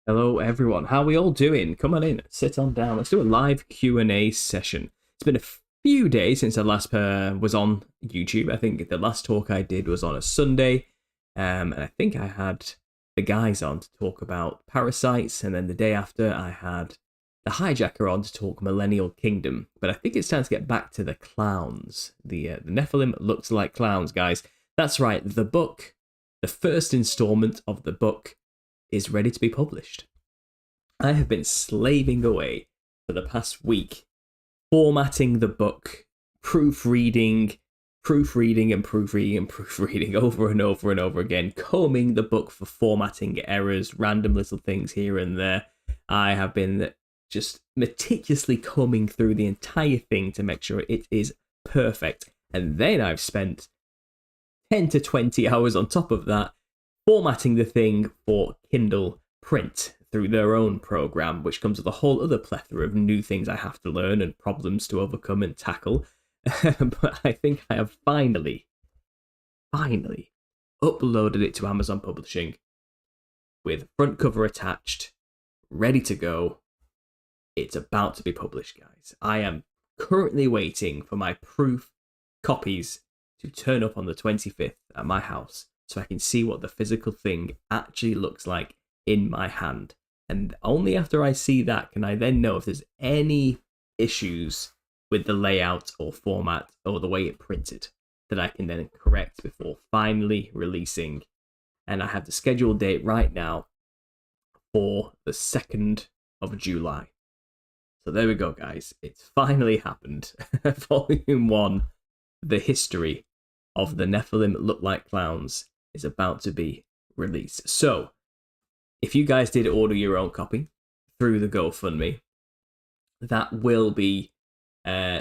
Hello everyone, how are we all doing? Come on in, sit on down. Let's do a live Q&A session. It's been a few days since I last was on YouTube. I think the last talk I did was on a Sunday, and I think I had the guys on to talk about parasites, and then the day after I had the hijacker on to talk Millennial Kingdom. But I think it's time to get back to the clowns. The Nephilim looked like clowns, guys. That's right, the book, the first installment of the book is ready to be published. I have been slaving away for the past week, formatting the book, proofreading over and over and over again, combing the book for formatting errors, random little things here and there. I have been just meticulously combing through the entire thing to make sure it is perfect. And then I've spent 10 to 20 hours on top of that formatting the thing for Kindle print through their own program, which comes with a whole other plethora of new things I have to learn and problems to overcome and tackle. But I think I have finally uploaded it to Amazon Publishing with front cover attached, ready to go. It's about to be published, guys. I am currently waiting for my proof copies to turn up on the 25th at my house, so I can see what the physical thing actually looks like in my hand. And only after I see that can I then know if there's any issues with the layout or format or the way it printed that I can then correct before finally releasing. And I have the scheduled date right now for the 2nd of July. So there we go, guys. It's finally happened. Volume 1, The History of the Nephilim Look Like Clowns, is about to be released. So, if you guys did order your own copy through the GoFundMe, that will be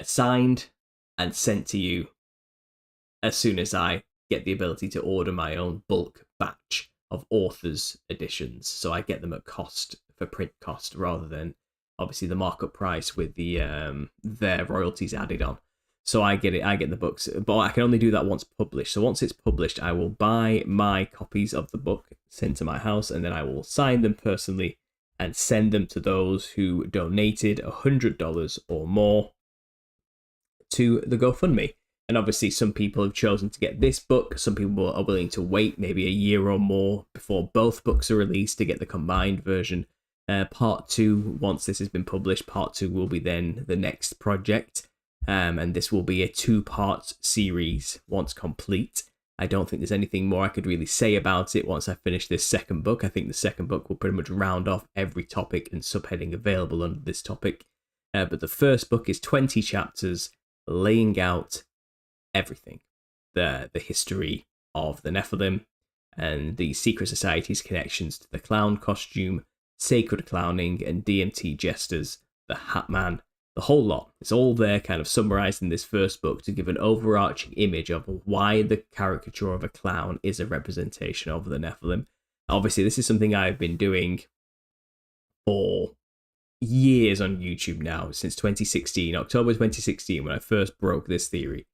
signed and sent to you as soon as I get the ability to order my own bulk batch of authors' editions. So I get them at cost, for print cost, rather than obviously the markup price with the their royalties added on. So I get the books, but I can only do that once published. So once it's published, I will buy my copies of the book sent to my house, and then I will sign them personally and send them to those who donated $100 or more to the GoFundMe. And obviously some people have chosen to get this book. Some people are willing to wait maybe a year or more before both books are released to get the combined version. Part 2, once this has been published, part 2 will be then the next project. And this will be a 2-part series once complete. I don't think there's anything more I could really say about it once I finish this second book. I think the second book will pretty much round off every topic and subheading available under this topic. But the first book is 20 chapters laying out everything. The history of the Nephilim and the secret society's connections to the clown costume, sacred clowning, and DMT Jesters, the Hat Man. The whole lot. It's all there kind of summarized in this first book to give an overarching image of why the caricature of a clown is a representation of the Nephilim. Obviously, this is something I've been doing for years on YouTube now, since 2016, October 2016, when I first broke this theory.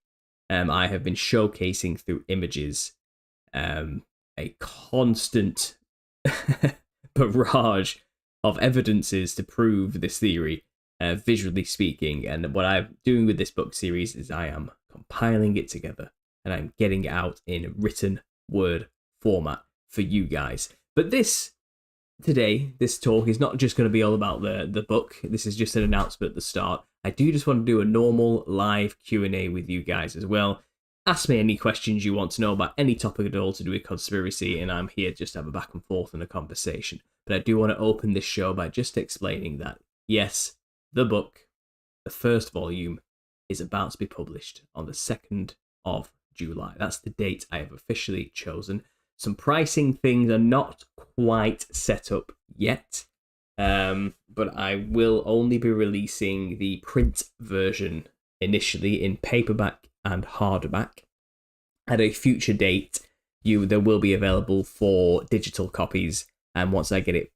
I have been showcasing through images a constant barrage of evidences to prove this theory. Visually speaking, and what I'm doing with this book series is I am compiling it together and I'm getting it out in written word format for you guys. But this talk is not just going to be all about the book. This is just an announcement at the start. I do just want to do a normal live Q&A with you guys as well. Ask me any questions you want to know about any topic at all to do with conspiracy, and I'm here just to have a back and forth and a conversation. But I do want to open this show by just explaining that, yes, the book, the first volume, is about to be published on the 2nd of July. That's the date I have officially chosen. Some pricing things are not quite set up yet, but I will only be releasing the print version initially in paperback and hardback. At a future date, there will be available for digital copies, and once I get it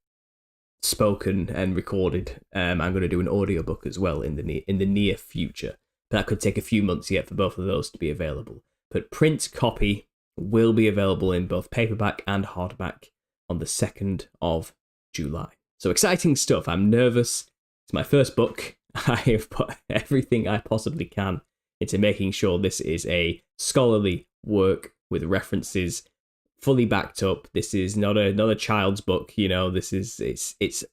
spoken and recorded, I'm going to do an audiobook as well in the near future. That could take a few months yet for both of those to be available. But print copy will be available in both paperback and hardback on the 2nd of July. So exciting stuff. I'm nervous. It's my first book. I have put everything I possibly can into making sure this is a scholarly work with references, fully backed up. This is not a child's book, you know. This is it's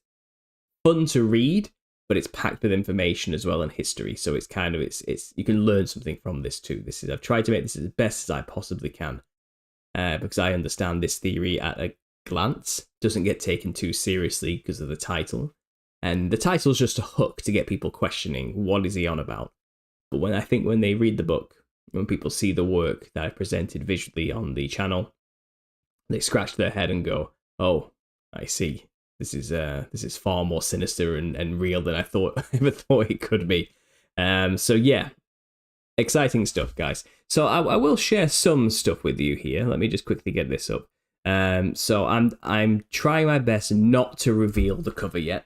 fun to read, but it's packed with information as well and history. So it's kind of it's you can learn something from this too. I've tried to make this as best as I possibly can, because I understand this theory at a glance. Doesn't get taken too seriously because of the title. And the title's just a hook to get people questioning, what is he on about? But when they read the book, when people see the work that I presented visually on the channel, they scratch their head and go, oh, I see. This is far more sinister and real than I ever thought it could be. So yeah, exciting stuff, guys. So I will share some stuff with you here. Let me just quickly get this up. So I'm trying my best not to reveal the cover yet.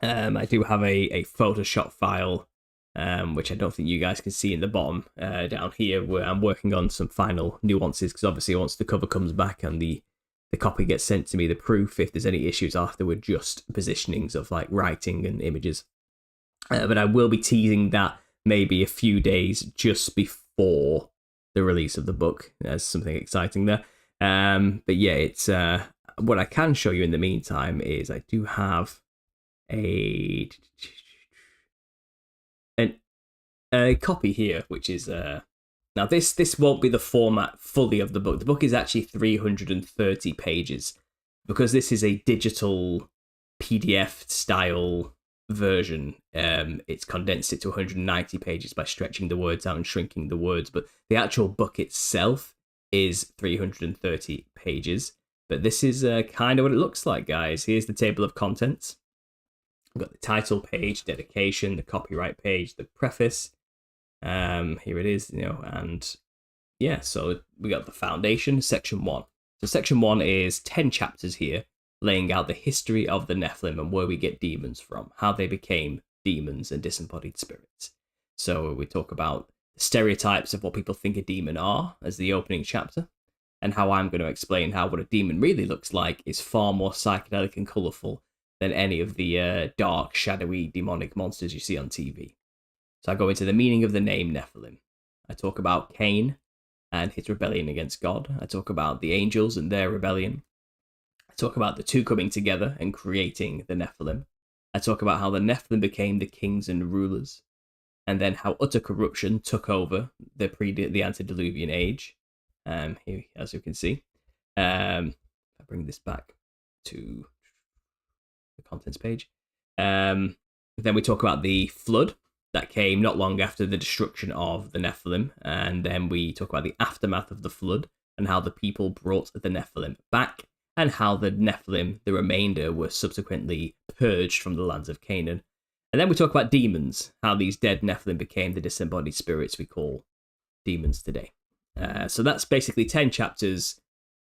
I do have a Photoshop file, which I don't think you guys can see in the bottom down here, where I'm working on some final nuances, because obviously once the cover comes back and the copy gets sent to me, the proof, if there's any issues, I'll have to adjust positionings of like writing and images. But I will be teasing that maybe a few days just before the release of the book. There's something exciting there. But yeah, it's what I can show you in the meantime is I do have a copy here, which is now this won't be the format fully of the book. The book is actually 330 pages, because this is a digital PDF style version. It's condensed it to 190 pages by stretching the words out and shrinking the words, but the actual book itself is 330 pages. But this is kind of what it looks like, guys. Here's the table of contents. We've got the title page, dedication, the copyright page, the preface. Here it is, and yeah, so we got the foundation, section 1. So section 1 is 10 chapters here, laying out the history of the Nephilim and where we get demons from, how they became demons and disembodied spirits. So we talk about the stereotypes of what people think a demon are as the opening chapter, and how I'm going to explain how what a demon really looks like is far more psychedelic and colourful than any of the dark, shadowy, demonic monsters you see on TV. So I go into the meaning of the name Nephilim. I talk about Cain and his rebellion against God. I talk about the angels and their rebellion. I talk about the two coming together and creating the Nephilim. I talk about how the Nephilim became the kings and rulers, and then how utter corruption took over the antediluvian age. Here, as you can see, I bring this back to the contents page. Then we talk about the flood that came not long after the destruction of the Nephilim, and then we talk about the aftermath of the flood and how the people brought the Nephilim back, and how the Nephilim, the remainder, were subsequently purged from the lands of Canaan. And then we talk about demons, how these dead Nephilim became the disembodied spirits we call demons today. So that's basically 10 chapters,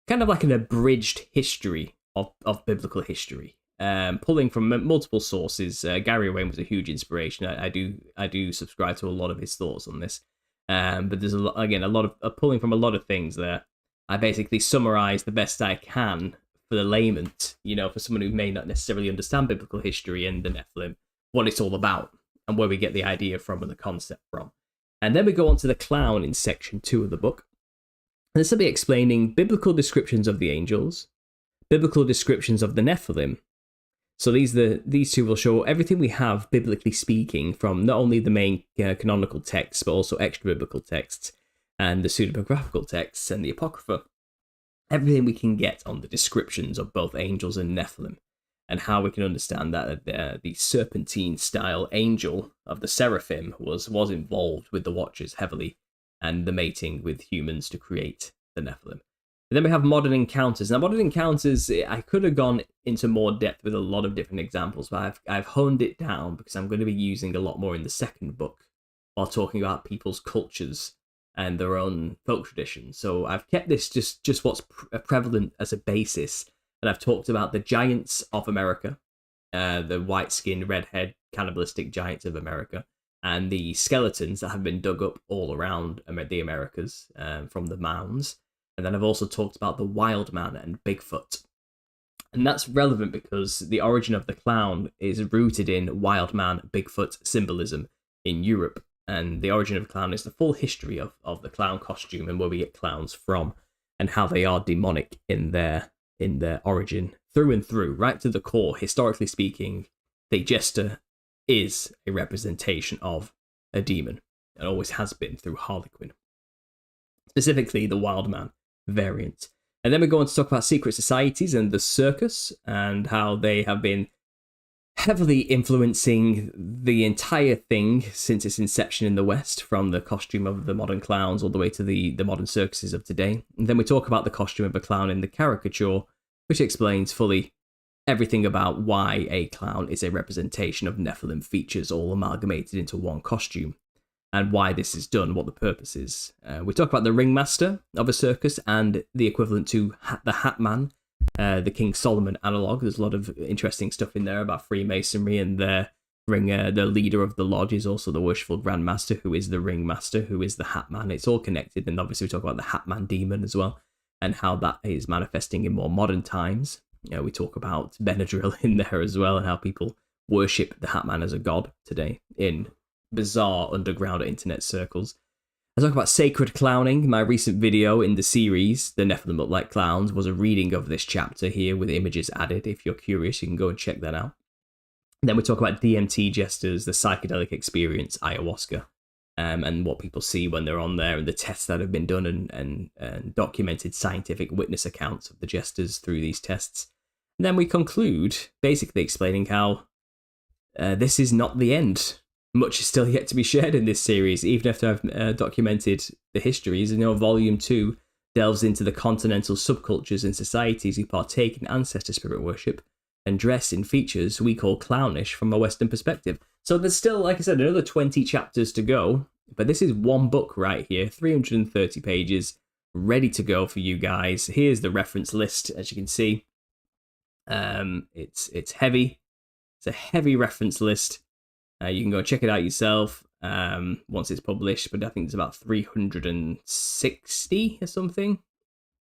kind of like an abridged history of biblical history. Pulling from multiple sources. Gary Wayne was a huge inspiration. I do subscribe to a lot of his thoughts on this. But there's a lot of pulling from a lot of things there. I basically summarize the best I can for the layman, for someone who may not necessarily understand biblical history and the Nephilim, what it's all about and where we get the idea from and the concept from. And then we go on to the clown in section 2 of the book. And this will be explaining biblical descriptions of the angels, biblical descriptions of the Nephilim. So these two will show everything we have, biblically speaking, from not only the main canonical texts, but also extra-biblical texts, and the pseudepigraphical texts, and the Apocrypha. Everything we can get on the descriptions of both angels and Nephilim, and how we can understand that the serpentine-style angel of the seraphim was involved with the Watchers heavily, and the mating with humans to create the Nephilim. And then we have modern encounters. Now, modern encounters, I could have gone into more depth with a lot of different examples, but I've honed it down because I'm going to be using a lot more in the second book while talking about people's cultures and their own folk traditions. So I've kept this just what's prevalent as a basis, and I've talked about the giants of America, the white-skinned, red-haired, cannibalistic giants of America, and the skeletons that have been dug up all around the Americas from the mounds. And then I've also talked about the wild man and Bigfoot. And that's relevant because the origin of the clown is rooted in wild man Bigfoot symbolism in Europe. And the origin of the clown is the full history of the clown costume and where we get clowns from and how they are demonic in their origin through and through, right to the core. Historically speaking, the jester is a representation of a demon. It always has been through Harlequin. Specifically, the wild man variant. And then we go on to talk about secret societies and the circus and how they have been heavily influencing the entire thing since its inception in the West, from the costume of the modern clowns all the way to the modern circuses of today. And then we talk about the costume of a clown in the caricature, which explains fully everything about why a clown is a representation of Nephilim features all amalgamated into one costume, and why this is done, what the purpose is. We talk about the ringmaster of a circus and the equivalent to the Hat Man, the King Solomon analog. There's a lot of interesting stuff in there about Freemasonry, and the leader of the lodge is also the worshipful Grand Master, who is the ringmaster, who is the Hat Man. It's all connected, and obviously we talk about the Hat Man demon as well, and how that is manifesting in more modern times. We talk about Benadryl in there as well, and how people worship the Hat Man as a god today in bizarre underground internet circles. I talk about sacred clowning. My recent video in the series, The Nephilim Look Like Clowns, was a reading of this chapter here with images added. If you're curious, you can go and check that out. And then we talk about DMT jesters, the psychedelic experience, ayahuasca, and what people see when they're on there, and the tests that have been done, and documented scientific witness accounts of the jesters through these tests. And then we conclude basically explaining how this is not the end. Much is still yet to be shared in this series, even after I've documented the histories. Volume 2 delves into the continental subcultures and societies who partake in ancestor spirit worship and dress in features we call clownish from a Western perspective. So there's still, like I said, another 20 chapters to go, but this is one book right here, 330 pages, ready to go for you guys. Here's the reference list, as you can see. It's heavy. It's a heavy reference list. You can go check it out yourself once it's published, but I think it's about 360 or something.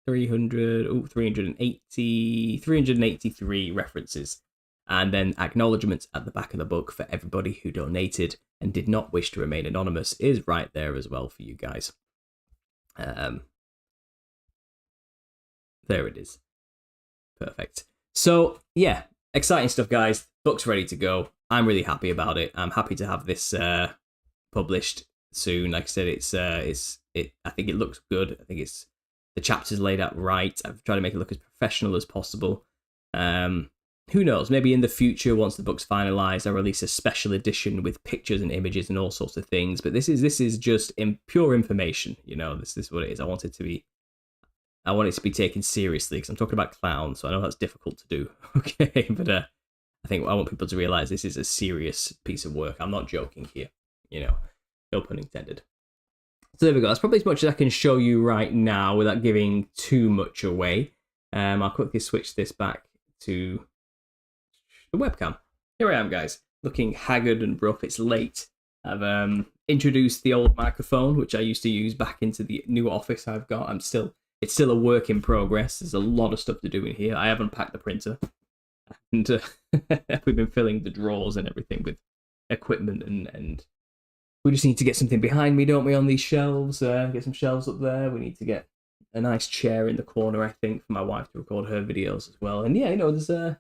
383 references. And then acknowledgements at the back of the book for everybody who donated and did not wish to remain anonymous is right there as well for you guys. There it is. Perfect. So, yeah, exciting stuff, guys. Book's ready to go. I'm really happy about it. I'm happy to have this published soon. Like I said, I think it looks good. I think the chapters laid out right. I've tried to make it look as professional as possible. Who knows? Maybe in the future, once the book's finalized, I'll release a special edition with pictures and images and all sorts of things. But this is just pure information. This is what it is. I want it to be taken seriously because I'm talking about clowns, so I know that's difficult to do. Okay, but I think I want people to realize this is a serious piece of work. I'm not joking here, no pun intended. So there we go. That's probably as much as I can show you right now without giving too much away. I'll quickly switch this back to the webcam. Here I am, guys, looking haggard and rough. It's late. I've introduced the old microphone, which I used to use back into the new office I've got. It's still a work in progress. There's a lot of stuff to do in here. I haven't packed the printer. And we've been filling the drawers and everything with equipment, and we just need to get something behind me, don't we, on these shelves? Get some shelves up there. We need to get a nice chair in the corner, I think, for my wife to record her videos as well. And yeah, there's a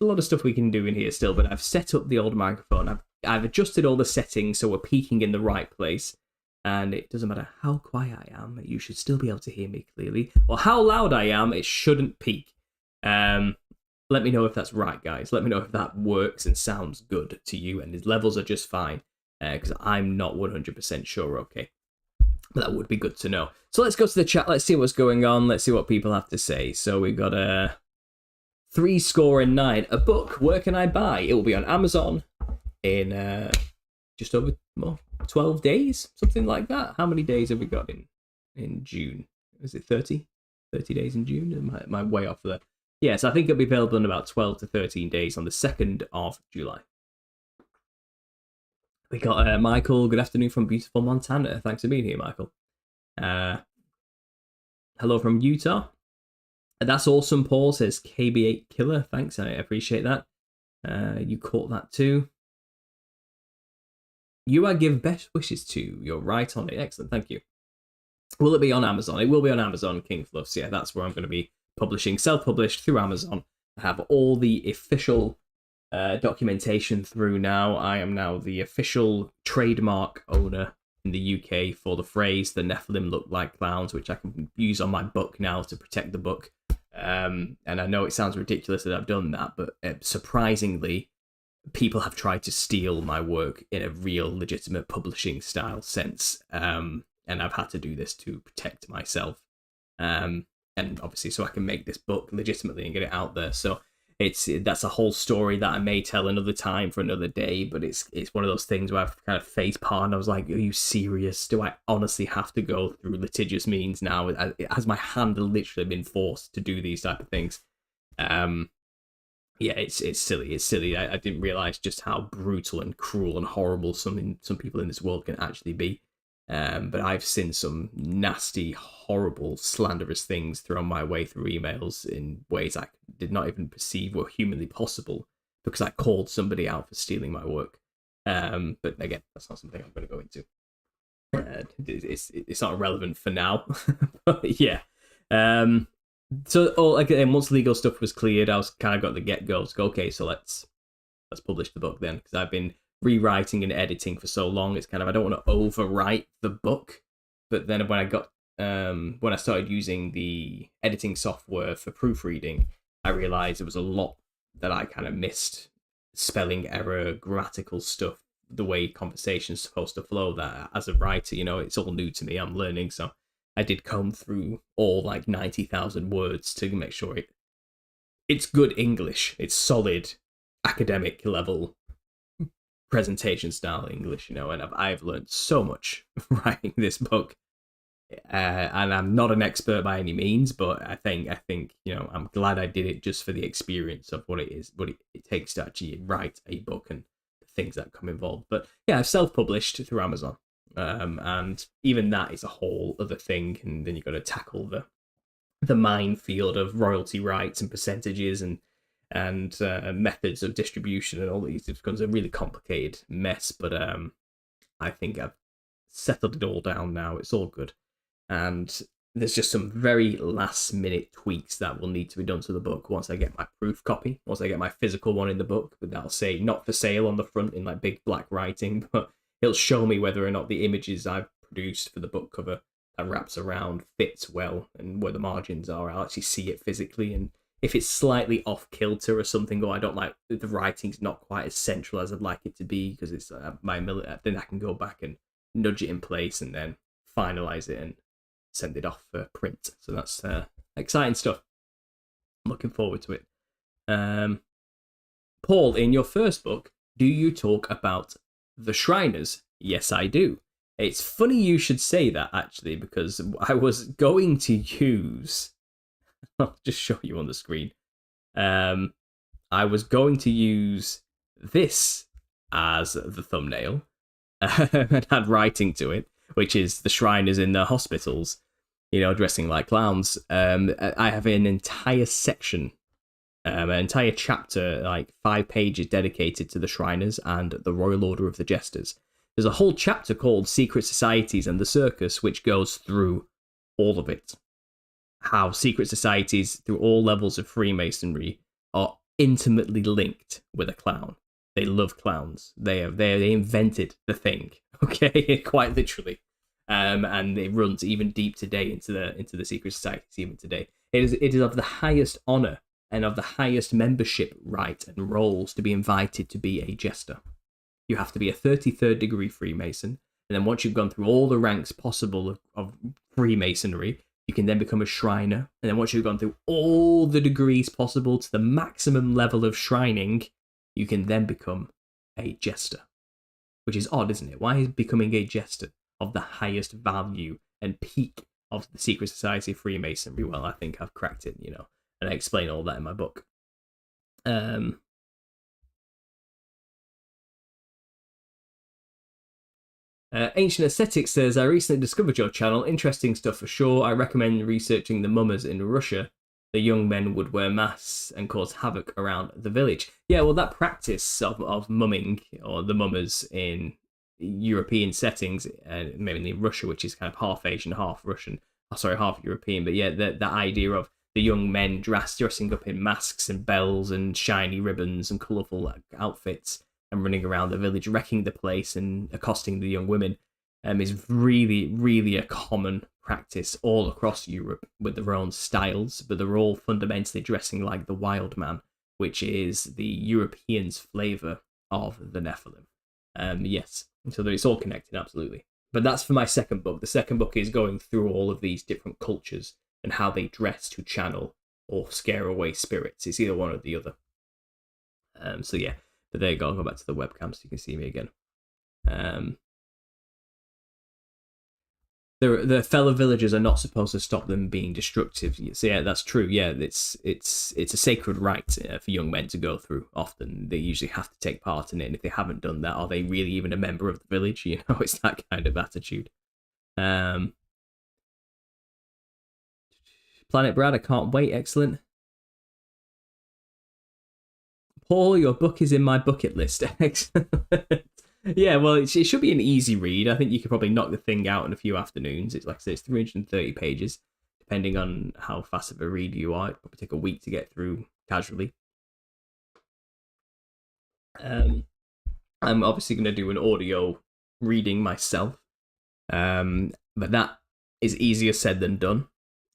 lot of stuff we can do in here still, but I've set up the old microphone. I've adjusted all the settings so we're peaking in the right place. And it doesn't matter how quiet I am, you should still be able to hear me clearly. Or how loud I am, it shouldn't peak. Let me know if that's right, guys. Let me know if that works and sounds good to you and his levels are just fine, because I'm not 100% sure, okay? But that would be good to know. So let's go to the chat. Let's see what's going on. Let's see what people have to say. So we've got 3-9. A book, where can I buy? It will be on Amazon in just over 12 days, something like that. How many days have we got in June? Is it 30? 30 days in June? Am I way off there? Yes, I think it'll be available in about 12 to 13 days on the 2nd of July. We got Michael. Good afternoon from beautiful Montana. Thanks for being here, Michael. Hello from Utah. That's awesome, Paul, says KB8 Killer. Thanks, I appreciate that. You caught that too. You I give best wishes to. You're right on it. Excellent, thank you. Will it be on Amazon? It will be on Amazon, King Fluffs. Yeah, that's where I'm going to be publishing, self-published through Amazon. I have all the official documentation through now. I am now the official trademark owner in the UK for the phrase "the Nephilim look like clowns," which I can use on my book now to protect the book. And I know it sounds ridiculous that I've done that, but surprisingly, people have tried to steal my work in a real legitimate publishing style sense. And I've had to do this to protect myself. And obviously so I can make this book legitimately and get it out there. So that's a whole story that I may tell another time for another day, but it's one of those things where I've kind of face palmed and I was like, are you serious? Do I honestly have to go through litigious means now? Has my hand literally been forced to do these type of things? Yeah, it's silly. It's silly. I didn't realize just how brutal and cruel and horrible some people in this world can actually be. But I've seen some nasty, horrible, slanderous things thrown my way through emails in ways I did not even perceive were humanly possible because I called somebody out for stealing my work. But again, that's not something I'm going to go into. It's not relevant for now. But yeah. So again, once legal stuff was cleared, I was kind of got the get-go to go, okay, so let's publish the book then, because I've been rewriting and editing for so long. It's kind of, I don't want to overwrite the book, but then when I started using the editing software for proofreading, I realized there was a lot that I kind of missed: spelling error, grammatical stuff, the way conversation's supposed to flow. That as a writer, it's all new to me. I'm learning, so I did comb through all like 90,000 words to make sure it's good English. It's solid academic level presentation style English, and I've learned so much writing this book, and I'm not an expert by any means, but I think I'm glad I did it just for the experience of what it takes to actually write a book and the things that come involved. But yeah, I've self-published through Amazon, and even that is a whole other thing, and then you've got to tackle the minefield of royalty rights and percentages and methods of distribution and all these. It becomes a really complicated mess, but I think I've settled it all down now. It's all good, and there's just some very last minute tweaks that will need to be done to the book once I get my proof copy, once I get my physical one in the book, but that'll say not for sale on the front in like big black writing, but it'll show me whether or not the images I've produced for the book cover that wraps around fits well and where the margins are. I'll actually see it physically, and if it's slightly off kilter or something, or I don't like the writing's not quite as central as I'd like it to be because it's then I can go back and nudge it in place and then finalize it and send it off for print. So that's exciting stuff. I'm looking forward to it. Paul, in your first book, do you talk about the Shriners? Yes, I do. It's funny you should say that, actually, because I was going to use... I'll just show you on the screen. I was going to use this as the thumbnail and had writing to it, which is the Shriners in the hospitals, dressing like clowns. I have an entire section, an entire chapter, like 5 pages dedicated to the Shriners and the Royal Order of the Jesters. There's a whole chapter called Secret Societies and the Circus, which goes through all of it. How secret societies through all levels of Freemasonry are intimately linked with a clown. They love clowns. They invented the thing, okay, quite literally, and it runs even deep today into the secret societies even today. It is of the highest honor and of the highest membership right and roles to be invited to be a jester. You have to be a 33rd degree Freemason, and then once you've gone through all the ranks possible of Freemasonry, you can then become a Shriner, and then once you've gone through all the degrees possible to the maximum level of shrining, you can then become a jester. Which is odd, isn't it? Why is becoming a jester of the highest value and peak of the secret society of Freemasonry? Well, I think I've cracked it, and I explain all that in my book. Ancient Ascetic says, I recently discovered your channel. Interesting stuff for sure. I recommend researching the mummers in Russia. the young men would wear masks and cause havoc around the village. Yeah, well, that practice of mumming, or the mummers in European settings, mainly in Russia, which is kind of half Asian, half Russian, sorry, half European, but yeah, the idea of the young men dressing up in masks and bells and shiny ribbons and colourful outfits and running around the village, wrecking the place and accosting the young women, is really, really a common practice all across Europe with their own styles, but they're all fundamentally dressing like the wild man, which is the Europeans' flavour of the Nephilim. Yes, so it's all connected, absolutely. But that's for my second book. The second book is going through all of these different cultures and how they dress to channel or scare away spirits. It's either one or the other. So yeah, but there you go. I'll go back to the webcam so you can see me again. The fellow villagers are not supposed to stop them being destructive. So yeah, that's true. Yeah, it's a sacred rite for young men to go through. Often they usually have to take part in it, and if they haven't done that, are they really even a member of the village? You know, it's that kind of attitude. Planet Brad, I can't wait. Excellent. Paul, your book is in my bucket list. Excellent. Yeah, well, it should be an easy read. I think you could probably knock the thing out in a few afternoons. It's like I said, it's 330 pages, depending on how fast of a reader you are. It'll probably take a week to get through casually. I'm obviously going to do an audio reading myself, but that is easier said than done.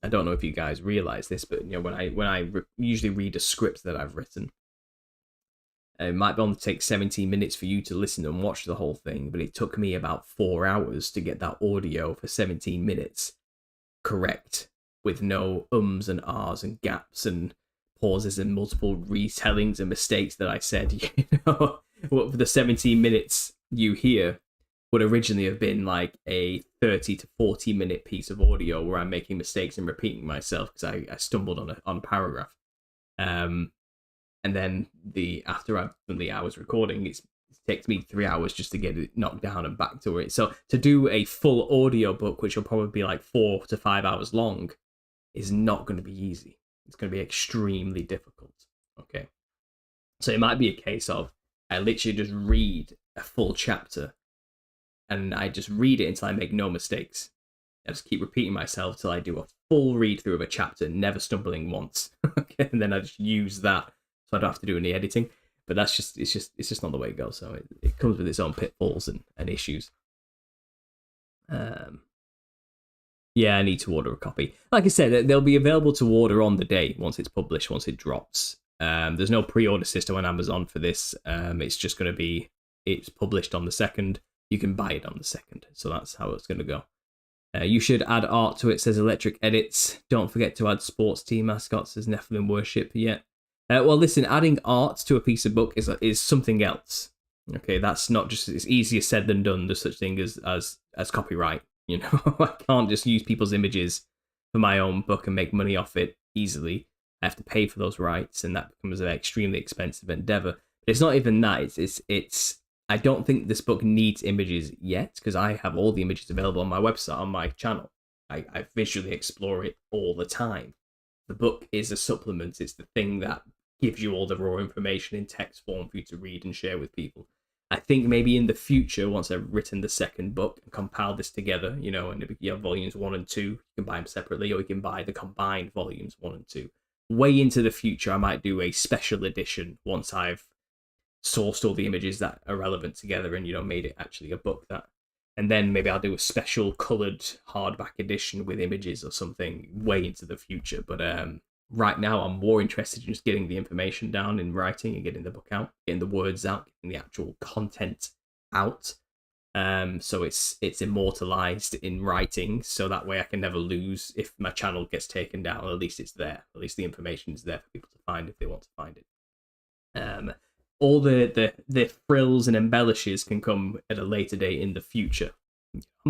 I don't know if you guys realize this, but you know, when I usually read a script that I've written, it might only take 17 minutes for you to listen and watch the whole thing, but it took me about 4 hours to get that audio for 17 minutes correct, with no ums and ahs and gaps and pauses and multiple retellings and mistakes that I said. You know, what for the 17 minutes you hear would originally have been like a 30 to 40 minute piece of audio where I'm making mistakes and repeating myself because I stumbled on a paragraph. And then after I've done the hours recording, it takes me 3 hours just to get it knocked down and back to it. So to do a full audio book, which will probably be like 4 to 5 hours long, is not going to be easy. It's going to be extremely difficult. Okay. So it might be a case of I literally just read a full chapter and I just read it until I make no mistakes. I just keep repeating myself till I do a full read through of a chapter, never stumbling once. Okay. And then I just use that. So I don't have to do any editing, but it's just not the way it goes. So it comes with its own pitfalls and issues. Yeah, I need to order a copy. Like I said, they'll be available to order on the day once it's published, once it drops. There's no pre-order system on Amazon for this. It's just going to be, it's published on the 2nd. You can buy it on the 2nd. So that's how it's going to go. You should add art to it, says Electric Edits. Don't forget to add sports team mascots, says Nephilim Worship. Yeah. Well, listen, adding art to a piece of book is something else. Okay, that's not just, it's easier said than done. There's such thing as copyright. You know, I can't just use people's images for my own book and make money off it easily. I have to pay for those rights, and that becomes an extremely expensive endeavor. But it's not even that. It's I don't think this book needs images yet, because I have all the images available on my website, on my channel. I visually explore it all the time. The book is a supplement. It's the thing that gives you all the raw information in text form for you to read and share with people. I think maybe in the future, once I've written the 2nd book and compiled this together, you know, and you have volumes 1 and 2, you can buy them separately, or you can buy the combined volumes 1 and 2. Way into the future, I might do a special edition once I've sourced all the images that are relevant together and, you know, made it actually a book that. And then maybe I'll do a special coloured hardback edition with images or something way into the future. But right now, I'm more interested in just getting the information down in writing and getting the book out, getting the words out, getting the actual content out. So it's immortalized in writing, so that way I can never lose. If my channel gets taken down, at least it's there. At least the information is there for people to find if they want to find it. All the frills and embellishes can come at a later date in the future.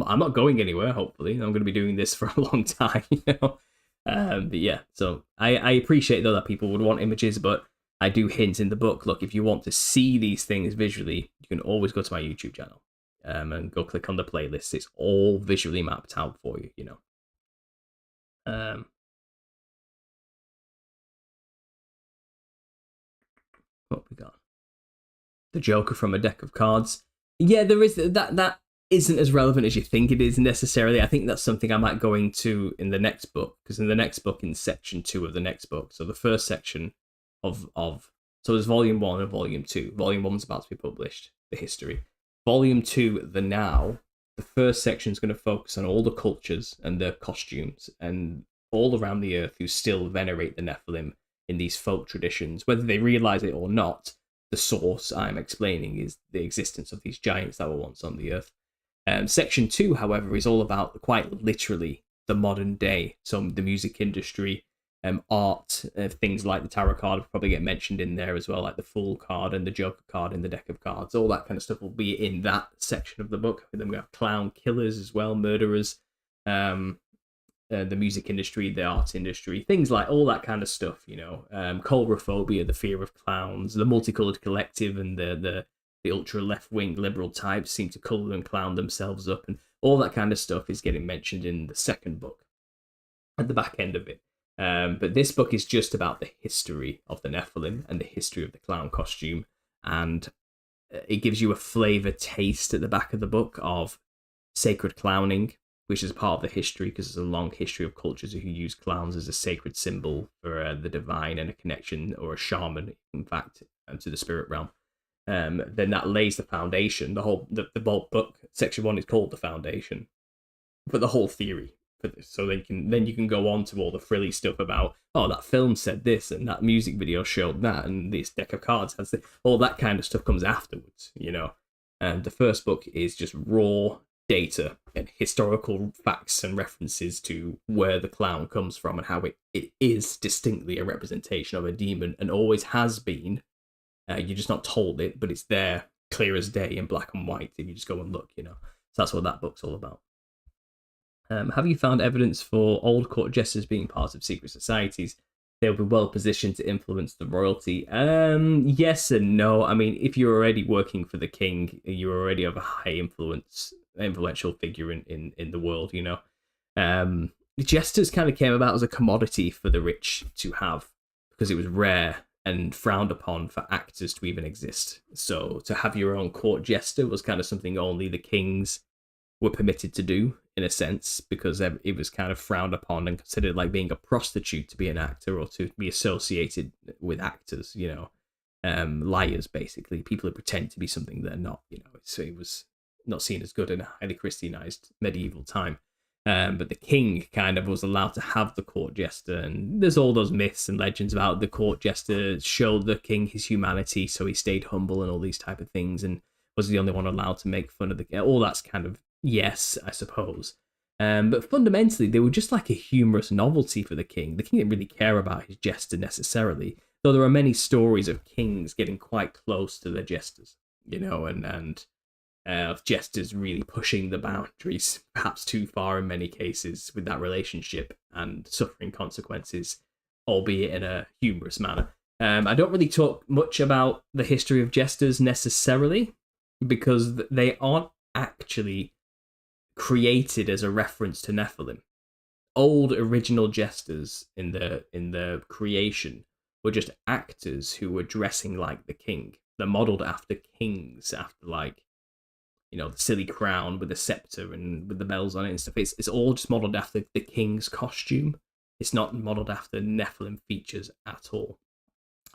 I'm not going anywhere, hopefully. I'm going to be doing this for a long time, you know. But yeah, so I appreciate though that people would want images, but I do hint in the book, look, if you want to see these things visually, you can always go to my YouTube channel and go click on the playlist. It's all visually mapped out for you, you know. What we got? The Joker from a deck of cards. Yeah, there is that isn't as relevant as you think it is necessarily. I think that's something I might go into in the next book, because in the next book, in section 2 of the next book, so the first section of so there's volume 1 and volume 2. Volume 1's about to be published, the history. Volume 2, the now. The first section is going to focus on all the cultures and their costumes and all around the earth who still venerate the Nephilim in these folk traditions, whether they realize it or not. The source I'm explaining is the existence of these giants that were once on the earth. Section 2, however, is all about quite literally the modern day. So the music industry, art, things like the tarot card will probably get mentioned in there as well, like the Fool card and the Joker card in the deck of cards. All that kind of stuff will be in that section of the book. And then we have clown killers as well, murderers, the music industry, the art industry, things like all that kind of stuff, you know. Colrophobia, the fear of clowns, the multicolored collective, and the ultra left-wing liberal types seem to colour and clown themselves up, and all that kind of stuff is getting mentioned in the second book at the back end of it. But this book is just about the history of the Nephilim and the history of the clown costume, and it gives you a flavour taste at the back of the book of sacred clowning, which is part of the history, because there's a long history of cultures who use clowns as a sacred symbol for the divine and a connection, or a shaman, in fact, to the spirit realm. Then that lays the foundation. The whole book, section 1, is called The Foundation, but the whole theory for this. So then you can go on to all the frilly stuff about, oh, that film said this, and that music video showed that, and this deck of cards has this. All that kind of stuff comes afterwards, you know. And the first book is just raw data and historical facts and references to where the clown comes from and how it is distinctly a representation of a demon and always has been. You're just not told it, but it's there, clear as day, in black and white, if you just go and look, you know. So that's what that book's all about. Have you found evidence for old court jesters being part of secret societies? They'll be well positioned to influence the royalty. Yes and no. I mean, if you're already working for the king, you're already of a high influential figure in the world, you know. The jesters kind of came about as a commodity for the rich to have, because it was rare and frowned upon for actors to even exist. So to have your own court jester was kind of something only the kings were permitted to do, in a sense, because it was kind of frowned upon and considered like being a prostitute to be an actor, or to be associated with actors, you know. Liars, basically, people who pretend to be something they're not, you know. So it was not seen as good in a highly Christianized medieval time. But the king kind of was allowed to have the court jester, and there's all those myths and legends about the court jester showed the king his humanity, so he stayed humble and all these type of things, and was the only one allowed to make fun of the king. All that's kind of, yes, I suppose. But fundamentally, they were just like a humorous novelty for the king. The king didn't really care about his jester necessarily, though there are many stories of kings getting quite close to their jesters, you know, and of jesters really pushing the boundaries, perhaps too far in many cases, with that relationship, and suffering consequences, albeit in a humorous manner. I don't really talk much about the history of jesters necessarily, because they aren't actually created as a reference to Nephilim. Old original jesters in the creation were just actors who were dressing like the king. They're modeled after kings, after, like, you know, the silly crown with the scepter and with the bells on it and stuff. It's all just modeled after the king's costume. It's not modeled after Nephilim features at all.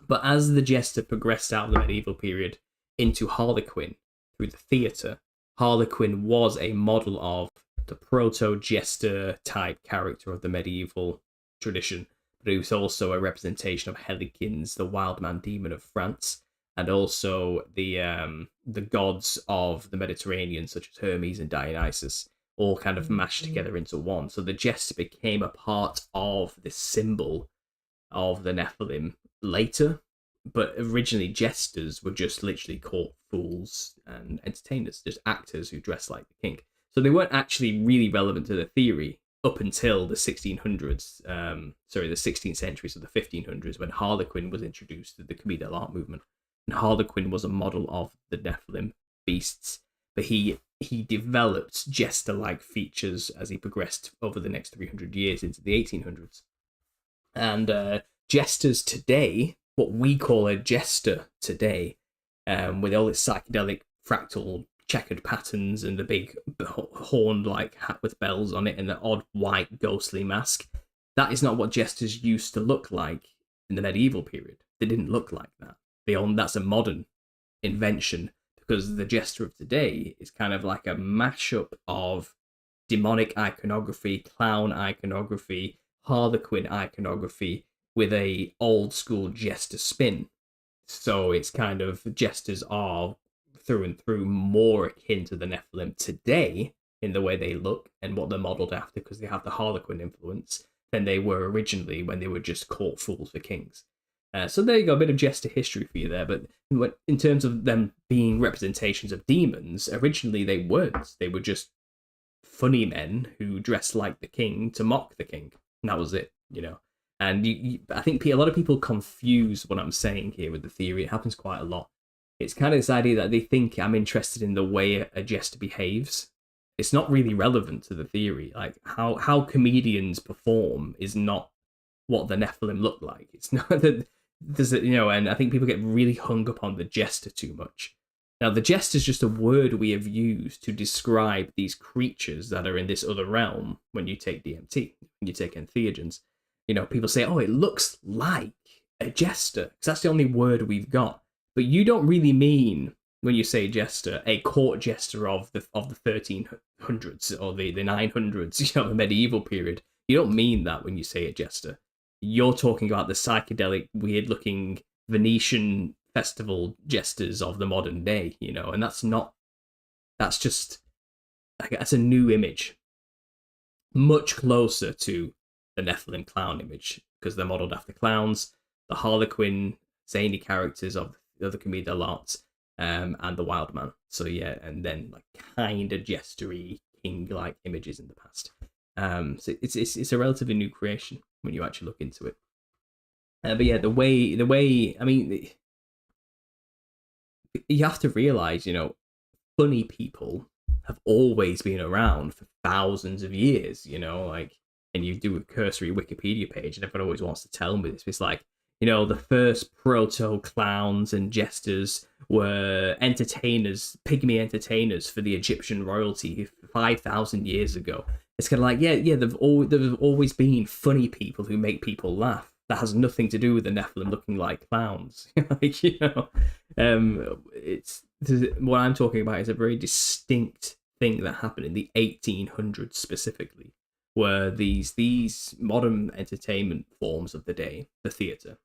But as the jester progressed out of the medieval period into Harlequin through the theatre, Harlequin was a model of the proto-jester type character of the medieval tradition, but it was also a representation of Helikins, the wild man demon of France, and also the gods of the Mediterranean, such as Hermes and Dionysus, all kind of mashed together into one. So the jester became a part of this symbol of the Nephilim later, but originally jesters were just literally court fools and entertainers, just actors who dressed like the king. So they weren't actually really relevant to the theory up until the 1600s, the 16th century, so the 1500s, when Harlequin was introduced to the Commedia dell'arte movement. And Harlequin was a model of the Nephilim beasts, but he developed jester-like features as he progressed over the next 300 years into the 1800s. And jesters today what we call a jester today, with all its psychedelic fractal checkered patterns and the big horn-like hat with bells on it and the odd white ghostly mask. That is not what jesters used to look like in the medieval period. They didn't look like that. That's a modern invention, because the jester of today is kind of like a mashup of demonic iconography, clown iconography, harlequin iconography with a old school jester spin. So it's kind of, jesters are through and through more akin to the Nephilim today in the way they look and what they're modeled after, because they have the harlequin influence, than they were originally when they were just court fools for kings. So there you go, a bit of jester history for you there. But in terms of them being representations of demons, originally they weren't. They were just funny men who dressed like the king to mock the king. And that was it, you know. And I think a lot of people confuse what I'm saying here with the theory. It happens quite a lot. It's kind of this idea that they think I'm interested in the way a jester behaves. It's not really relevant to the theory. Like how comedians perform is not what the Nephilim look like. It's not that there's you know, and I think people get really hung up on the jester too much. Now, the jester is just a word we have used to describe these creatures that are in this other realm. When you take DMT, when you take entheogens, you know, people say, "Oh, it looks like a jester," because that's the only word we've got. But you don't really mean, when you say jester, a court jester of the 1300s or the 900s, you know, the medieval period. You don't mean that when you say a jester. You're talking about the psychedelic, weird-looking Venetian festival jesters of the modern day, you know, and that's a new image. Much closer to the Nephilim clown image, because they're modelled after clowns, the harlequin, zany characters of the other comedic lots, and the wild man. So yeah, and then like kind of jestery, king-like images in the past. So it's a relatively new creation when you actually look into it. But yeah, the way I mean, you have to realize, you know, funny people have always been around for thousands of years, you know, like, and you do a cursory Wikipedia page and everyone always wants to tell me this. It's like, you know, the first proto-clowns and jesters were entertainers, pygmy entertainers for the Egyptian royalty 5,000 years ago. It's kind of like, yeah, there've always been funny people who make people laugh. That has nothing to do with the Nephilim looking like clowns. Like, you know, what I'm talking about is a very distinct thing that happened in the 1800s specifically, where these modern entertainment forms of the day, the theatre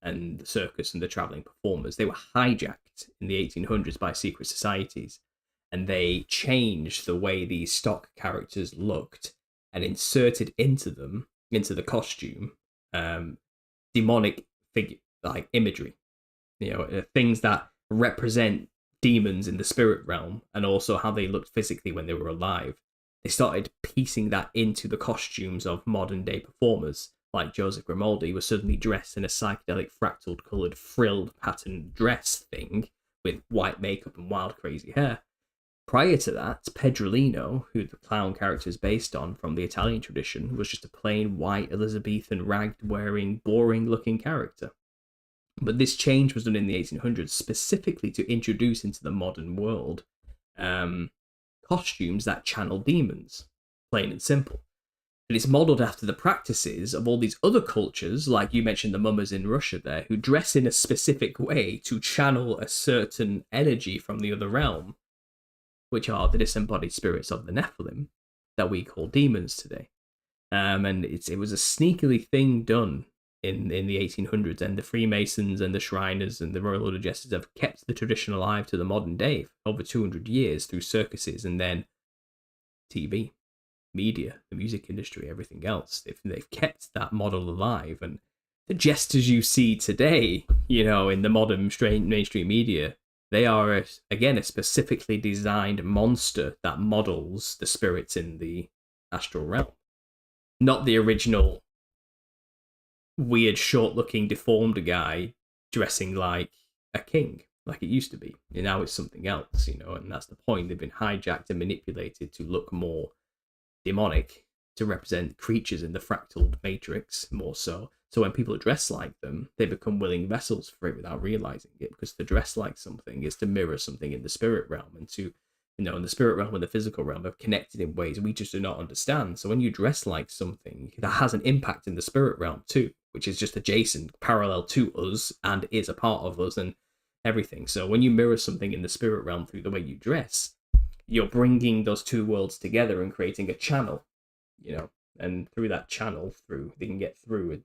and the circus and the travelling performers, they were hijacked in the 1800s by secret societies, and they changed the way these stock characters looked and inserted into the costume, demonic figure like imagery, you know, things that represent demons in the spirit realm, and also how they looked physically when they were alive. They started piecing that into the costumes of modern day performers, like Joseph Grimaldi was suddenly dressed in a psychedelic fractal coloured frilled pattern dress thing with white makeup and wild crazy hair. Prior to that, Pedrolino, who the clown character is based on from the Italian tradition, was just a plain white Elizabethan ragged-wearing, boring-looking character. But this change was done in the 1800s specifically to introduce into the modern world costumes that channel demons, plain and simple. But it's modelled after the practices of all these other cultures, like you mentioned the mummers in Russia there, who dress in a specific way to channel a certain energy from the other realm, which are the disembodied spirits of the Nephilim that we call demons today. And it was a sneakily thing done in the 1800s, and the Freemasons and the Shriners and the Royal Order of Jesters have kept the tradition alive to the modern day for over 200 years through circuses and then TV, media, the music industry, everything else. They've kept that model alive, and the jesters you see today, you know, in the modern mainstream media, they are, again, a specifically designed monster that models the spirits in the astral realm. Not the original weird, short-looking, deformed guy dressing like a king, like it used to be. And now it's something else, you know, and that's the point. They've been hijacked and manipulated to look more demonic, to represent creatures in the fractal matrix more so So when people dress like them, they become willing vessels for it without realizing it, because to dress like something is to mirror something in the spirit realm, and to, in the spirit realm and the physical realm are connected in ways we just do not understand. So when you dress like something, that has an impact in the spirit realm too, which is just adjacent, parallel to us, and is a part of us and everything. So when you mirror something in the spirit realm through the way you dress, you're bringing those two worlds together and creating a channel, and through that channel, they can get through and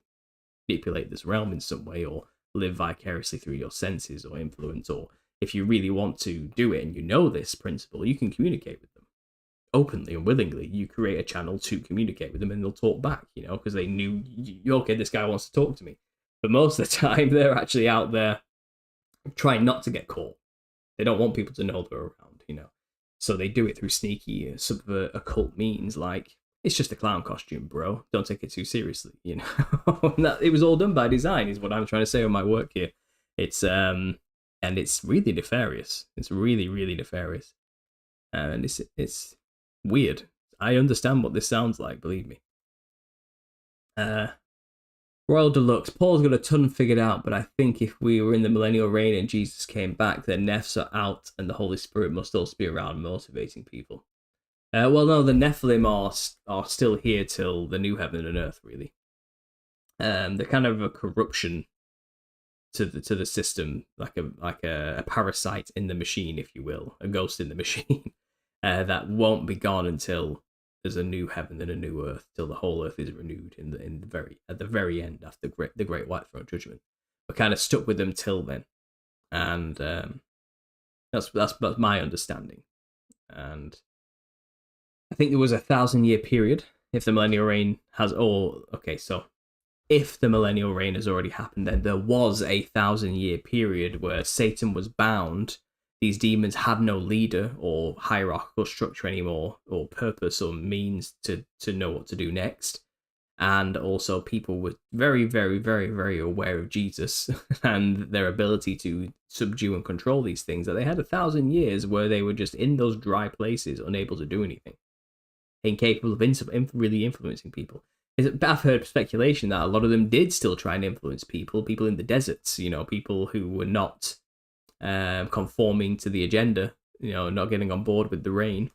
manipulate this realm in some way, or live vicariously through your senses or influence, or if you really want to do it and you know this principle, you can communicate with them openly and willingly. You create a channel to communicate with them, and they'll talk back, because they knew, okay, this guy wants to talk to me. But most of the time, they're actually out there trying not to get caught. They don't want people to know they're around, So they do it through sneaky, subvert occult means, like, it's just a clown costume, bro. Don't take it too seriously, It was all done by design, is what I'm trying to say on my work here. It's and it's really nefarious. It's really, really nefarious, and it's weird. I understand what this sounds like, believe me. Royal Deluxe. Paul's got a ton figured out, but I think if we were in the millennial reign and Jesus came back, then Nephs are out, and the Holy Spirit must also be around motivating people. Well, no, the Nephilim are still here till the new heaven and earth, really. They're kind of a corruption to the system, like a parasite in the machine, if you will, a ghost in the machine, that won't be gone until there's a new heaven and a new earth, till the whole earth is renewed at the very end after the great white throne judgment. We're kind of stuck with them till then, and that's my understanding. And I think there was a 1,000-year period. If the millennial reign if the millennial reign has already happened, then there was a 1,000-year period where Satan was bound. These demons had no leader or hierarchical structure anymore, or purpose or means to know what to do next. And also people were very, very, very, very aware of Jesus and their ability to subdue and control these things, that they had 1,000 years where they were just in those dry places, unable to do anything, incapable of really influencing people. I've heard speculation that a lot of them did still try and influence people in the deserts, people who were not conforming to the agenda, not getting on board with the reign.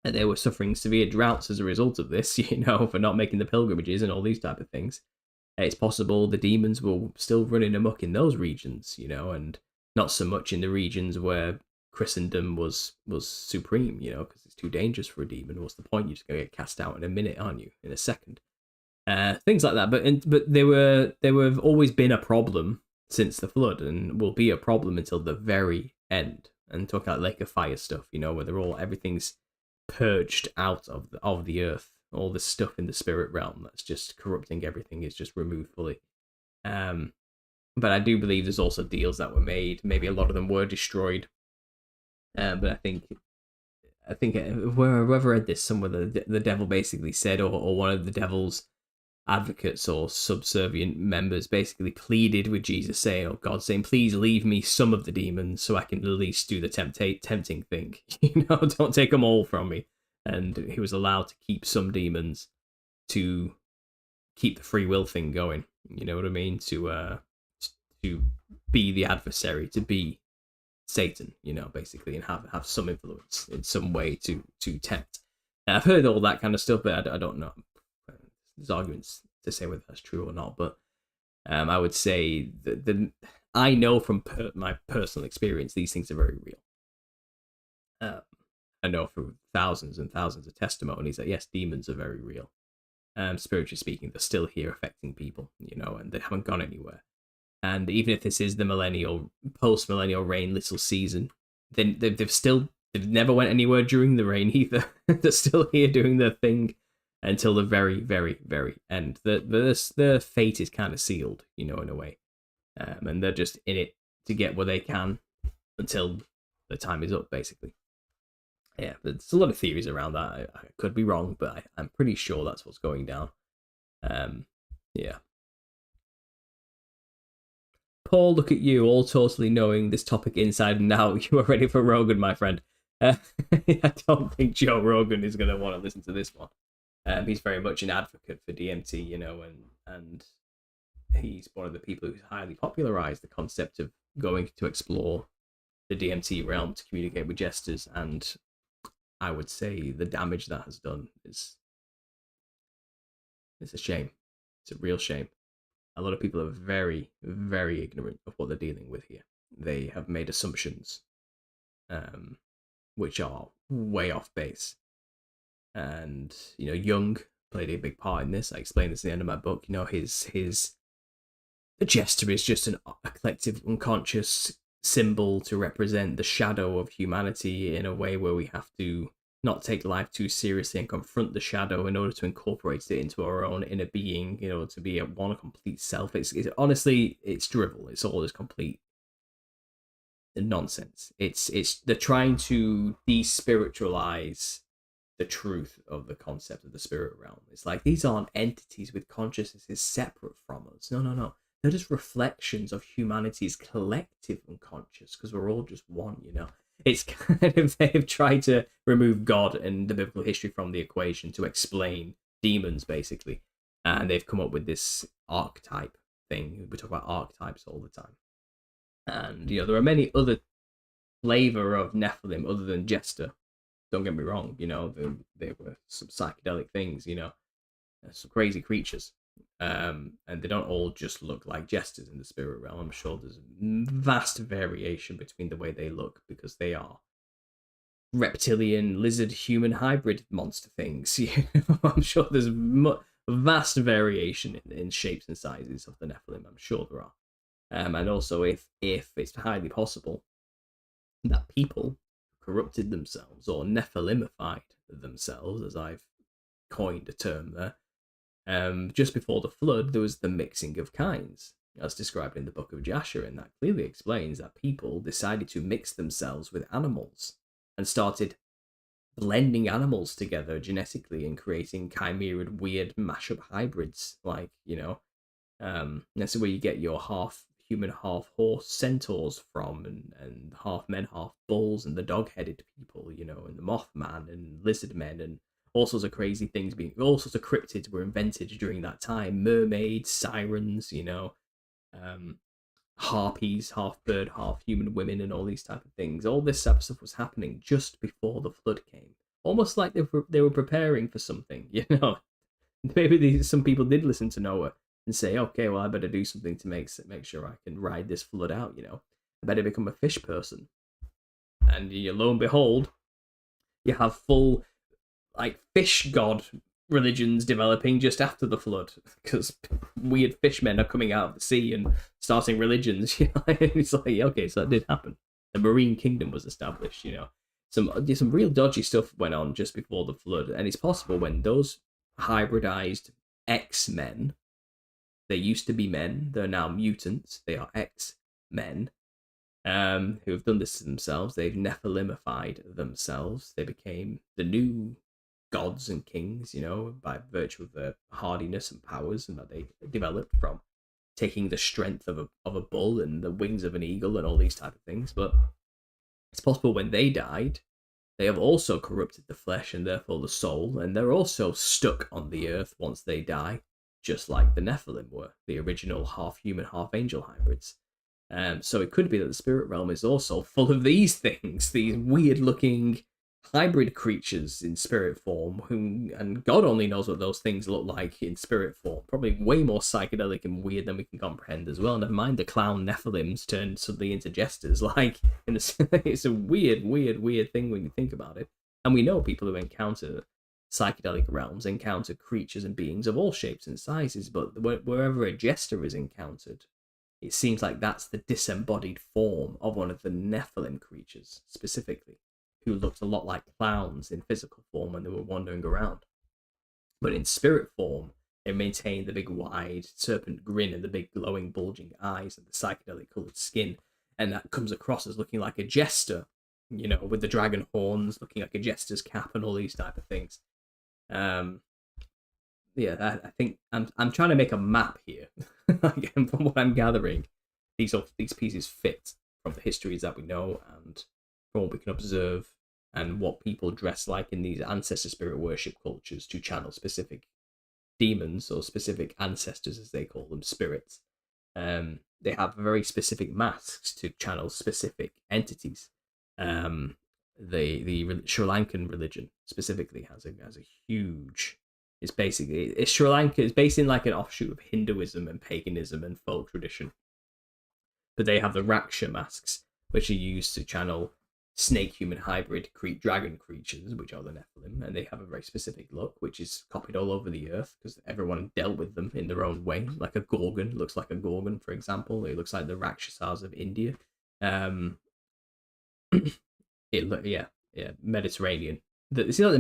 And they were suffering severe droughts as a result of this, for not making the pilgrimages and all these type of things. It's possible the demons were still running amok in those regions, and not so much in the regions where Christendom was supreme, because it's too dangerous for a demon. What's the point? You're just going to get cast out in a minute, aren't you? In a second. Things like that. But they were always been a problem since the flood, and will be a problem until the very end. And talking about Lake of Fire stuff, where everything's purged out of the earth. All this stuff in the spirit realm that's just corrupting everything is just removed fully. But I do believe there's also deals that were made. Maybe a lot of them were destroyed. But I think whoever read this somewhere, the devil basically said, or one of the devil's advocates or subservient members basically pleaded with Jesus, saying, "Oh God, saying, please leave me some of the demons so I can at least do the tempting thing. Don't take them all from me." And he was allowed to keep some demons to keep the free will thing going. You know what I mean? To be the adversary, to be Satan, basically, and have some influence in some way to tempt. Now, I've heard all that kind of stuff, but I don't know. There's arguments to say whether that's true or not, but I would say that I know from my personal experience, these things are very real. I know from thousands and thousands of testimonies that yes, demons are very real. Spiritually speaking, they're still here affecting people, and they haven't gone anywhere. And even if this is the post-millennial reign little season, then they've never went anywhere during the reign either. They're still here doing their thing until the very, very, very end. Their fate is kind of sealed, in a way. And they're just in it to get what they can until the time is up, basically. Yeah, there's a lot of theories around that. I could be wrong, but I'm pretty sure that's what's going down. Yeah. Paul, look at you, all totally knowing this topic inside and out. You are ready for Rogan, my friend. I don't think Joe Rogan is going to want to listen to this one. He's very much an advocate for DMT, and he's one of the people who's highly popularized the concept of going to explore the DMT realm to communicate with jesters, and I would say the damage that has done is it's a shame. It's a real shame. A lot of people are very, very ignorant of what they're dealing with here. They have made assumptions, which are way off base. And Jung played a big part in this. I explain this at the end of my book. The jester is just a collective unconscious symbol to represent the shadow of humanity in a way where we have to not take life too seriously and confront the shadow in order to incorporate it into our own inner being, to be a complete self. It's honestly, it's drivel. It's all just complete nonsense. It's they're trying to despiritualize the truth of the concept of the spirit realm. It's like these aren't entities with consciousnesses separate from us. No. They're just reflections of humanity's collective unconscious, because we're all just one, It's kind of, they've tried to remove God and the biblical history from the equation to explain demons, basically. And they've come up with this archetype thing. We talk about archetypes all the time. And, there are many other flavor of Nephilim other than Jester. Don't get me wrong, they were some psychedelic things, some crazy creatures. And they don't all just look like jesters in the spirit realm. I'm sure there's vast variation between the way they look, because they are reptilian, lizard, human hybrid monster things. I'm sure there's vast variation in shapes and sizes of the Nephilim. I'm sure there are. And also, if it's highly possible that people corrupted themselves or Nephilimified themselves, as I've coined a term there, just before the flood, there was the mixing of kinds, as described in the book of Jasher, and that clearly explains that people decided to mix themselves with animals and started blending animals together genetically and creating chimeric, weird mashup hybrids, that's where you get your half human, half horse centaurs from, and half men, half bulls, and the dog-headed people, and the Mothman and lizard men, and all sorts of crazy things all sorts of cryptids were invented during that time. Mermaids, sirens, harpies, half bird, half human women, and all these type of things. All this type of stuff was happening just before the flood came. Almost like they were preparing for something, Maybe some people did listen to Noah and say, okay, well, I better do something to make sure I can ride this flood out, I better become a fish person. And lo and behold, you have full fish god religions developing just after the flood, because weird fishmen are coming out of the sea and starting religions. It's like, okay, so that did happen. The marine kingdom was established. Some real dodgy stuff went on just before the flood, and it's possible when those hybridized X-men, they used to be men, they're now mutants, they are X-men, who have done this to themselves. They've Nephilimified themselves. They became the new gods and kings, by virtue of their hardiness and powers, and that they developed from taking the strength of a bull and the wings of an eagle and all these type of things. But it's possible when they died, they have also corrupted the flesh and therefore the soul, and they're also stuck on the earth once they die, just like the Nephilim were, the original half-human, half-angel hybrids. So it could be that the spirit realm is also full of these things, these weird-looking hybrid creatures in spirit form, and God only knows what those things look like in spirit form. Probably way more psychedelic and weird than we can comprehend as well. Never mind the clown Nephilims turned suddenly into jesters. It's a weird thing when you think about it. And we know people who encounter psychedelic realms encounter creatures and beings of all shapes and sizes, but wherever a jester is encountered, it seems like that's the disembodied form of one of the Nephilim creatures, specifically, who looked a lot like clowns in physical form when they were wandering around. But in spirit form, they maintained the big wide serpent grin and the big glowing bulging eyes and the psychedelic coloured skin, and that comes across as looking like a jester, with the dragon horns, looking like a jester's cap and all these type of things. I think I'm trying to make a map here. Again, from what I'm gathering, these pieces fit from the histories that we know and from what we can observe, and what people dress like in these ancestor spirit worship cultures to channel specific demons or specific ancestors, as they call them, spirits. They have very specific masks to channel specific entities. The Sri Lankan religion specifically has a huge. It's Sri Lanka. It's based in like an offshoot of Hinduism and paganism and folk tradition. But they have the Raksha masks, which are used to channel snake-human hybrid dragon creatures, which are the Nephilim, and they have a very specific look, which is copied all over the earth because everyone dealt with them in their own way. Like a Gorgon looks like a Gorgon, for example. It looks like the Rakshasas of India. Mediterranean. See, like the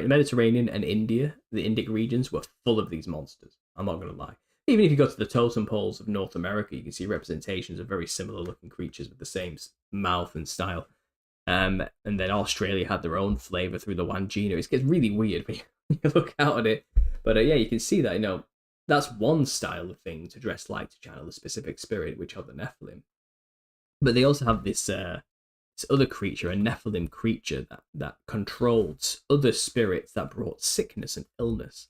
Mediterranean and India, the Indic regions were full of these monsters. I'm not going to lie. Even if you go to the totem poles of North America, you can see representations of very similar looking creatures with the same mouth and style. And then Australia had their own flavour through the Wangina. It gets really weird when you look out at it. But you can see that, that's one style of thing to dress like to channel a specific spirit, which are the Nephilim. But they also have this other creature, a Nephilim creature, that controlled other spirits that brought sickness and illness.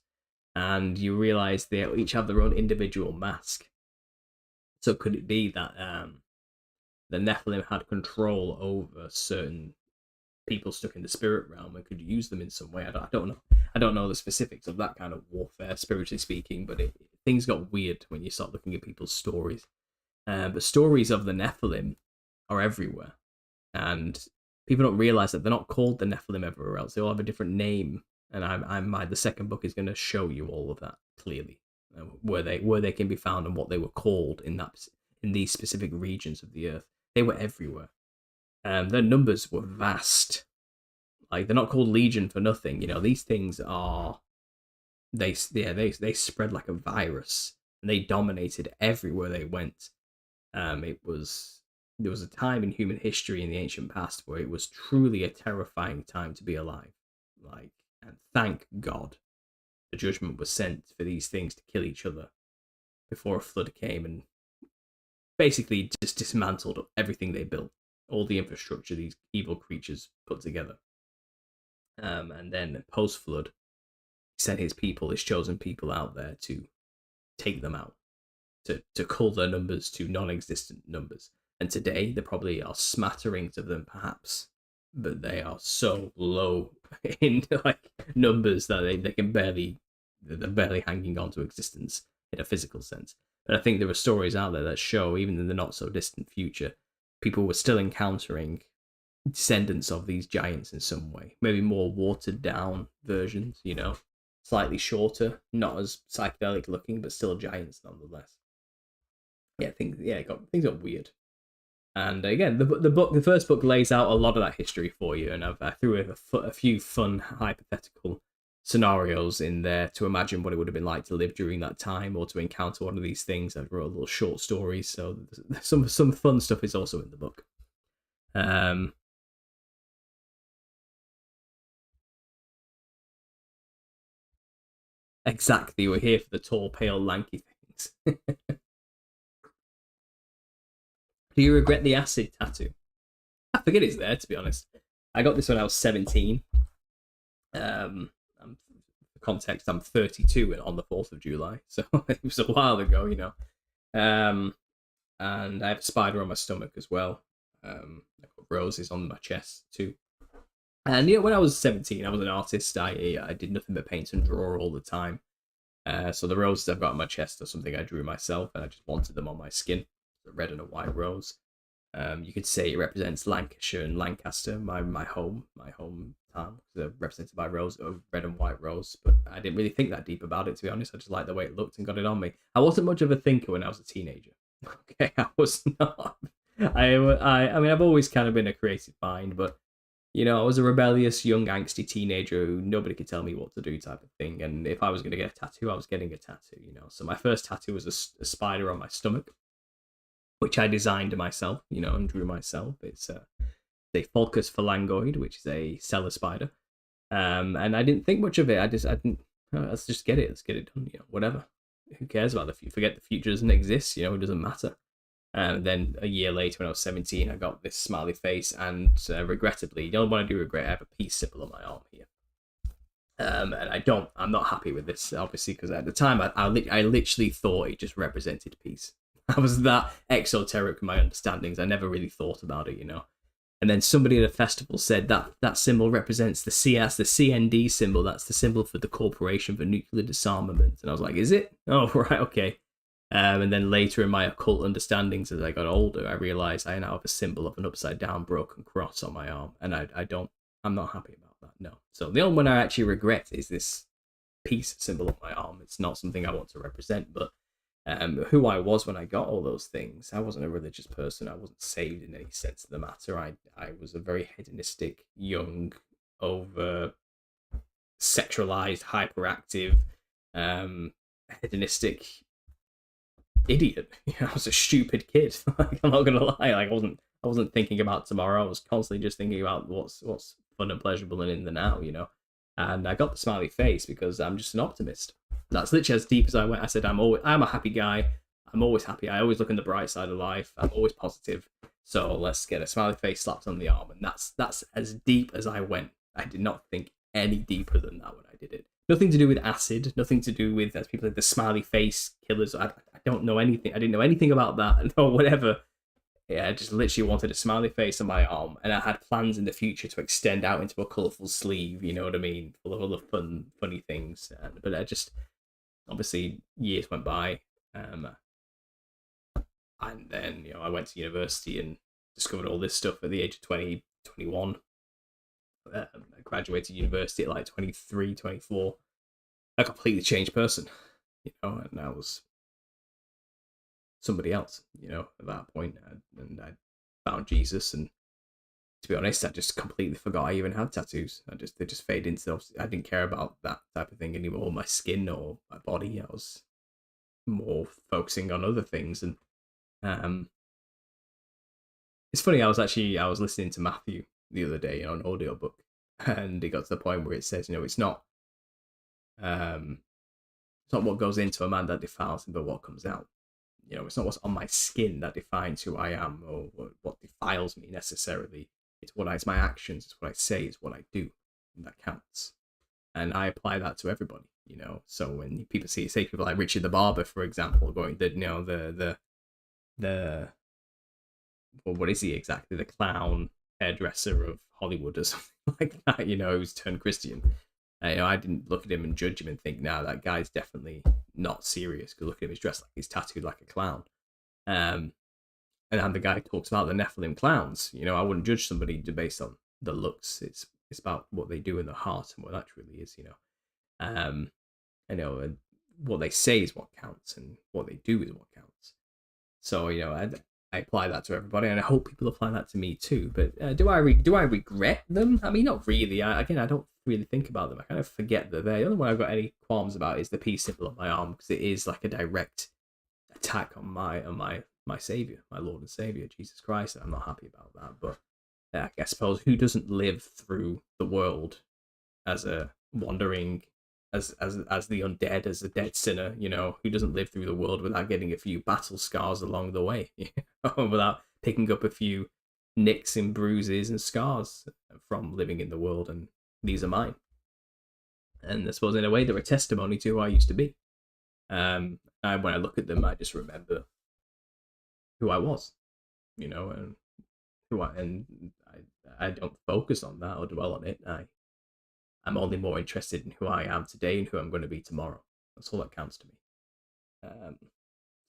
And you realise they each have their own individual mask. So could it be that the Nephilim had control over certain people stuck in the spirit realm and could use them in some way? I don't know. I don't know the specifics of that kind of warfare, spiritually speaking, but things got weird when you start looking at people's stories. But stories of the Nephilim are everywhere. And people don't realise that they're not called the Nephilim everywhere else. They all have a different name. And the second book is going to show you all of that clearly, where they can be found and what they were called in these specific regions of the earth. They were everywhere. Their numbers were vast. Like, they're not called Legion for nothing. These things are they spread like a virus, and they dominated everywhere they went. There was a time in human history in the ancient past where it was truly a terrifying time to be alive. And thank God the judgment was sent for these things to kill each other before a flood came and basically just dismantled everything they built, all the infrastructure these evil creatures put together. And then post-flood, he sent his chosen people out there to take them out, to cull their numbers to non-existent numbers. And today, there probably are smatterings of them, perhaps, but they are so low in numbers that they're barely hanging on to existence in a physical sense. But I think there are stories out there that show, even in the not so distant future, people were still encountering descendants of these giants in some way. Maybe more watered down versions, slightly shorter, not as psychedelic looking, but still giants nonetheless. Things got weird. And again, the first book lays out a lot of that history for you, and I threw a few fun hypothetical scenarios in there to imagine what it would have been like to live during that time or to encounter one of these things. I wrote little short stories, so some fun stuff is also in the book. Exactly, we're here for the tall, pale, lanky things. Do you regret the acid tattoo? I forget it's there, to be honest. I got this when I was 17. For context, I'm 32 on the 4th of July, so it was a while ago, And I have a spider on my stomach as well. I've got roses on my chest too. And when I was 17, I was an artist. I did nothing but paint and draw all the time. So the roses I've got on my chest are something I drew myself, and I just wanted them on my skin. A red and a white rose. You could say it represents Lancashire and Lancaster, my hometown. They're represented by red and white rose. But I didn't really think that deep about it, to be honest. I just liked the way it looked and got it on me. I wasn't much of a thinker when I was a teenager. Okay, I was not. I mean, I've always kind of been a creative mind, but I was a rebellious, young, angsty teenager who nobody could tell me what to do type of thing. And if I was going to get a tattoo, I was getting a tattoo. So my first tattoo was a spider on my stomach, which I designed myself, and drew myself. It's a Pholcus phalangoid, which is a cellar spider. And I didn't think much of it. I didn't. Let's just get it. Let's get it done. Whatever. Who cares about the future? Forget the future doesn't exist. It doesn't matter. And then a year later, when I was 17, I got this smiley face, and regrettably, the only one I do regret, I have a peace symbol on my arm here. And I'm not happy with this, obviously, because at the time I literally thought it just represented peace. I was that exoteric in my understandings. I never really thought about it, you know. And then somebody at a festival said that that symbol represents the CS, the CND symbol. That's the symbol for the Corporation for Nuclear Disarmament. And I was like, is it? Oh, right, okay. And then later in my occult understandings, as I got older, I realized I now have a symbol of an upside down broken cross on my arm, and I'm not happy about that. No. So the only one I actually regret is this peace symbol on my arm. It's not something I want to represent, but who I was when I got all those things, I wasn't a religious person. I wasn't saved in any sense of the matter. I was a very hedonistic, young, over sexualized, hyperactive, hedonistic idiot. I was a stupid kid. Like, I'm not gonna lie. Like, I wasn't thinking about tomorrow. I was constantly just thinking about what's fun and pleasurable and in the now, you know. And I got the smiley face because I'm just an optimist. That's literally as deep as I went. I said I'm a happy guy. I'm always happy. I always look on the bright side of life. I'm always positive. So let's get a smiley face slapped on the arm, and that's as deep as I went. I did not think any deeper than that when I did it. Nothing to do with acid. Nothing to do with, as people say, the smiley face killers. I don't know anything. I didn't know anything about that or whatever. Yeah, I just literally wanted a smiley face on my arm, and I had plans in the future to extend out into a colourful sleeve, you know what I mean, full of other funny things. But I just, obviously, years went by, and then, you know, I went to university and discovered all this stuff at the age of 20, 21. I graduated university at like 23, 24. A completely changed person, you know, and I was somebody else, you know, at that point. And I found Jesus, and to be honest, I just completely forgot I even had tattoos. They just faded into those. I didn't care about that type of thing anymore, my skin or my body. I was more focusing on other things. And it's funny, I was listening to Matthew the other day on an audiobook, and it got to the point where it says, you know, it's not what goes into a man that defiles him, but what comes out. You know, it's not what's on my skin that defines who I am or what defiles me necessarily. It's my actions, it's what I say, it's what I do, and that counts. And I apply that to everybody, you know. So when people say people like Richard the Barber, for example, going the well, what is he exactly? The clown hairdresser of Hollywood or something like that, you know, who's turned Christian. You know, I didn't look at him and judge him and think, nah, that guy's definitely not serious, because look at him, he's dressed like he's tattooed like a clown. And the guy talks about the Nephilim clowns. You know, I wouldn't judge somebody based on the looks. It's about what they do in the heart and what that truly is, you know. You know, and what they say is what counts, and what they do is what counts. So, you know, I apply that to everybody, and I hope people apply that to me too. But do I regret them? I mean, not really. I don't really think about them. I kind of forget that they're. The only one I've got any qualms about is the peace symbol on my arm, because it is like a direct attack on my savior, my Lord and Savior, Jesus Christ, and I'm not happy about that. But I suppose who doesn't live through the world as a wandering, as the undead, as a dead sinner, you know, who doesn't live through the world without getting a few battle scars along the way, you know, without picking up a few nicks and bruises and scars from living in the world, and these are mine. And I suppose in a way they're a testimony to who I used to be. And when I look at them, I just remember who I was, you know, and I don't focus on that or dwell on it. I'm only more interested in who I am today and who I'm going to be tomorrow. That's all that counts to me.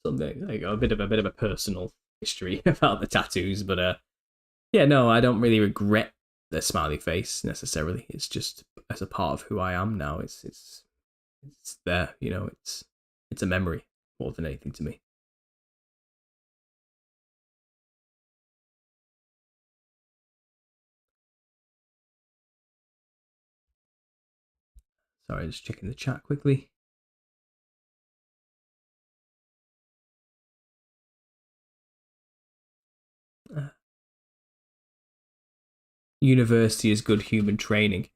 Something there you go, a bit of a personal history about the tattoos, but yeah, no, I don't really regret the smiley face necessarily. It's just as a part of who I am now. It's there, you know. It's a memory more than anything to me. Sorry, just checking the chat quickly. University is good human training.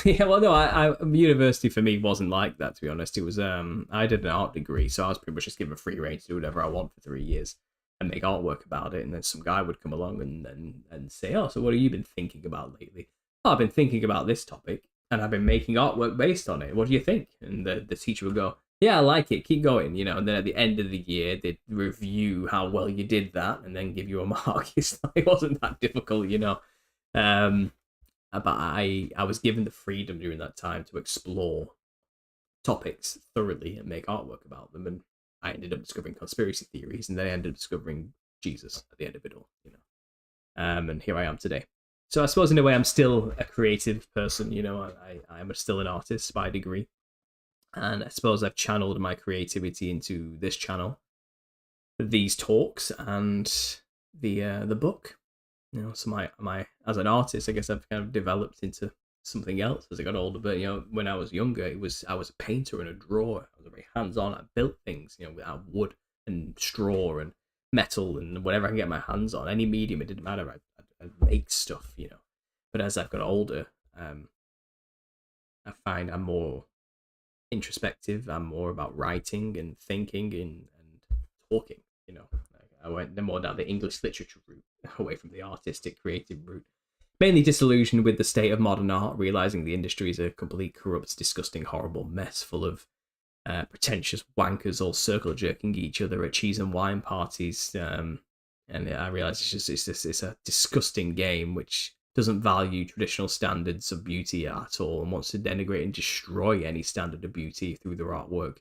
Yeah, well, no, I university for me wasn't like that, to be honest. It was I did an art degree, so I was pretty much just given free reign to do whatever I want for 3 years and make artwork about it. And then some guy would come along and say, "Oh, so what have you been thinking about lately?" "Oh, I've been thinking about this topic." and I've been making artwork based on it. What do you think? And the teacher would go, yeah, I like it, keep going, and then at the end of the year, they'd review how well you did that and then give you a mark. It wasn't that difficult, but I was given the freedom during that time to explore topics thoroughly and make artwork about them, and I ended up discovering conspiracy theories, and then I ended up discovering Jesus at the end of it all, and here I am today. So I suppose in a way I'm still a creative person, I'm still an artist by degree, and I suppose I've channeled my creativity into this channel, these talks, and the book. So my as an artist, I guess I've kind of developed into something else as I got older. But when I was younger, I was a painter and a drawer. I was very hands-on. I built things, out of wood and straw and metal and whatever I can get my hands on. Any medium, it didn't matter. I'd make stuff, But as I've got older, I find I'm more introspective. I'm more about writing and thinking and talking. I went more down the English literature route, away from the artistic, creative route. Mainly disillusioned with the state of modern art, realizing the industry is a complete corrupt, disgusting, horrible mess full of pretentious wankers all circle jerking each other at cheese and wine parties. And I realized it's a disgusting game which doesn't value traditional standards of beauty at all and wants to denigrate and destroy any standard of beauty through their artwork.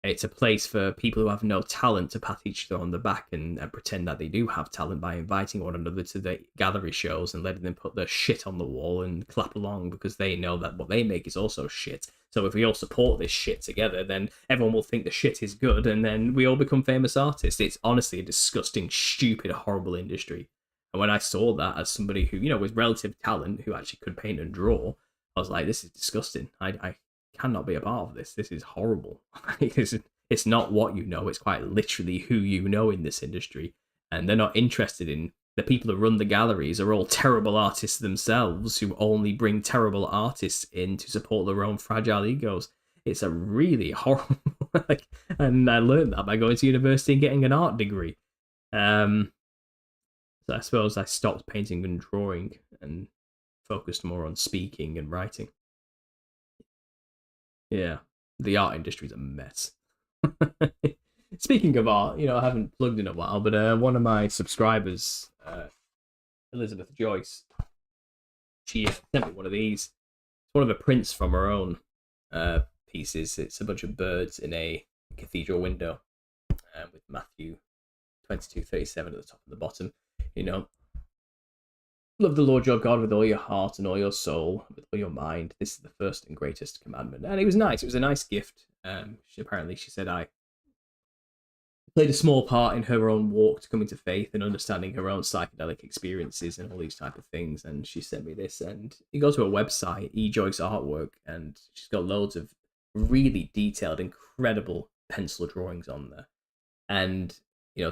It's a place for people who have no talent to pat each other on the back and pretend that they do have talent by inviting one another to the gallery shows and letting them put their shit on the wall and clap along because they know that what they make is also shit. So if we all support this shit together, then everyone will think the shit is good and then we all become famous artists. It's honestly a disgusting, stupid, horrible industry. And when I saw that as somebody who, with relative talent, who actually could paint and draw, I was like, this is disgusting. I cannot be a part of this. This is horrible. It's not what you know, it's quite literally who you know in this industry. And they're not interested in the people who run the galleries are all terrible artists themselves who only bring terrible artists in to support their own fragile egos. It's a really horrible and I learned that by going to university and getting an art degree. So I suppose I stopped painting and drawing and focused more on speaking and writing. Yeah, the art industry's a mess. Speaking of art, I haven't plugged in a while, but one of my subscribers, Elizabeth Joyce, she sent me one of these. It's one of the prints from her own pieces. It's a bunch of birds in a cathedral window with Matthew 22:37 at the top and the bottom. Love the Lord your God with all your heart and all your soul, with all your mind. This is the first and greatest commandment. And it was nice. It was a nice gift. She said I played a small part in her own walk to coming to faith and understanding her own psychedelic experiences and all these type of things. And she sent me this. And you go to her website, eJoyce Artwork, and she's got loads of really detailed, incredible pencil drawings on there. And,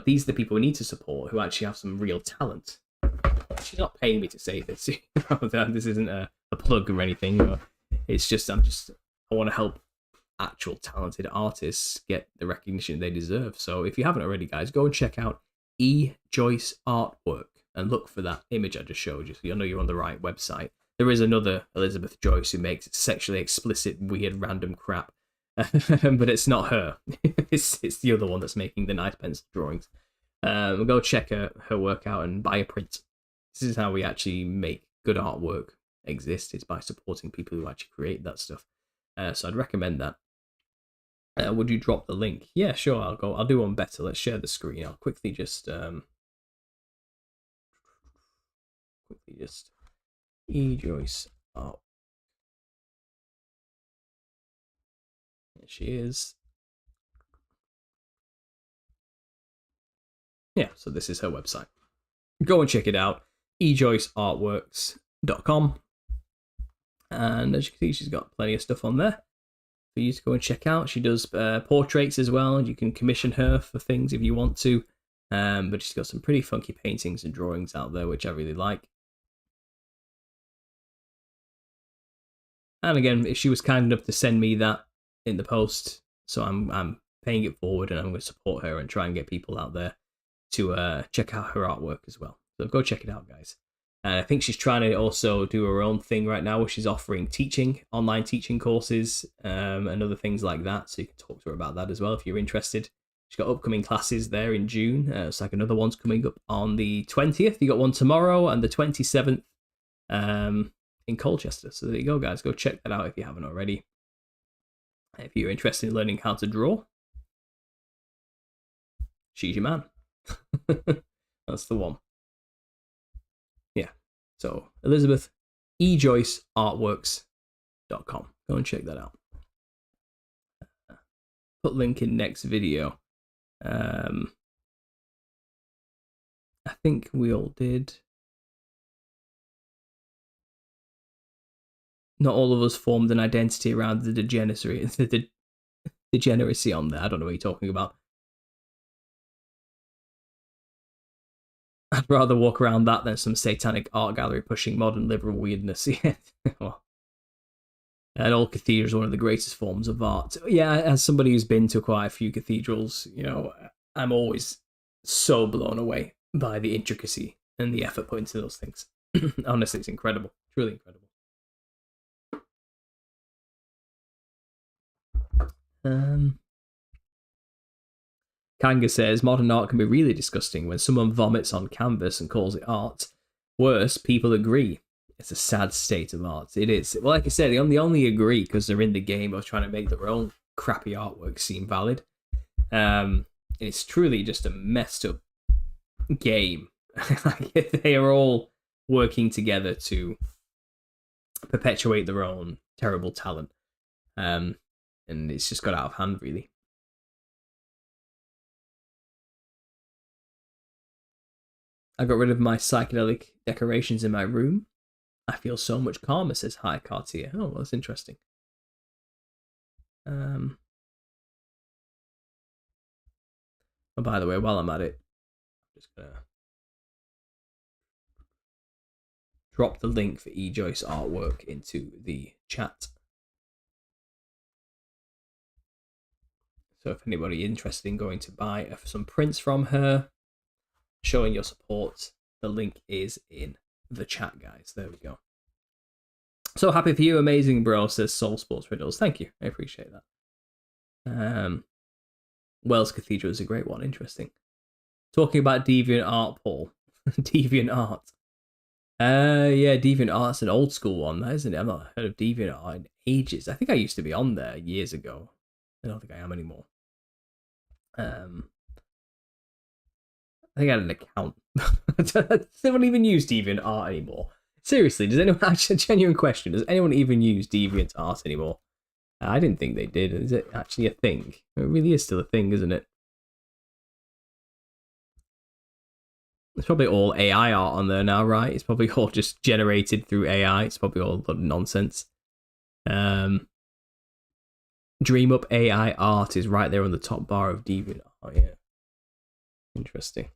these are the people we need to support who actually have some real talent. She's not paying me to say this. This isn't a plug or anything. It's just I want to help actual talented artists get the recognition they deserve. So if you haven't already, guys, go and check out eJoyce Artwork and look for that image I just showed you, so you'll know you're on the right website. There is another Elizabeth Joyce who makes sexually explicit, weird, random crap, but it's not her. It's the other one that's making the nice pencil drawings. Go check her work out and buy a print. This is how we actually make good artwork exist, is by supporting people who actually create that stuff. So I'd recommend that. Would you drop the link? Yeah, sure, I'll do one better. Let's share the screen. I'll quickly just eJoyce Art. There she is. Yeah, so this is her website. Go and check it out. eJoyceArtworks.com. And as you can see, she's got plenty of stuff on there for you to go and check out. She does portraits as well, and you can commission her for things if you want to. But she's got some pretty funky paintings and drawings out there, which I really like. And again, if she was kind enough to send me that in the post, so I'm paying it forward, and I'm going to support her and try and get people out there to check out her artwork as well. So go check it out, guys. And I think she's trying to also do her own thing right now, where she's offering online teaching courses, and other things like that. So you can talk to her about that as well if you're interested. She's got upcoming classes there in June. It's like another one's coming up on the 20th. You got one tomorrow and the 27th in Colchester. So there you go, guys. Go check that out if you haven't already. If you're interested in learning how to draw, she's your man. That's the one. Yeah. So Elizabeth ejoyceartworks.com. Go and check that out. Put link in next video. I think we all did. Not all of us formed an identity around the degeneracy on there. I don't know what you're talking about. I'd rather walk around that than some satanic art gallery pushing modern liberal weirdness. Well, and all cathedrals are one of the greatest forms of art. Yeah, as somebody who's been to quite a few cathedrals, I'm always so blown away by the intricacy and the effort put into those things. Honestly, it's incredible. Truly incredible. Kanga says, modern art can be really disgusting when someone vomits on canvas and calls it art. Worse, people agree. It's a sad state of art. It is. Well, like I said, they only agree because they're in the game of trying to make their own crappy artwork seem valid. It's truly just a messed up game. They are all working together to perpetuate their own terrible talent. And it's just got out of hand, really. I got rid of my psychedelic decorations in my room. I feel so much calmer, says Hi Cartier. Oh, well, that's interesting. Oh, by the way, while I'm at it, I'm just gonna drop the link for E. Joyce artwork into the chat. So if anybody interested in going to buy some prints from her, showing your support, the link is in the chat, guys. There we go. So happy for you, amazing bro, says Soul Sports Riddles. Thank you, I appreciate that. Wells Cathedral is a great one. Interesting. Talking about Deviant Art, Paul. Deviant Art. Yeah, Deviant Art's an old school one, isn't it? I've not heard of Deviant Art in ages. I think I used to be on there years ago. I don't think I am anymore. I think I had an account. Does anyone even use Deviant Art anymore? Seriously, does anyone, actually, a genuine question, does anyone even use Deviant Art anymore? I didn't think they did. Is it actually a thing? It really is still a thing, isn't it? It's probably all AI art on there now, right? It's probably all just generated through AI. It's probably all nonsense. Dream Up AI art is right there on the top bar of Deviant. Oh, yeah. Interesting.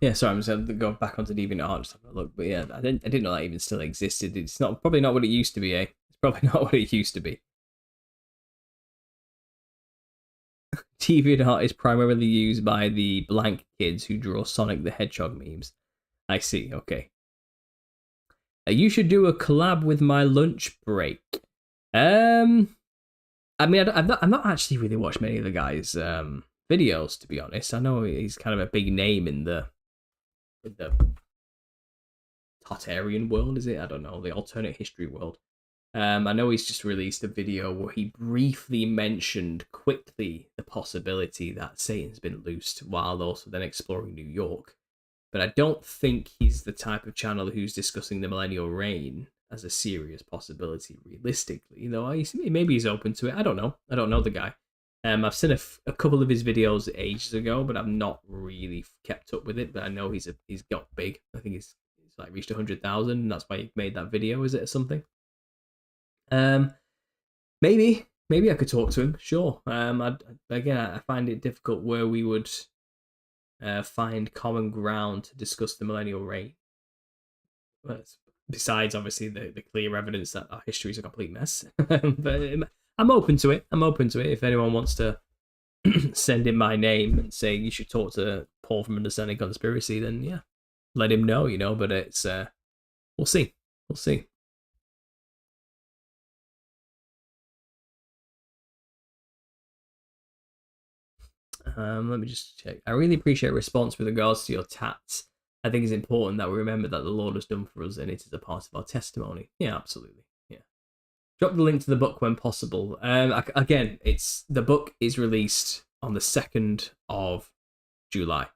Yeah, sorry, I'm just going to go back onto DeviantArt just have a look. But yeah, I didn't know that even still existed. It's probably not what it used to be, eh? It's probably not what it used to be. DeviantArt is primarily used by the blank kids who draw Sonic the Hedgehog memes. I see, okay. You should do a collab with my lunch break. I mean, I've not actually really watched many of the guys' videos, to be honest. I know he's kind of a big name in the Tartarian world, is it? I don't know, the alternate history world. I know he's just released a video where he briefly mentioned quickly the possibility that Satan's been loosed while also then exploring New York. But I don't think he's the type of channel who's discussing the millennial reign as a serious possibility realistically, though maybe he's open to it. I don't know the guy. I've seen a couple of his videos ages ago, but I've not really kept up with it. But I know he's got big. I think he's like reached 100,000, and that's why he made that video. Is it or something? Maybe I could talk to him. Sure. I find it difficult where we would find common ground to discuss the millennial reign. Besides, obviously, the clear evidence that our history is a complete mess. But I'm open to it. I'm open to it. If anyone wants to send in my name and say you should talk to Paul from Understanding Conspiracy, then yeah, let him know, you know. But it's we'll see. We'll see. Let me just check. I really appreciate a response with regards to your tats. I think it's important that we remember that the Lord has done for us and it is a part of our testimony. Yeah, absolutely. Yeah. Drop the link to the book when possible. Again, the book is released on the 2nd of July.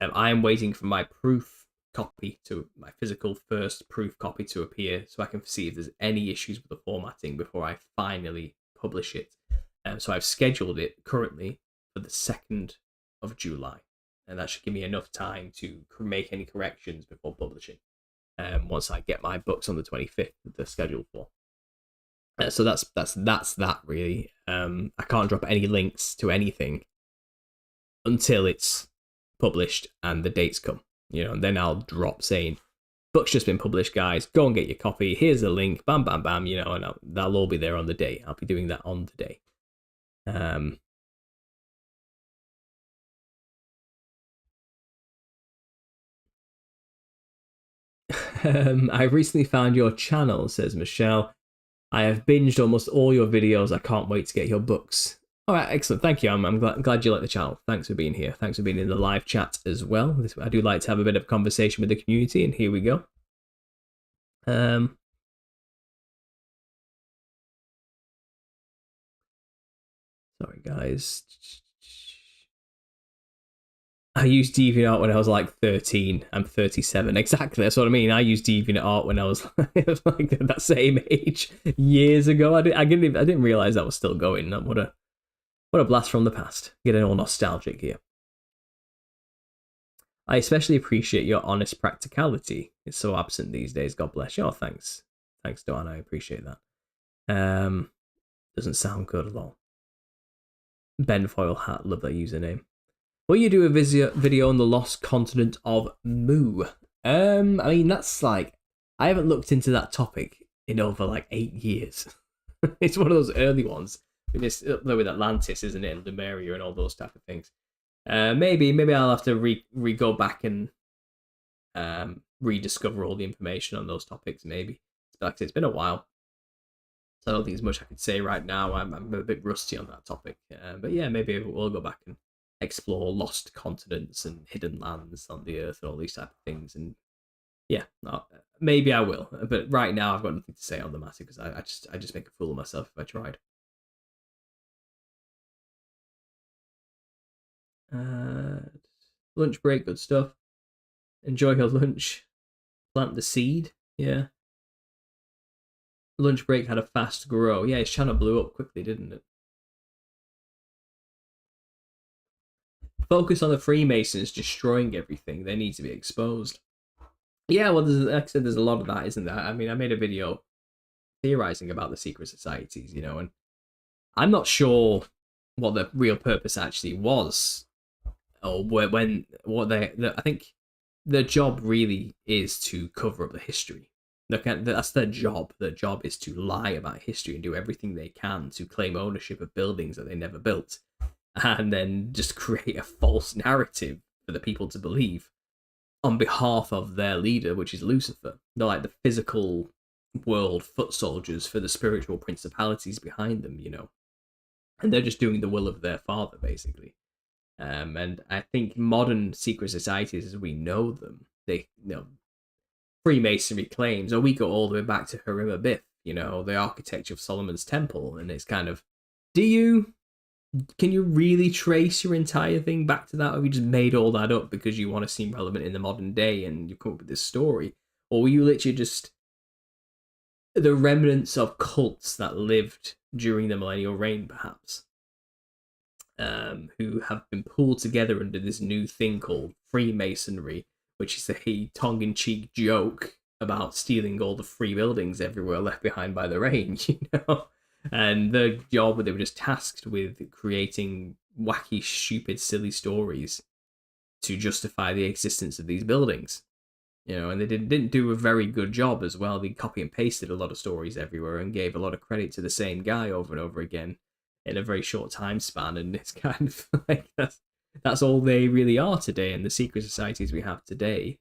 I am waiting for my proof copy my physical first proof copy to appear so I can see if there's any issues with the formatting before I finally publish it. So I've scheduled it currently for the 2nd of July. And that should give me enough time to make any corrections before publishing. Once I get my books on the 25th, they're scheduled for. So that's that really. I can't drop any links to anything until it's published and the dates come. You know, and then I'll drop saying, "Book's just been published, guys. Go and get your copy. Here's a link. Bam, bam, bam." You know, and that'll all be there on the day. I'll be doing that on the day. I recently found your channel, says Michelle. I have binged almost all your videos. I can't wait to get your books. All right, excellent. Thank you. I'm glad you like the channel. Thanks for being here. Thanks for being in the live chat as well. I do like to have a bit of conversation with the community, and here we go. Sorry, guys. I used DeviantArt when I was like 13. I'm 37. Exactly. That's what I mean. I used DeviantArt when I was like that same age years ago. I didn't realize that was still going. What a blast from the past. Getting all nostalgic here. I especially appreciate your honest practicality. It's so absent these days. God bless you. Oh, thanks. Thanks, Dawn. I appreciate that. Doesn't sound good at all. Ben Foil Hat. Love that username. Will you do a video on the lost continent of Mu? I mean, that's like, I haven't looked into that topic in over like 8 years. It's one of those early ones. It's up there with Atlantis, isn't it? And Lemuria and all those type of things. Maybe I'll have to go back and rediscover all the information on those topics. Maybe like it's been a while, so I don't think there's much I could say right now. I'm a bit rusty on that topic, but yeah, maybe we'll go back and explore lost continents and hidden lands on the earth and all these type of things. And yeah, maybe I will. But right now, I've got nothing to say on the matter because I just make a fool of myself if I tried. Lunch break, good stuff. Enjoy your lunch. Plant the seed. Yeah. Lunch break had a fast grow. Yeah, his channel blew up quickly, didn't it? Focus on the Freemasons destroying everything. They need to be exposed. Yeah, well, like I said, there's a lot of that, isn't there? I mean, I made a video theorizing about the secret societies, you know, and I'm not sure what the real purpose actually was, or I think their job really is to cover up the history. That's their job. Their job is to lie about history and do everything they can to claim ownership of buildings that they never built, and then just create a false narrative for the people to believe on behalf of their leader, which is Lucifer. They're like the physical world foot soldiers for the spiritual principalities behind them, you know. And they're just doing the will of their father, basically. And I think modern secret societies, as we know them, Freemasonry claims, we go all the way back to Hiram Abiff, you know, the architecture of Solomon's Temple, and it's kind of, can you really trace your entire thing back to that, or have you just made all that up because you want to seem relevant in the modern day and you've come up with this story? Or were you literally just the remnants of cults that lived during the millennial reign, perhaps, who have been pulled together under this new thing called Freemasonry, which is a tongue-in-cheek joke about stealing all the free buildings everywhere left behind by the rain, you know? And their job, they were just tasked with creating wacky, stupid, silly stories to justify the existence of these buildings. And they didn't do a very good job as well. They copy and pasted a lot of stories everywhere and gave a lot of credit to the same guy over and over again in a very short time span. And it's kind of like that's all they really are today, and the secret societies we have today.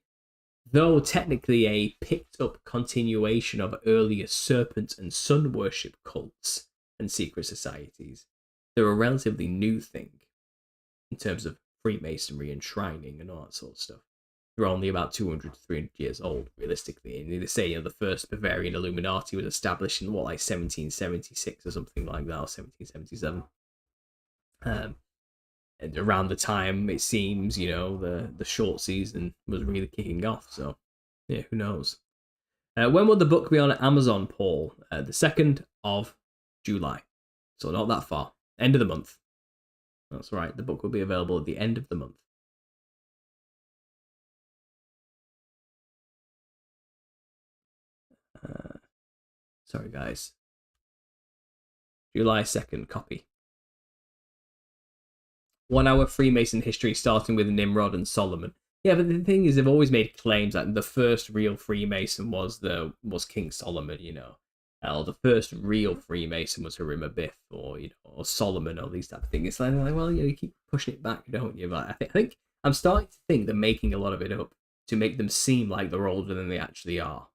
Though technically a picked up continuation of earlier serpent and sun worship cults and secret societies, they're a relatively new thing in terms of Freemasonry and shrining and all that sort of stuff. They're only about 200 to 300 years old, realistically. And they say the first Bavarian Illuminati was established in, 1776 or something like that, or 1777. And around the time, it seems, the short season was really kicking off. So, yeah, who knows? When will the book be on Amazon, Paul? The 2nd of July. So not that far. End of the month. That's right. The book will be available at the end of the month. Sorry, guys. July 2nd, copy. 1 hour Freemason history starting with Nimrod and Solomon. Yeah, but the thing is, they've always made claims that the first real Freemason was King Solomon, or the first real Freemason was Harima Biff, or or Solomon, or these type of things. It's like well, you keep pushing it back, don't you? But I think I'm starting to think they're making a lot of it up to make them seem like they're older than they actually are.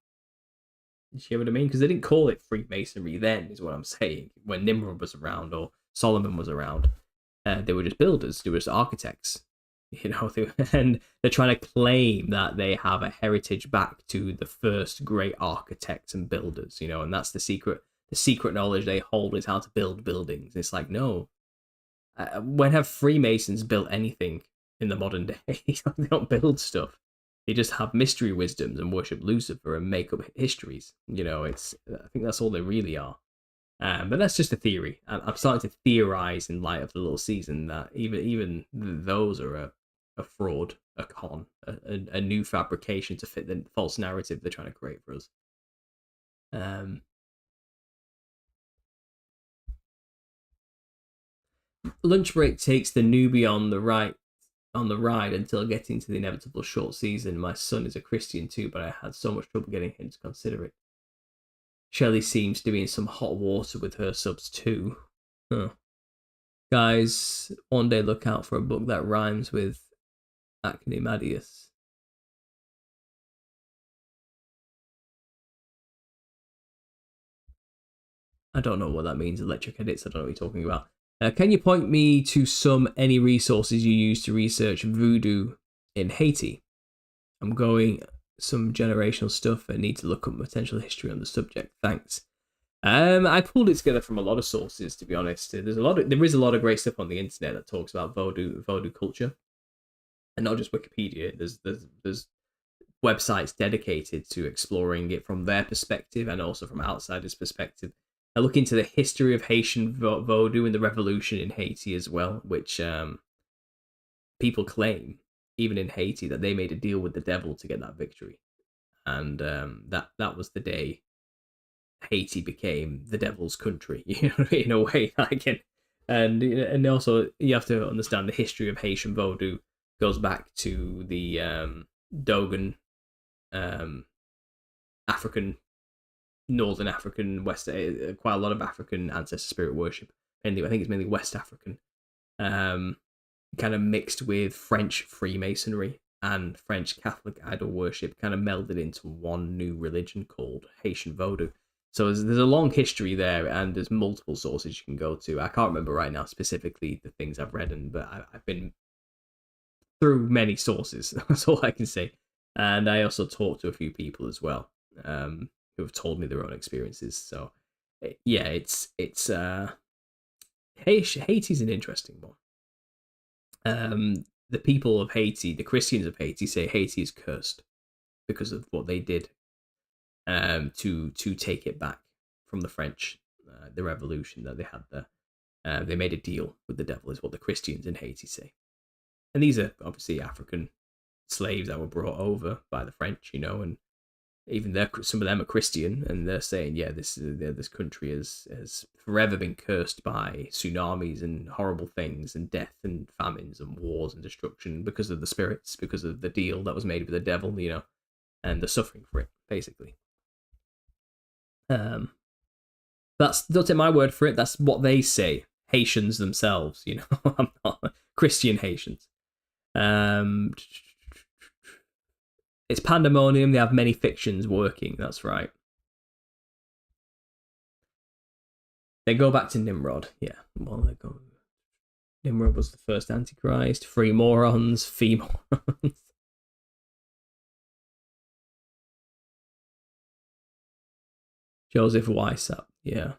You hear what I mean? Because they didn't call it Freemasonry then, is what I'm saying. When Nimrod was around or Solomon was around, they were just builders. They were just architects. And they're trying to claim that they have a heritage back to the first great architects and builders. And that's the secret. The secret knowledge they hold is how to build buildings. It's like, no. When have Freemasons built anything in the modern day? They don't build stuff. They just have mystery wisdoms and worship Lucifer and make up histories. I think that's all they really are. But that's just a theory. I'm starting to theorize in light of the little season that even those are a fraud, a con, a new fabrication to fit the false narrative they're trying to create for us. Lunch break takes the newbie on the ride until getting to the inevitable short season. My son is a Christian too, but I had so much trouble getting him to consider it. Shelley seems to be in some hot water with her subs too. Huh. Guys, one day look out for a book that rhymes with Achnimadius. I don't know what that means, electric edits, I don't know what you're talking about. Can you point me to any resources you use to research voodoo in Haiti? I'm going some generational stuff and need to look up potential history on the subject. Thanks. I pulled it together from a lot of sources, to be honest. There is a lot of great stuff on the internet that talks about voodoo culture, and not just Wikipedia. There's websites dedicated to exploring it from their perspective and also from outsiders' perspective. I look into the history of Haitian voodoo and the revolution in Haiti as well, which people claim, even in Haiti, that they made a deal with the devil to get that victory, and that was the day Haiti became the devil's country, in a way. And also you have to understand the history of Haitian voodoo goes back to the Dogon, African, Northern African, quite a lot of African ancestor spirit worship. Mainly, I think it's mainly West African, kind of mixed with French Freemasonry and French Catholic idol worship, kind of melded into one new religion called Haitian voodoo. So there's a long history there, and there's multiple sources you can go to. I can't remember right now specifically the things I've read, but I've been through many sources. That's all I can say. And I also talked to a few people as well, who have told me their own experiences. So yeah, Haiti's an interesting one. The people of Haiti, the Christians of Haiti, say Haiti is cursed because of what they did to take it back from the French, the revolution that they had there. They made a deal with the devil, is what the Christians in Haiti say. And these are obviously African slaves that were brought over by the French, and even some of them are Christian, and they're saying, yeah, this country has forever been cursed by tsunamis and horrible things and death and famines and wars and destruction because of the spirits, because of the deal that was made with the devil, and the suffering for it, basically. Don't take my word for it. That's what they say. Haitians themselves, you know, I'm not Christian Haitians. It's pandemonium. They have many fictions working. That's right. They go back to Nimrod. Yeah. Well, they go. Nimrod was the first Antichrist. Free morons. Fee morons. Joseph Weishaupt. Yeah.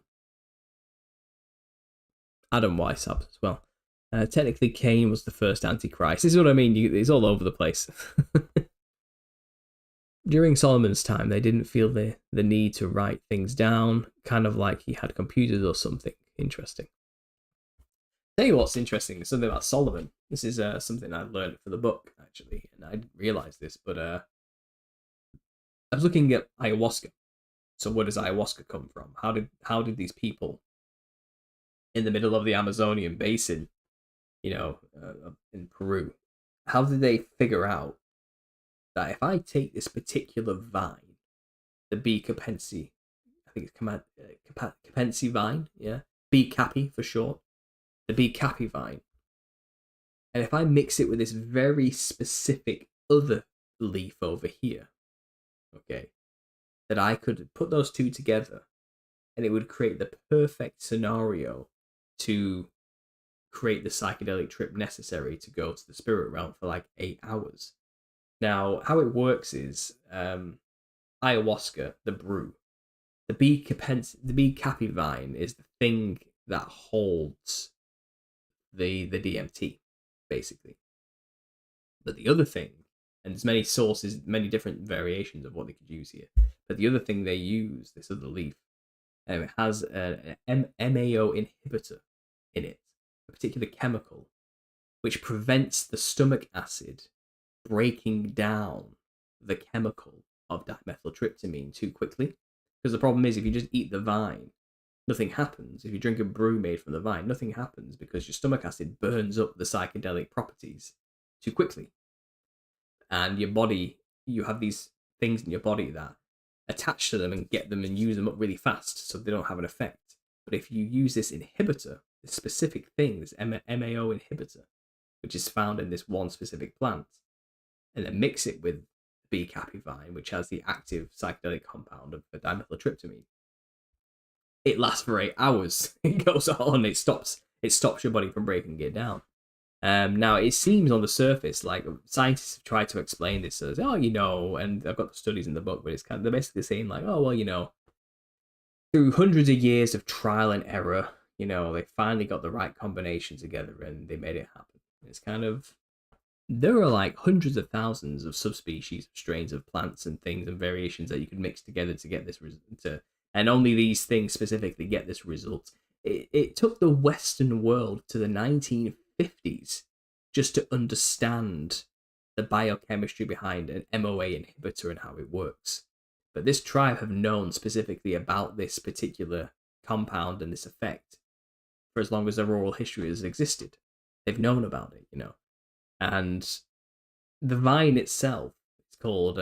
Adam Weishaupt as well. Technically, Cain was the first Antichrist. This is what I mean. It's all over the place. During Solomon's time, they didn't feel the need to write things down, kind of like he had computers or something. Interesting. Tell you what's interesting, something about Solomon. This is something I learned for the book, actually, and I didn't realize this, but I was looking at ayahuasca. So where does ayahuasca come from? How did these people in the middle of the Amazonian basin, you know, in Peru, how did they figure out that if I take this particular vine, the B. capensi, I think it's capensi vine, yeah, B. capi for short, the B. capi vine, and if I mix it with this very specific other leaf over here, okay, that I could put those two together, and it would create the perfect scenario to create the psychedelic trip necessary to go to the spirit realm for like 8 hours. Now, how it works is ayahuasca, the brew, the B. capi vine is the thing that holds the DMT, basically. But the other thing, and there's many sources, many different variations of what they could use here. But the other thing they use, this other leaf, it has an MAO inhibitor in it, a particular chemical, which prevents the stomach acid breaking down the chemical of dimethyltryptamine too quickly. Because the problem is, if you just eat the vine, nothing happens. If you drink a brew made from the vine, nothing happens because your stomach acid burns up the psychedelic properties too quickly. And your body, you have these things in your body that attach to them and get them and use them up really fast so they don't have an effect. But if you use this inhibitor, this specific thing, this MAO inhibitor, which is found in this one specific plant, and then mix it with B. capi vine, which has the active psychedelic compound of dimethyltryptamine, it lasts for 8 hours. It goes on. It stops your body from breaking it down. Now, it seems on the surface like scientists have tried to explain this as, oh, you know, and I've got the studies in the book, but it's kind of, they're basically saying like, oh, well, you know, through hundreds of years of trial and error, you know, they finally got the right combination together and they made it happen. It's kind of, there are like hundreds of thousands of subspecies of strains of plants and things and variations that you could mix together to get this and only these things specifically get this result. It took the Western world to the 1950s just to understand the biochemistry behind an MOA inhibitor and how it works. But this tribe have known specifically about this particular compound and this effect for as long as their oral history has existed. They've known about it, you know. And the vine itself, it's called,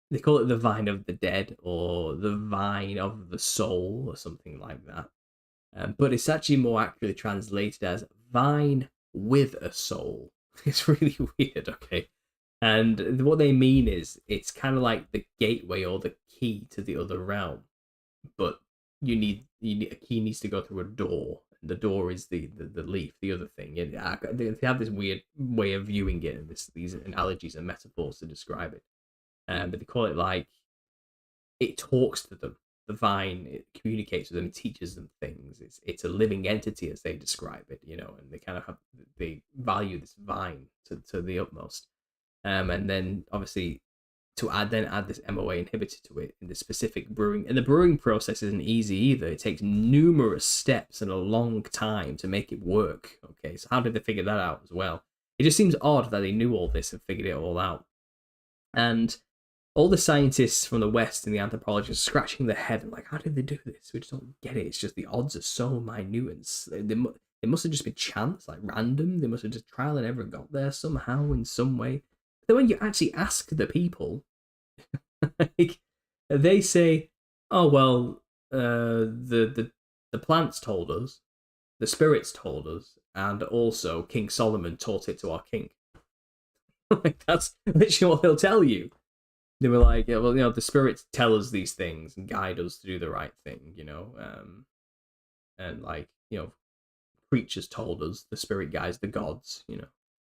they call it the vine of the dead or the vine of the soul or something like that. But it's actually more accurately translated as vine with a soul. It's really weird, okay? And what they mean is it's kind of like the gateway or the key to the other realm. But you need a key needs to go through a door. And the door is the leaf, the other thing. They have this weird way of viewing it and these analogies and metaphors to describe it. But they call it like it talks to them. The vine, it communicates with them, teaches them things. It's a living entity as they describe it, you know, and they kind of they value this vine to the utmost. And then obviously to add this MOA inhibitor to it in the specific brewing, and the brewing process isn't easy either. It takes numerous steps and a long time to make it work. Okay, so how did they figure that out as well? It just seems odd that they knew all this and figured it all out. And all the scientists from the West and the anthropologists scratching their head and like, how did they do this? We just don't get it. It's just the odds are so minute. It must have just been chance, like random. They must have just trial and error got there somehow in some way. then when you actually ask the people, like, they say, "Oh well, the plants told us, the spirits told us, and also King Solomon taught it to our king." Like, that's literally what they'll tell you. They were like, "Yeah, well, the spirits tell us these things and guide us to do the right thing, and like, preachers told us, the spirit guides the gods.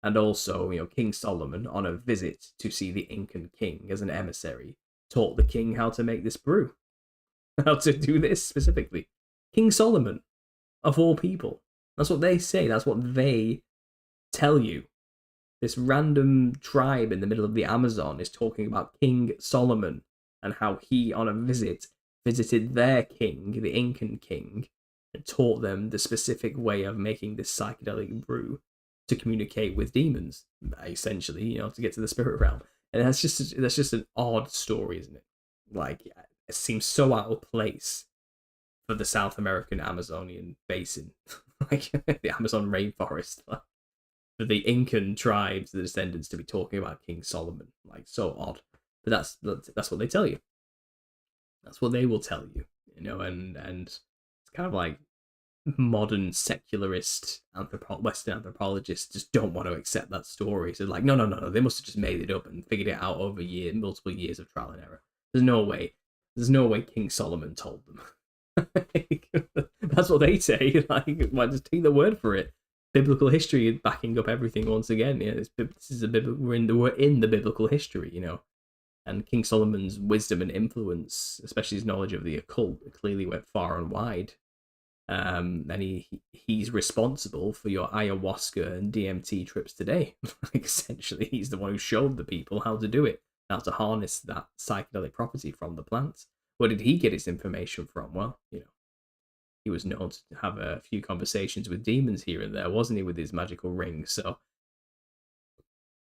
And also, King Solomon, on a visit to see the Incan king as an emissary, taught the king how to make this brew, how to do this specifically. King Solomon, of all people. That's what they say. That's what they tell you. This random tribe in the middle of the Amazon is talking about King Solomon and how he, on a visit, visited their king, the Incan king, and taught them the specific way of making this psychedelic brew to communicate with demons, essentially, to get to the spirit realm. And that's just an odd story, isn't it? Like, it seems so out of place for the South American Amazonian basin, like the Amazon rainforest, like, for the Incan tribes, the descendants, to be talking about King Solomon, like, so odd. But that's what they tell you. That's what they will tell you, and it's kind of like modern secularist Western anthropologists just don't want to accept that story. So like, no, they must have just made it up and figured it out over multiple years of trial and error. There's no way King Solomon told them. That's what they say. Like, why just take the word for it? Biblical history backing up everything once again. Yeah, this is we're in the biblical history, and King Solomon's wisdom and influence, especially his knowledge of the occult, clearly went far and wide. And he's responsible for your ayahuasca and DMT trips today. Like, essentially, he's the one who showed the people how to do it, how to harness that psychedelic property from the plants. Where did he get his information from? Well, he was known to have a few conversations with demons here and there, wasn't he, with his magical ring? So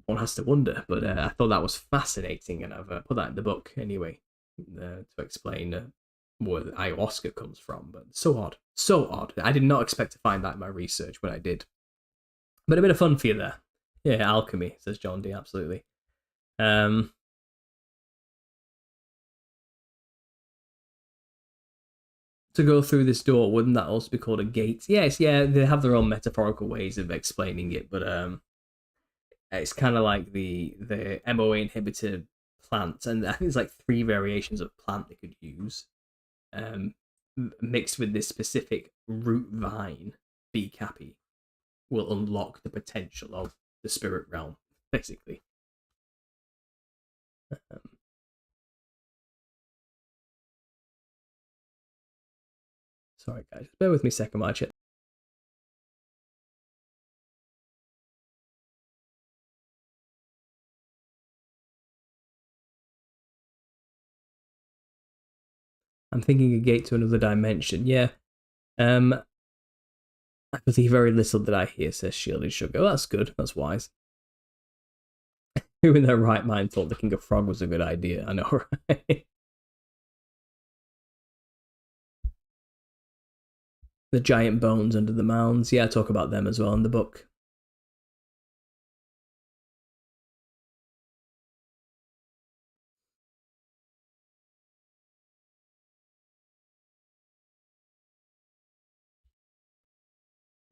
one has to wonder. But I thought that was fascinating, and I've put that in the book anyway, to explain where ayahuasca comes from. But so odd. I did not expect to find that in my research, but I did. But a bit of fun for you there. Yeah, alchemy, says John D. Absolutely. To go through this door, wouldn't that also be called a gate? Yes, yeah, they have their own metaphorical ways of explaining it, but it's kind of like the MOA inhibitor plant, and I think there's like 3 variations of plant they could use, mixed with this specific root vine, bee cappy, will unlock the potential of the spirit realm, basically. Sorry, guys, bear with me a second while I check. I'm thinking a gate to another dimension. Yeah. I believe very little that I hear, says Shielded Sugar. Oh, that's good. That's wise. Who in their right mind thought the King of Frog was a good idea? I know, right? The giant bones under the mounds. Yeah, I talk about them as well in the book.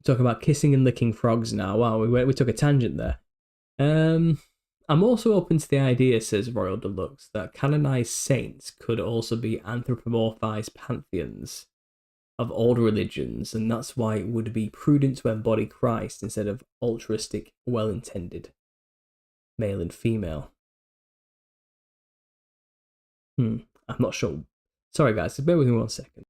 Talk about kissing and licking frogs now. Wow, we took a tangent there. I'm also open to the idea, says Royal Deluxe, that canonized saints could also be anthropomorphized pantheons of old religions, and that's why it would be prudent to embody Christ instead of altruistic, well-intended male and female. I'm not sure. Sorry, guys, bear with me 1 second.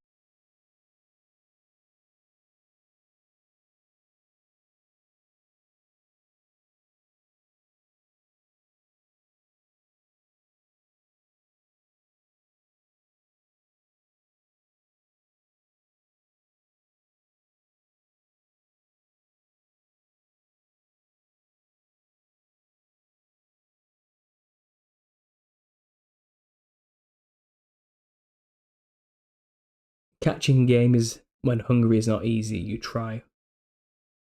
Catching game is when hungry is not easy. You try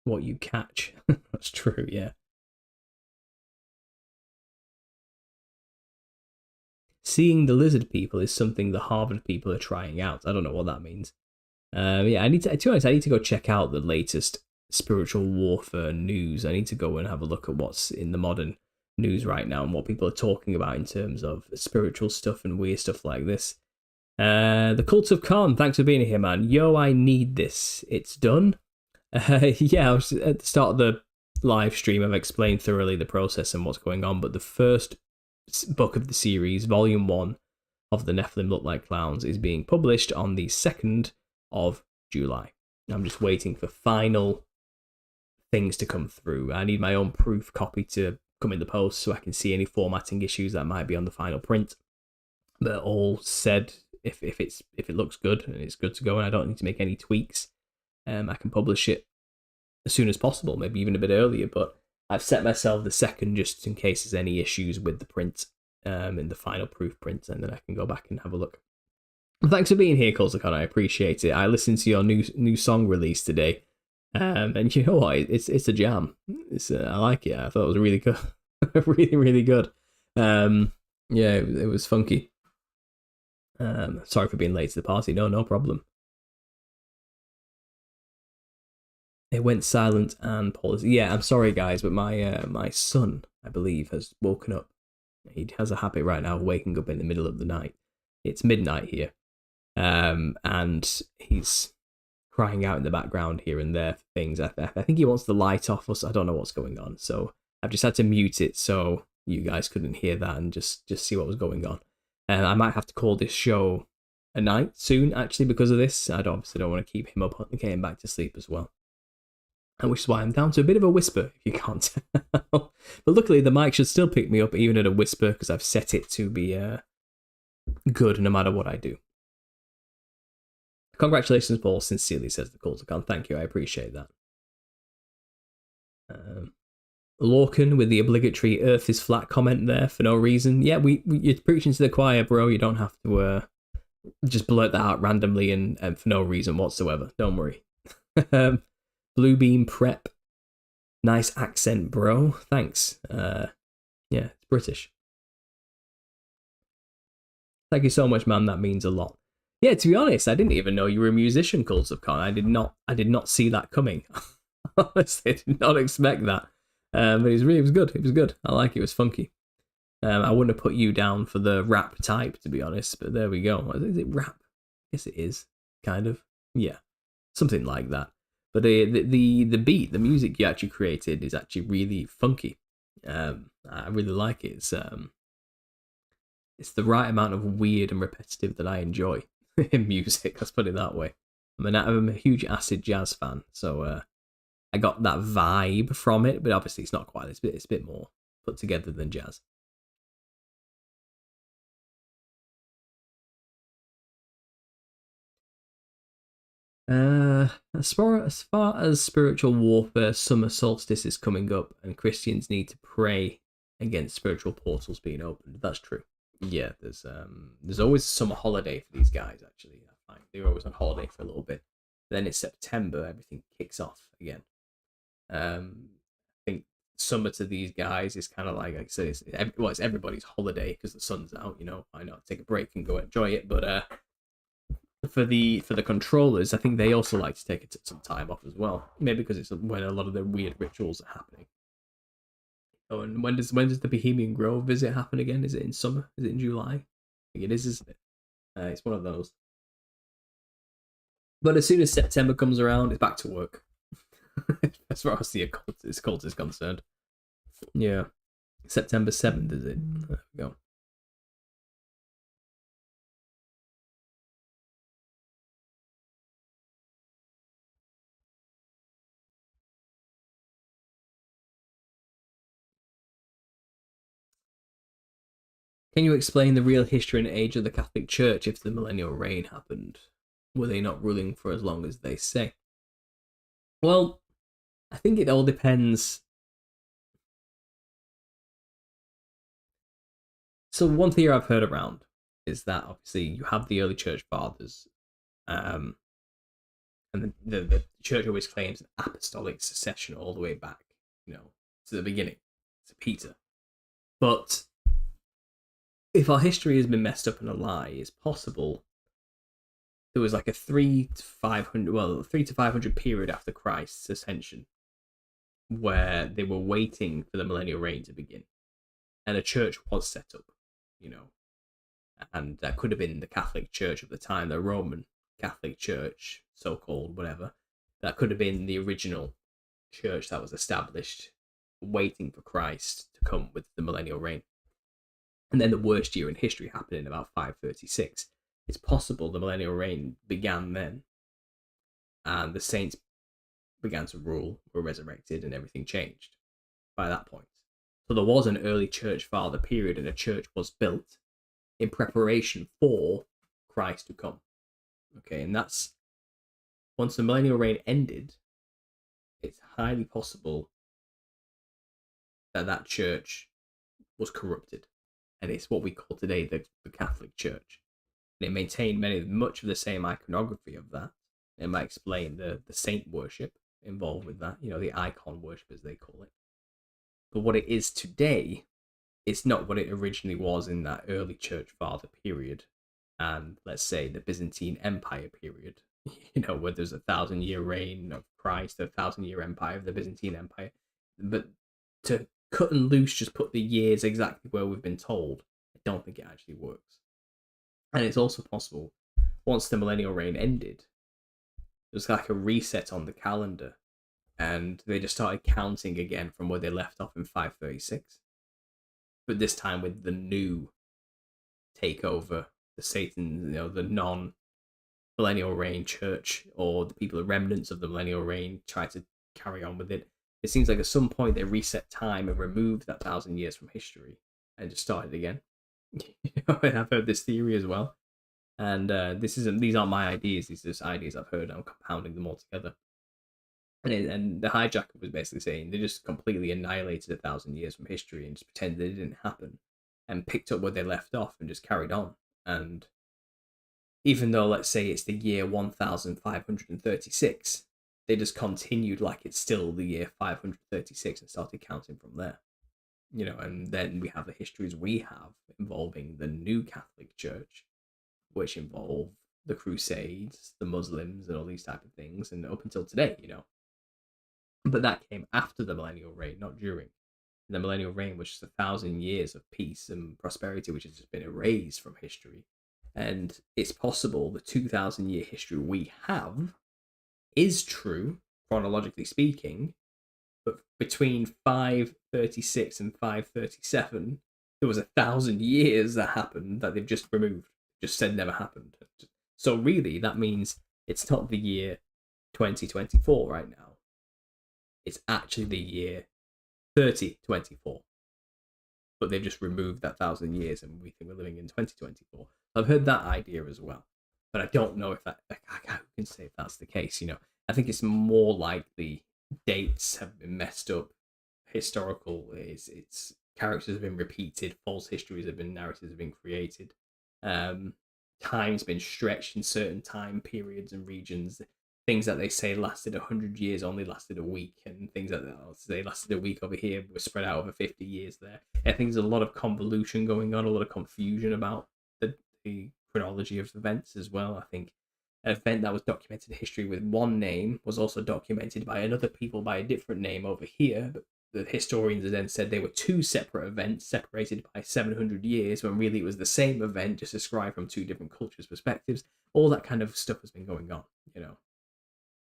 what you catch. That's true, yeah. seeing the lizard people is something the Harvard people are trying out. I don't know what that means. Yeah, I need to be honest, I need to go check out the latest spiritual warfare news. I need to go and have a look at what's in the modern news right now and what people are talking about in terms of spiritual stuff and weird stuff like this. The Cult of Khan, thanks for being here, man. Yo, I need this. It's done. Yeah, I was at the start of the live stream. I've explained thoroughly the process and what's going on, but the first book of the series, volume 1 of the Nephilim Look Like Clowns, is being published on the 2nd of July. I'm just waiting for final things to come through. I need my own proof copy to come in the post so I can see any formatting issues that might be on the final print. But all said, if it looks good and it's good to go and I don't need to make any tweaks, I can publish it as soon as possible, maybe even a bit earlier. But I've set myself the 2nd just in case there's any issues with the print, in the final proof print, and then I can go back and have a look. Thanks for being here, Colsacon. I appreciate it. I listened to your new song release today, and you know what? It's a jam. I like it. I thought it was really good, really good. Yeah, it was funky. Sorry for being late to the party. No problem. It went silent and paused. Yeah, I'm sorry, guys, but my son, I believe, has woken up. He has a habit right now of waking up in the middle of the night. It's midnight here. And he's crying out in the background here and there for things. I think he wants the light off us. I don't know what's going on. So I've just had to mute it so you guys couldn't hear that and just see what was going on. And I might have to call this show a night soon, actually, because of this. I obviously don't want to keep him up and get him back to sleep as well. And which is why I'm down to a bit of a whisper, if you can't tell. But luckily, the mic should still pick me up even at a whisper because I've set it to be good no matter what I do. Congratulations, Paul. Sincerely, says the Culticon. Thank you. I appreciate that. Lorcan with the obligatory Earth is flat comment there for no reason. Yeah, you're preaching to the choir, bro. You don't have to just blurt that out randomly and for no reason whatsoever. Don't worry. Bluebeam Prep. Nice accent, bro. Thanks. Yeah, it's British. Thank you so much, man. That means a lot. Yeah, to be honest, I didn't even know you were a musician, Cult of Con. I did not see that coming. Honestly, I did not expect that. But it was good. It was good. I like it. It was funky. I wouldn't have put you down for the rap type, to be honest, but there we go. Is it rap? I guess it is, kind of. Yeah, something like that. But the beat, the music you actually created is actually really funky. I really like it. It's the right amount of weird and repetitive that I enjoy in music. Let's put it that way. I'm a huge acid jazz fan, so I got that vibe from it. But obviously, it's not quite. It's a bit more put together than jazz. As far as spiritual warfare, summer solstice is coming up, and Christians need to pray against spiritual portals being opened. That's true. Yeah, there's always summer holiday for these guys. Actually, I find they're always on holiday for a little bit. Then it's September, everything kicks off again. I think summer to these guys is kind of like I said, it's everybody's holiday because the sun's out. You know, why not take a break and go enjoy it? But for the controllers, I think they also like to take some time off as well. Maybe because it's when a lot of the weird rituals are happening. Oh, and when does the Bohemian Grove visit happen again? Is it in summer? Is it in July? I think it is, isn't it? It's one of those. But as soon as September comes around, it's back to work. As far as the occult is concerned. Yeah. September 7th, is it? There we go. Can you explain the real history and age of the Catholic Church if the millennial reign happened? Were they not ruling for as long as they say? Well, I think it all depends. So one theory I've heard around is that obviously you have the early church fathers, and the church always claims an apostolic succession all the way back, to the beginning, to Peter. But if our history has been messed up in a lie, it's possible there was like a 3 to 500 period after Christ's ascension where they were waiting for the millennial reign to begin, and a church was set up, you know, and that could have been the Catholic Church of the time, the Roman Catholic Church, so called, whatever. That could have been the original church that was established, waiting for Christ to come with the millennial reign. And then the worst year in history happened in about 536. It's possible the millennial reign began then, and the saints began to rule, were resurrected, and everything changed by that point. So there was an early church father period, and a church was built in preparation for Christ to come. Okay, and that's once the millennial reign ended, it's highly possible that that church was corrupted, and it's what we call today the Catholic Church. And it maintained much of the same iconography of that. It might explain the saint worship involved with that, you know, the icon worship as they call it. But what it is today, it's not what it originally was in that early church father period, and let's say the Byzantine Empire period, you know, where there's 1,000-year reign of Christ, 1,000-year empire of the Byzantine Empire. But to cut and loose, just put the years exactly where we've been told, I don't think it actually works. And it's also possible, once the millennial reign ended, it was like a reset on the calendar, and they just started counting again from where they left off in 536. But this time with the new takeover, the Satan, you know, the non-millennial reign church, or the people, the remnants of the millennial reign, try to carry on with it. It seems like at some point they reset time and removed that 1,000 years from history and just started again. You know, and I've heard this theory as well, and these aren't my ideas. These are just ideas I've heard. I'm compounding them all together. And the hijacker was basically saying they just completely annihilated 1,000 years from history and just pretended it didn't happen, and picked up where they left off and just carried on. And even though, let's say, it's the year 1536, they just continued like it's still the year 536 and started counting from there. You know, and then we have the histories we have involving the new Catholic Church, which involve the Crusades, the Muslims, and all these type of things, and up until today, you know. But that came after the millennial reign, not during. The millennial reign was just 1,000 years of peace and prosperity, which has just been erased from history. And it's possible the 2,000-year history we have is true, chronologically speaking, but between 536 and 537, there was 1,000 years that happened that they've just removed, just said never happened. So really, that means it's not the year 2024 right now. It's actually the year 3024. But they've just removed that 1,000 years, and we think we're living in 2024. I've heard that idea as well, but I don't know if that, like, I can say if that's the case. You know, I think it's more likely dates have been messed up. Historical it's characters have been repeated, false histories have been, narratives have been created. Time's been stretched in certain time periods and regions. Things that they say lasted 100 years only lasted a week, and things that they lasted a week over here were spread out over 50 years there. I think there's a lot of convolution going on, a lot of confusion about the chronology of events as well. I think an event that was documented in history with one name was also documented by another people by a different name over here, but the historians then said they were two separate events separated by 700 years, when really it was the same event just described from two different cultures' perspectives. All that kind of stuff has been going on, you know.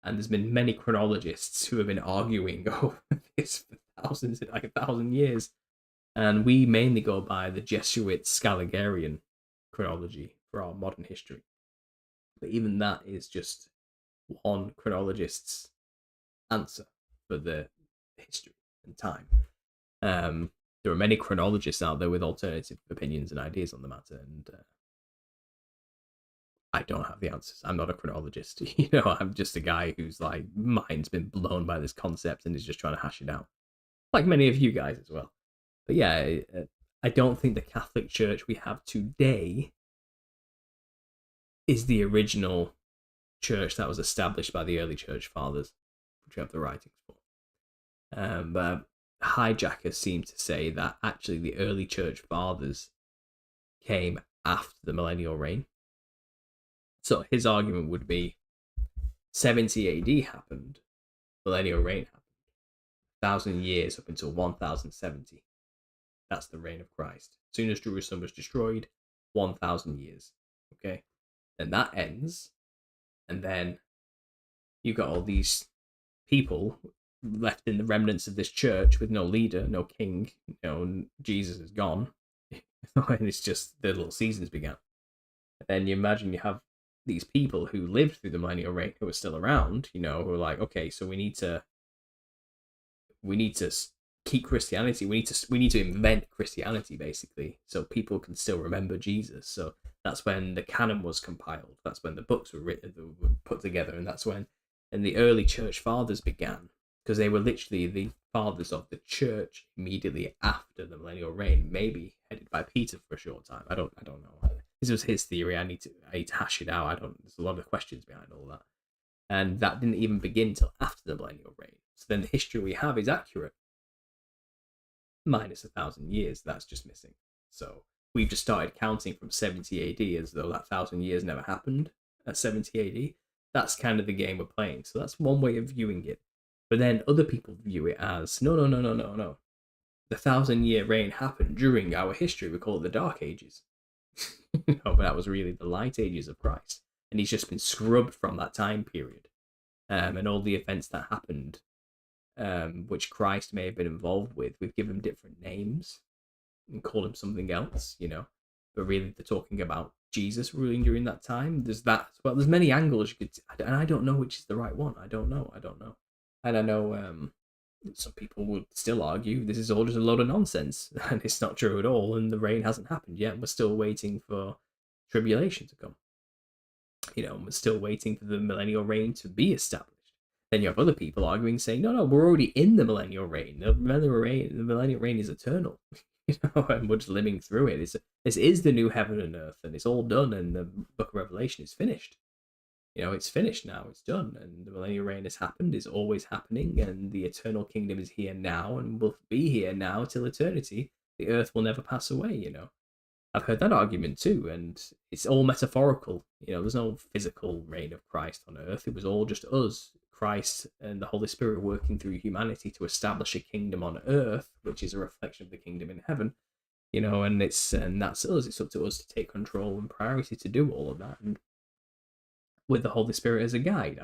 And there's been many chronologists who have been arguing over this for thousands, like 1,000 years. And we mainly go by the Jesuit Scaligerian chronology for our modern history. But even that is just one chronologist's answer for the history and time. There are many chronologists out there with alternative opinions and ideas on the matter, and I don't have the answers. I'm not a chronologist. You know, I'm just a guy whose like mind's been blown by this concept and is just trying to hash it out, like many of you guys as well. But yeah, I don't think the Catholic Church we have today is the original church that was established by the early church fathers, which we have the writings for. But hijackers seem to say that actually the early church fathers came after the millennial reign. So his argument would be 70 AD happened, millennial reign happened, 1,000 years up until 1070. That's the reign of Christ. As soon as Jerusalem was destroyed, 1,000 years. Okay? And that ends, and then you've got all these people left in the remnants of this church with no leader, no king. Jesus is gone. And it's just the little seasons began. And then you imagine you have these people who lived through the millennial reign who are still around, who are like, okay, so we need to keep Christianity. We need to invent Christianity, basically, so people can still remember Jesus. So that's when the canon was compiled. That's when the books were written, were put together, and that's when the early church fathers began, because they were literally the fathers of the church immediately after the millennial reign, maybe headed by Peter for a short time. I don't know. This was his theory. I need to hash it out. There's a lot of questions behind all that, and that didn't even begin till after the millennial reign. So then the history we have is accurate, minus 1,000 years. That's just missing. So we've just started counting from 70 AD as though that 1,000 years never happened at 70 AD. That's kind of the game we're playing. So that's one way of viewing it. But then other people view it as no. The 1,000-year reign happened during our history. We call it the Dark Ages. But that was really the light ages of Christ, and he's just been scrubbed from that time period, and all the events that happened, which Christ may have been involved with. We've given him different names and called him something else, but really they're talking about Jesus ruling during that time. There's that as well. There's many angles you could, and I don't know which is the right one. I don't know, and I know some people would still argue this is all just a load of nonsense, and it's not true at all, and the reign hasn't happened yet. We're still waiting for tribulation to come. We're still waiting for the millennial reign to be established. Then you have other people arguing, saying, no, we're already in the millennial reign. The millennial reign is eternal, and we're just living through it. This is the new heaven and earth, and it's all done, and the book of Revelation is finished. It's finished now, it's done, and the millennial reign has happened, is always happening, and the eternal kingdom is here now, and will be here now till eternity. The earth will never pass away, I've heard that argument too, and it's all metaphorical. There's no physical reign of Christ on earth. It was all just us, Christ and the Holy Spirit working through humanity to establish a kingdom on earth, which is a reflection of the kingdom in heaven. And that's us. It's up to us to take control and priority to do all of that, and with the Holy Spirit as a guide.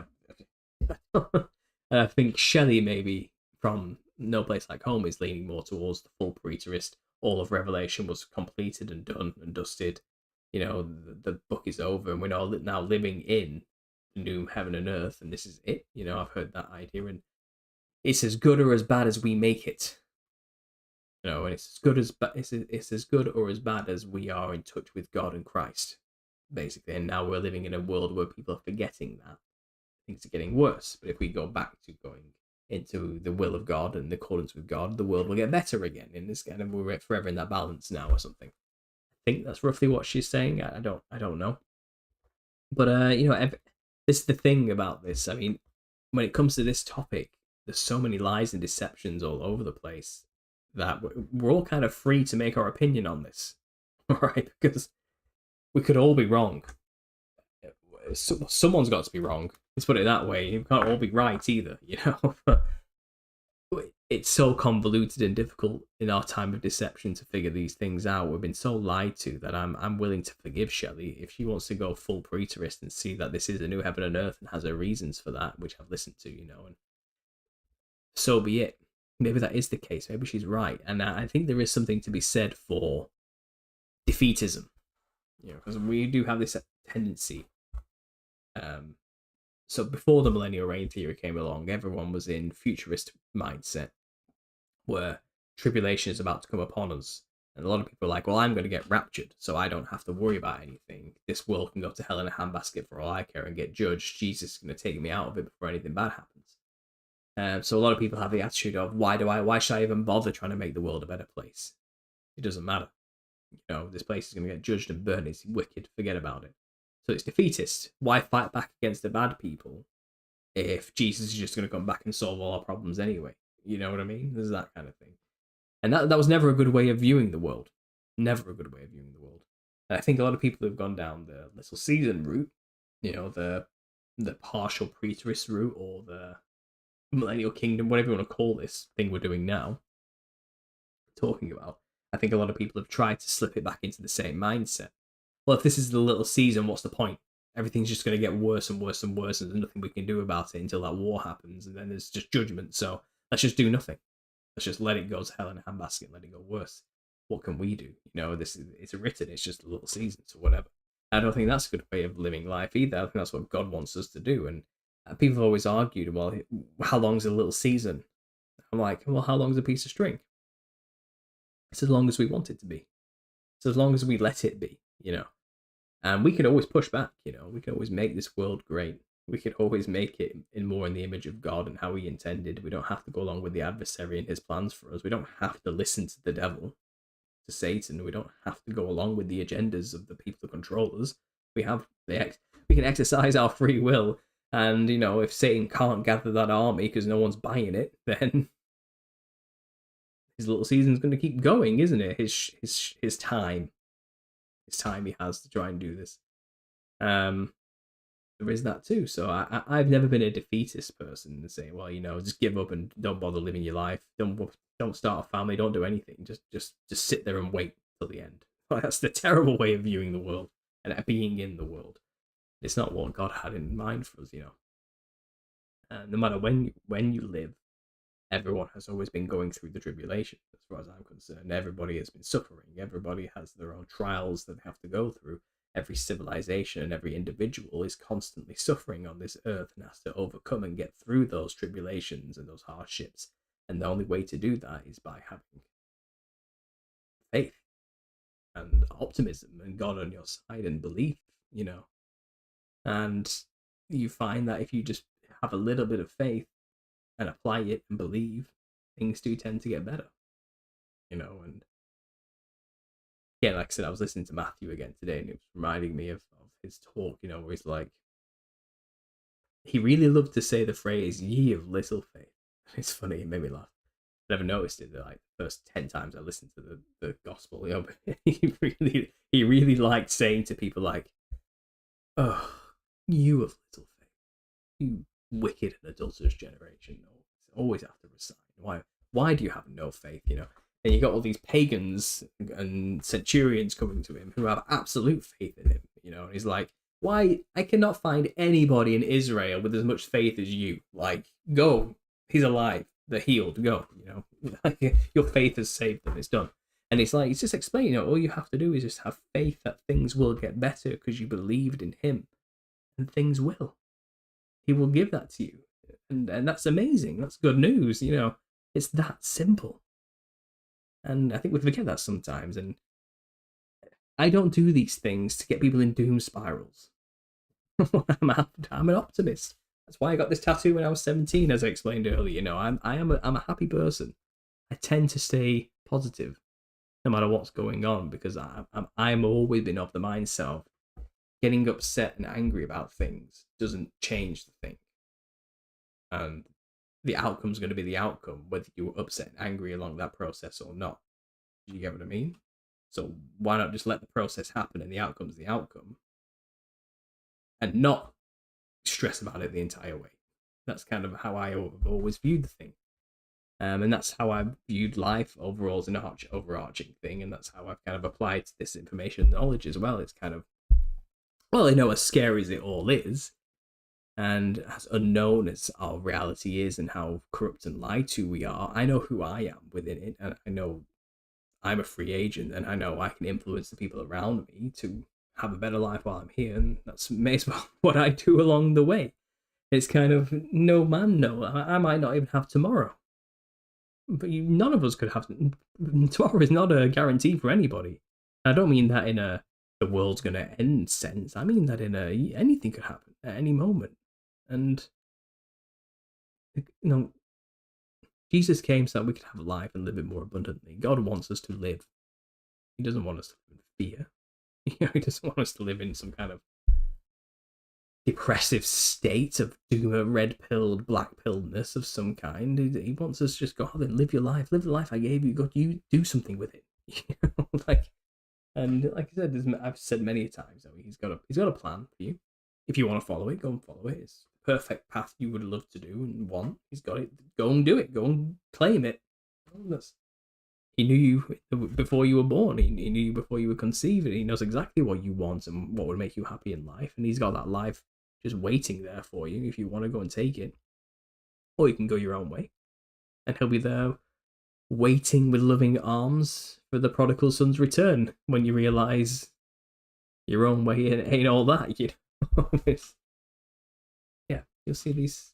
I think Shelley, maybe from No Place Like Home, is leaning more towards the full preterist. All of Revelation was completed and done and dusted. The book is over, and we're now living in the new heaven and earth, and this is it. I've heard that idea, and it's as good or as bad as we make it. And it's as good or as bad as we are in touch with God and Christ, basically. And now we're living in a world where people are forgetting that. Things are getting worse. But if we go back to going into the will of God and accordance with God, the world will get better again. And this kind of, we're forever in that balance now or something. I think that's roughly what she's saying. I don't know. But this is the thing about this. I mean, when it comes to this topic, there's so many lies and deceptions all over the place that we're all kind of free to make our opinion on this, right? Because we could all be wrong. Someone's got to be wrong. Let's put it that way. You can't all be right either, But it's so convoluted and difficult in our time of deception to figure these things out. We've been so lied to that I'm willing to forgive Shelley if she wants to go full preterist and see that this is a new heaven and earth and has her reasons for that, which I've listened to, and so be it. Maybe that is the case. Maybe she's right. And I think there is something to be said for defeatism, because we do have this tendency. So before the millennial reign theory came along, everyone was in futurist mindset, where tribulation is about to come upon us. And a lot of people are like, well, I'm going to get raptured, so I don't have to worry about anything. This world can go to hell in a handbasket for all I care and get judged. Jesus is going to take me out of it before anything bad happens. So a lot of people have the attitude of, why should I even bother trying to make the world a better place? It doesn't matter. This place is going to get judged and burned. It's wicked. Forget about it. So it's defeatist. Why fight back against the bad people if Jesus is just going to come back and solve all our problems anyway? You know what I mean? There's that kind of thing. And that was never a good way of viewing the world. Never a good way of viewing the world. And I think a lot of people have gone down the little season route, the partial preterist route, or the millennial kingdom, whatever you want to call this thing we're doing now, talking about. I think a lot of people have tried to slip it back into the same mindset. Well, if this is the little season, what's the point? Everything's just going to get worse and worse and worse, and there's nothing we can do about it until that war happens, and then there's just judgment. So let's just do nothing. Let's just let it go to hell in a handbasket and let it go worse. What can we do? It's written. It's just a little season, so whatever. I don't think that's a good way of living life either. I think that's what God wants us to do. And people have always argued, well, how long's a little season? I'm like, well, how long's a piece of string? It's as long as we want it to be. It's as long as we let it be, And we can always push back, We can always make this world great. We can always make it more in the image of God and how he intended. We don't have to go along with the adversary and his plans for us. We don't have to listen to the devil, to Satan. We don't have to go along with the agendas of the people who control us. We can exercise our free will. And, if Satan can't gather that army because no one's buying it, then his little season's going to keep going, isn't it? His time he has to try and do this. There is that too. So I've never been a defeatist person and say, well, just give up and don't bother living your life. Don't start a family. Don't do anything. Just sit there and wait till the end. Well, that's the terrible way of viewing the world and being in the world. It's not what God had in mind for us, No matter when you live, everyone has always been going through the tribulation, as far as I'm concerned. Everybody has been suffering. Everybody has their own trials that they have to go through. Every civilization and every individual is constantly suffering on this earth and has to overcome and get through those tribulations and those hardships. And the only way to do that is by having faith and optimism and God on your side and belief, And you find that if you just have a little bit of faith and apply it and believe, things do tend to get better, and yeah, like I said, I was listening to Matthew again today, and it was reminding me of his talk, where he's like, he really loved to say the phrase, ye of little faith. It's funny, it made me laugh. I never noticed it, like, the first 10 times I listened to the gospel, but he really liked saying to people like, oh, you of little faith, you wicked and adulterous generation, always have to resign. Why do you have no faith, And you got all these pagans and centurions coming to him who have absolute faith in him, And he's like, why? I cannot find anybody in Israel with as much faith as you. Like, go. He's alive. They're healed. Go. Your faith has saved them. It's done. And it's like, it's just explaining, all you have to do is just have faith that things will get better because you believed in him. And things will. He will give that to you. And that's amazing. That's good news, It's that simple. And I think we forget that sometimes. And I don't do these things to get people in doom spirals. I'm an optimist. That's why I got this tattoo when I was 17, as I explained earlier. I'm a happy person. I tend to stay positive no matter what's going on, because I'm always been of the mindset of getting upset and angry about things doesn't change the thing. And the outcome's going to be the outcome, whether you're upset and angry along that process or not. Do you get what I mean? So why not just let the process happen and the outcome's the outcome, and not stress about it the entire way? That's kind of how I always viewed the thing. And that's how I viewed life overall as an overarching thing, and that's how I've kind of applied this information and knowledge as well. It's kind of, well, as scary as it all is, and as unknown as our reality is and how corrupt and lied to we are, I know who I am within it, and I know I'm a free agent, and I know I can influence the people around me to have a better life while I'm here, and that's well what I do along the way. It's kind of, no man, no, I might not even have tomorrow. But none of us could have. Tomorrow is not a guarantee for anybody. I don't mean that in a the world's going to end sense. I mean that in a anything could happen at any moment. And, Jesus came so that we could have life and live it more abundantly. God wants us to live. He doesn't want us to live in fear. He doesn't want us to live in some kind of depressive state of doom, a red-pilled, black-pilledness of some kind. He wants us to just go out and live your life. Live the life I gave you. God, you do something with it. And like I said, I've said many times that he's got a plan for you. If you want to follow it, go and follow it. It's the perfect path you would love to do and want. He's got it. Go and do it. Go and claim it. He knew you before you were born. He knew you before you were conceived. And he knows exactly what you want and what would make you happy in life. And he's got that life just waiting there for you if you want to go and take it. Or you can go your own way. And he'll be there waiting with loving arms for the prodigal son's return when you realise your own way ain't all that, you know. Yeah, you'll see these.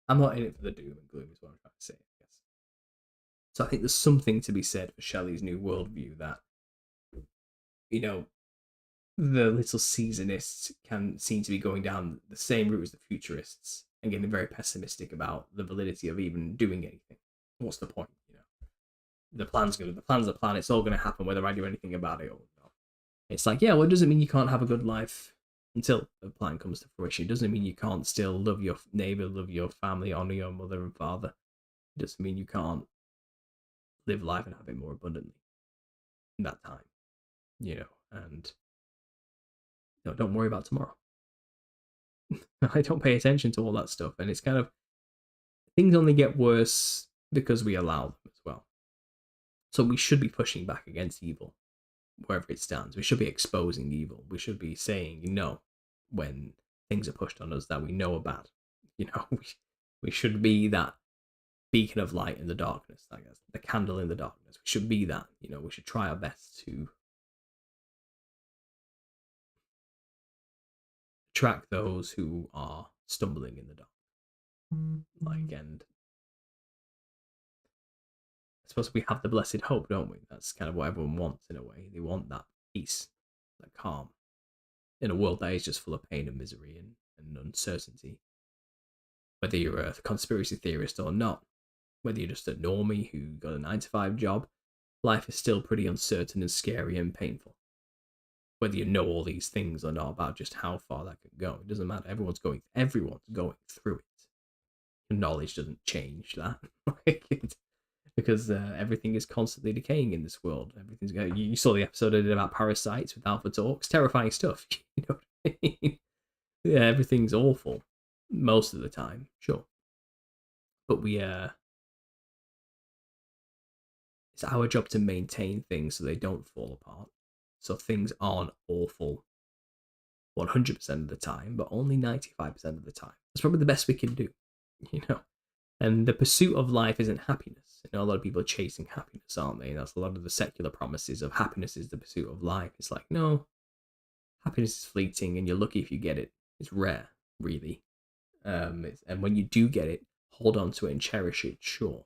I'm not in it for the doom and gloom, is what I'm trying to say, I guess. So I think there's something to be said for Shelley's new worldview that, you know, the little seasonists can seem to be going down the same route as the futurists and getting very pessimistic about the validity of even doing anything. What's the point? You know, the plan's the plan. It's all going to happen whether I do anything about it or not. It's like, yeah, well, it doesn't mean you can't have a good life until the plan comes to fruition. It doesn't mean you can't still love your neighbor, love your family, honor your mother and father. It doesn't mean you can't live life and have it more abundantly in that time, you know, and don't worry about tomorrow. I don't pay attention to all that stuff, and it's kind of, things only get worse because we allow them as well. So we should be pushing back against evil wherever it stands. We should be exposing evil. We should be saying no when things are pushed on us that we know are bad. You know, we should be that beacon of light in the darkness, I guess, the candle in the darkness. We should be that. You know, we should try our best to track those who are stumbling in the dark. Like, and I suppose we have the blessed hope, don't we? That's kind of what everyone wants in a way. They want that peace, that calm, in a world that is just full of pain and misery and uncertainty. Whether you're a conspiracy theorist or not, whether you're just a normie who got a 9-to-5 job, life is still pretty uncertain and scary and painful. Whether you know all these things or not about just how far that could go, it doesn't matter. Everyone's going through it. Knowledge doesn't change that. Because everything is constantly decaying in this world. Everything's going. You saw the episode I did about parasites with Alpha Talks. Terrifying stuff. You know what I mean? Yeah, everything's awful most of the time, sure. But it's our job to maintain things so they don't fall apart. So things aren't awful 100% of the time, but only 95% of the time. That's probably the best we can do, you know. And the pursuit of life isn't happiness. You know, a lot of people are chasing happiness, aren't they? That's a lot of the secular promises of happiness is the pursuit of life. It's like, no, happiness is fleeting and you're lucky if you get it. It's rare, really. And when you do get it, hold on to it and cherish it, sure.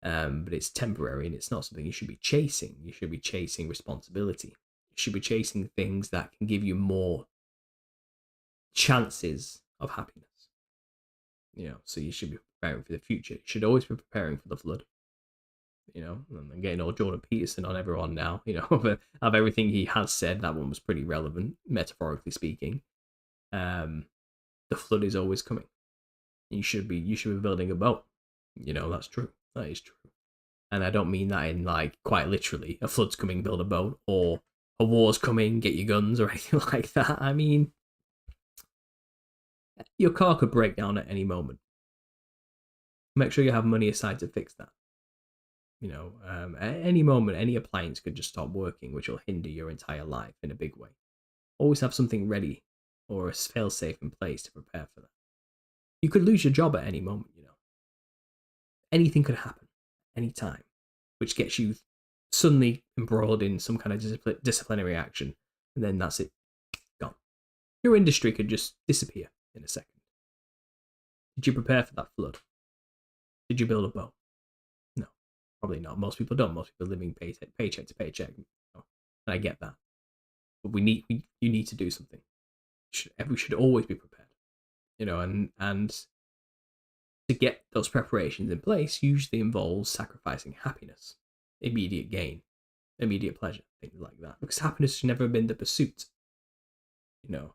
But it's temporary and it's not something you should be chasing. You should be chasing responsibility. You should be chasing things that can give you more chances of happiness. You know, so you should be preparing for the future. You should always be preparing for the flood. You know, and I'm getting all Jordan Peterson on everyone now. You know, of everything he has said, that one was pretty relevant, metaphorically speaking. The flood is always coming. You should be building a boat. You know, that's true. That is true. And I don't mean that in like quite literally a flood's coming, build a boat, or a war's coming, get your guns, or anything like that. I mean, your car could break down at any moment. Make sure you have money aside to fix that. You know, at any moment, any appliance could just stop working, which will hinder your entire life in a big way. Always have something ready or a fail-safe in place to prepare for that. You could lose your job at any moment, you know. Anything could happen, any time, which gets you suddenly embroiled in some kind of disciplinary action, and then that's it, gone. Your industry could just disappear in a second. Did you prepare for that flood? Did you build a boat? No, probably not. Most people don't. Most people are living paycheck to paycheck. You know? And I get that. But you need to do something. We should always be prepared. You know, and to get those preparations in place usually involves sacrificing happiness, immediate gain, immediate pleasure, things like that. Because happiness has never been the pursuit. You know,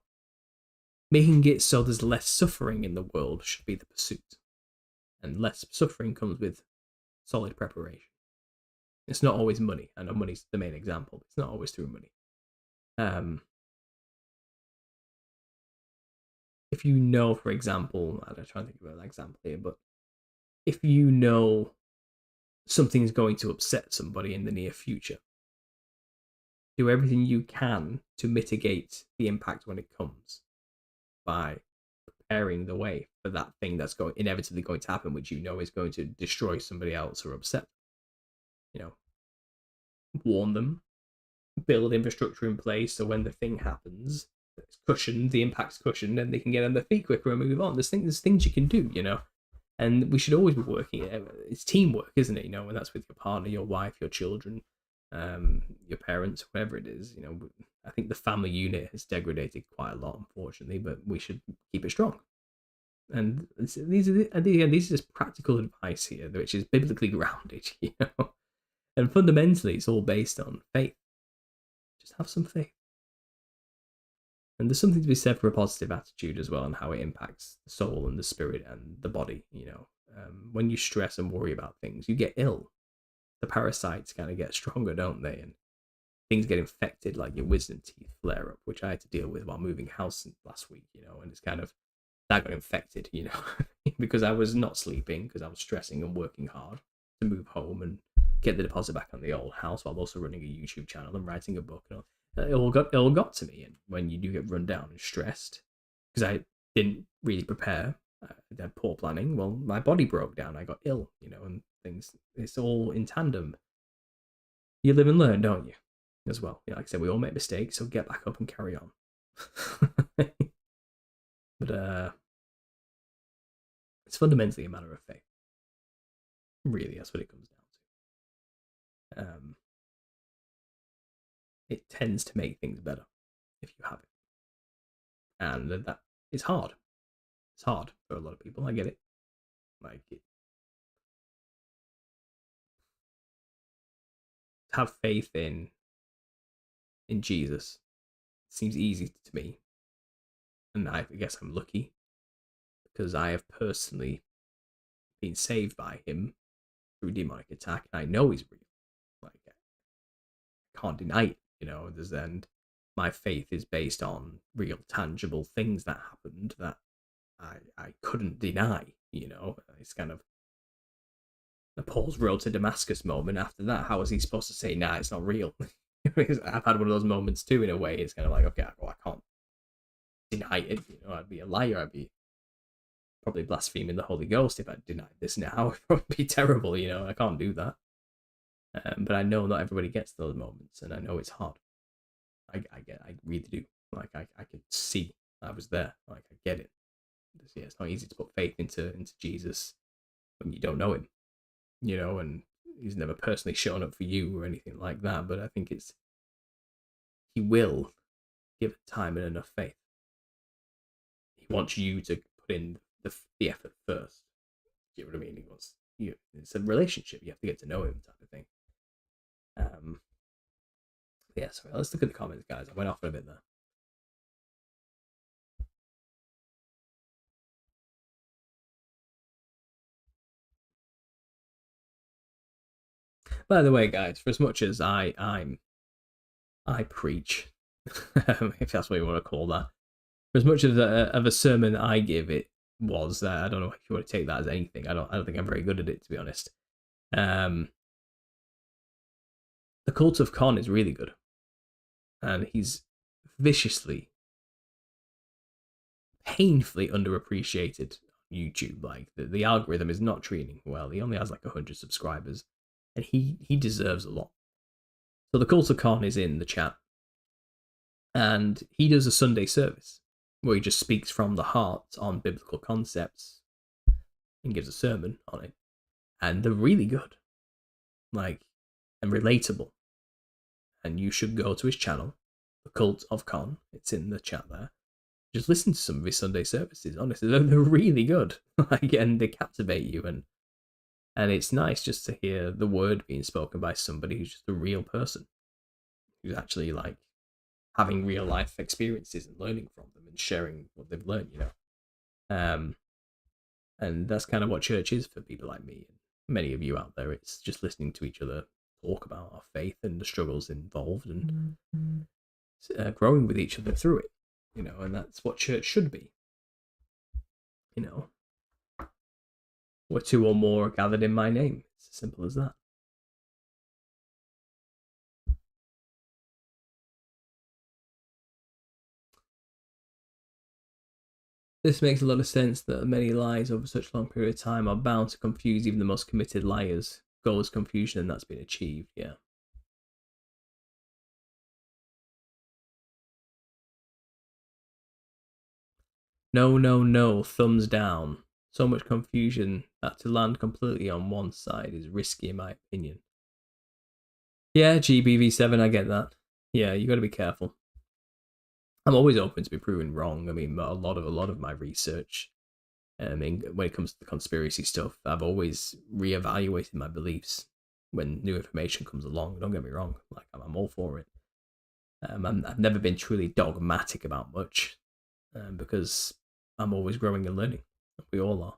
making it so there's less suffering in the world should be the pursuit. And less suffering comes with solid preparation. It's not always money. I know money's the main example, but it's not always through money. If you know, for example, I'm trying to think of an example here, but if you know something's going to upset somebody in the near future, do everything you can to mitigate the impact when it comes by preparing the way for that thing that's inevitably going to happen, which you know is going to destroy somebody else or upset. Warn them, build infrastructure in place so when the thing happens, it's cushioned, the impact's cushioned, and they can get on their feet quicker and move on. There's things you can do, and we should always be working. It's teamwork, isn't it? And that's with your partner, your wife, your children, your parents, whatever it is. I think the family unit has degraded quite a lot, unfortunately, but we should keep it strong. And these are just practical advice here, which is biblically grounded, and fundamentally, it's all based on faith. Just have some faith. And there's something to be said for a positive attitude as well, and how it impacts the soul and the spirit and the body. When you stress and worry about things, you get ill. The parasites kind of get stronger, don't they? And things get infected, like your wisdom teeth flare up, which I had to deal with while moving house last week. And it's kind of that got infected, because I was not sleeping because I was stressing and working hard to move home and get the deposit back on the old house while also running a YouTube channel and writing a book. And it all got to me. And when you do get run down and stressed, because I didn't really prepare, I had poor planning. Well, my body broke down. I got ill, and things. It's all in tandem. You live and learn, don't you? As well. Like I said, we all make mistakes, so get back up and carry on. But it's fundamentally a matter of faith. Really, that's what it comes down to. It tends to make things better if you have it, and that is hard. It's hard for a lot of people. I get it. To have faith in Jesus seems easy to me, and I guess I'm lucky because I have personally been saved by him through demonic attack, and I know he's real. I can't deny it. And my faith is based on real, tangible things that happened that I couldn't deny. It's kind of the Paul's road to Damascus moment. After that, how was he supposed to say, "Nah, it's not real"? I've had one of those moments too. In a way, it's kind of like, okay, well, I can't deny it. I'd be a liar. I'd be probably blaspheming the Holy Ghost if I denied this now. It would be terrible. I can't do that. But I know not everybody gets those moments, and I know it's hard. I really do. I can see I was there. I get it. It's not easy to put faith into Jesus when you don't know him, and he's never personally shown up for you or anything like that. But I think he will give it time and enough faith. He wants you to put in the effort first. You know what I mean? It's a relationship. You have to get to know him, type of thing. Yeah, sorry, let's look at the comments, guys. I went off a bit there. By the way, guys, for as much as I preach, if that's what you want to call that, for as much of a sermon I give, it was that I don't know if you want to take that as anything. I don't think I'm very good at it, to be honest. The Cult of Con is really good, and he's viciously, painfully underappreciated on YouTube. Like the algorithm is not treating him well. He only has like 100 subscribers, and he deserves a lot. So the Cult of Con is in the chat, and he does a Sunday service where he just speaks from the heart on biblical concepts and gives a sermon on it, and they're really good, and relatable. And you should go to his channel, The Cult of Con. It's in the chat there. Just listen to some of his Sunday services. Honestly, they're really good. And they captivate you, and it's nice just to hear the word being spoken by somebody who's just a real person, who's actually having real life experiences and learning from them and sharing what they've learned. And that's kind of what church is for people like me and many of you out there. It's just listening to each other talk about our faith and the struggles involved, and growing with each other through it, and that's what church should be. Where two or more are gathered in my name. It's as simple as that. This makes a lot of sense that many lies over such a long period of time are bound to confuse even the most committed liars. Goal is confusion, and that's been achieved, yeah. No, thumbs down. So much confusion that to land completely on one side is risky in my opinion. Yeah, GBV7, I get that. Yeah, you got to be careful. I'm always open to be proven wrong. I mean, a lot of my research, when it comes to the conspiracy stuff, I've always reevaluated my beliefs when new information comes along. Don't get me wrong, like I'm all for it. I've never been truly dogmatic about much, because I'm always growing and learning. We all are.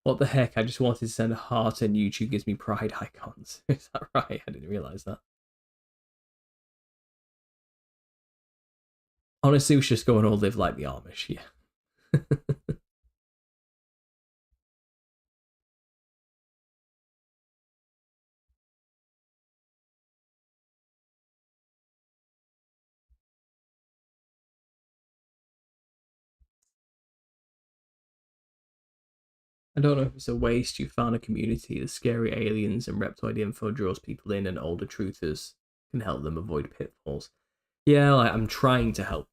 What the heck? I just wanted to send a heart and YouTube gives me pride icons. Is that right? I didn't realise that. Honestly, we should just go and all live like the Amish, yeah. I don't know if it's a waste. You found a community. The scary aliens and reptoid info draws people in, and older truthers can help them avoid pitfalls. Yeah, like, I'm trying to help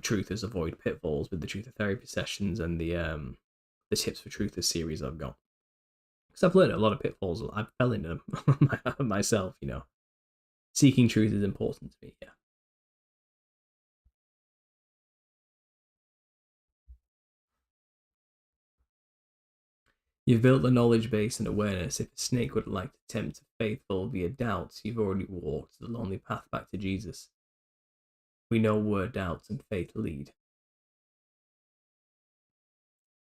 truthers avoid pitfalls with the Truth of Therapy sessions and the Tips for Truthers series I've got. Because I've learned a lot of pitfalls. I fell into them myself, Seeking truth is important to me, yeah. You've built the knowledge base and awareness. If a snake would like to tempt a faithful via doubts, you've already walked the lonely path back to Jesus. We know where doubts and faith lead.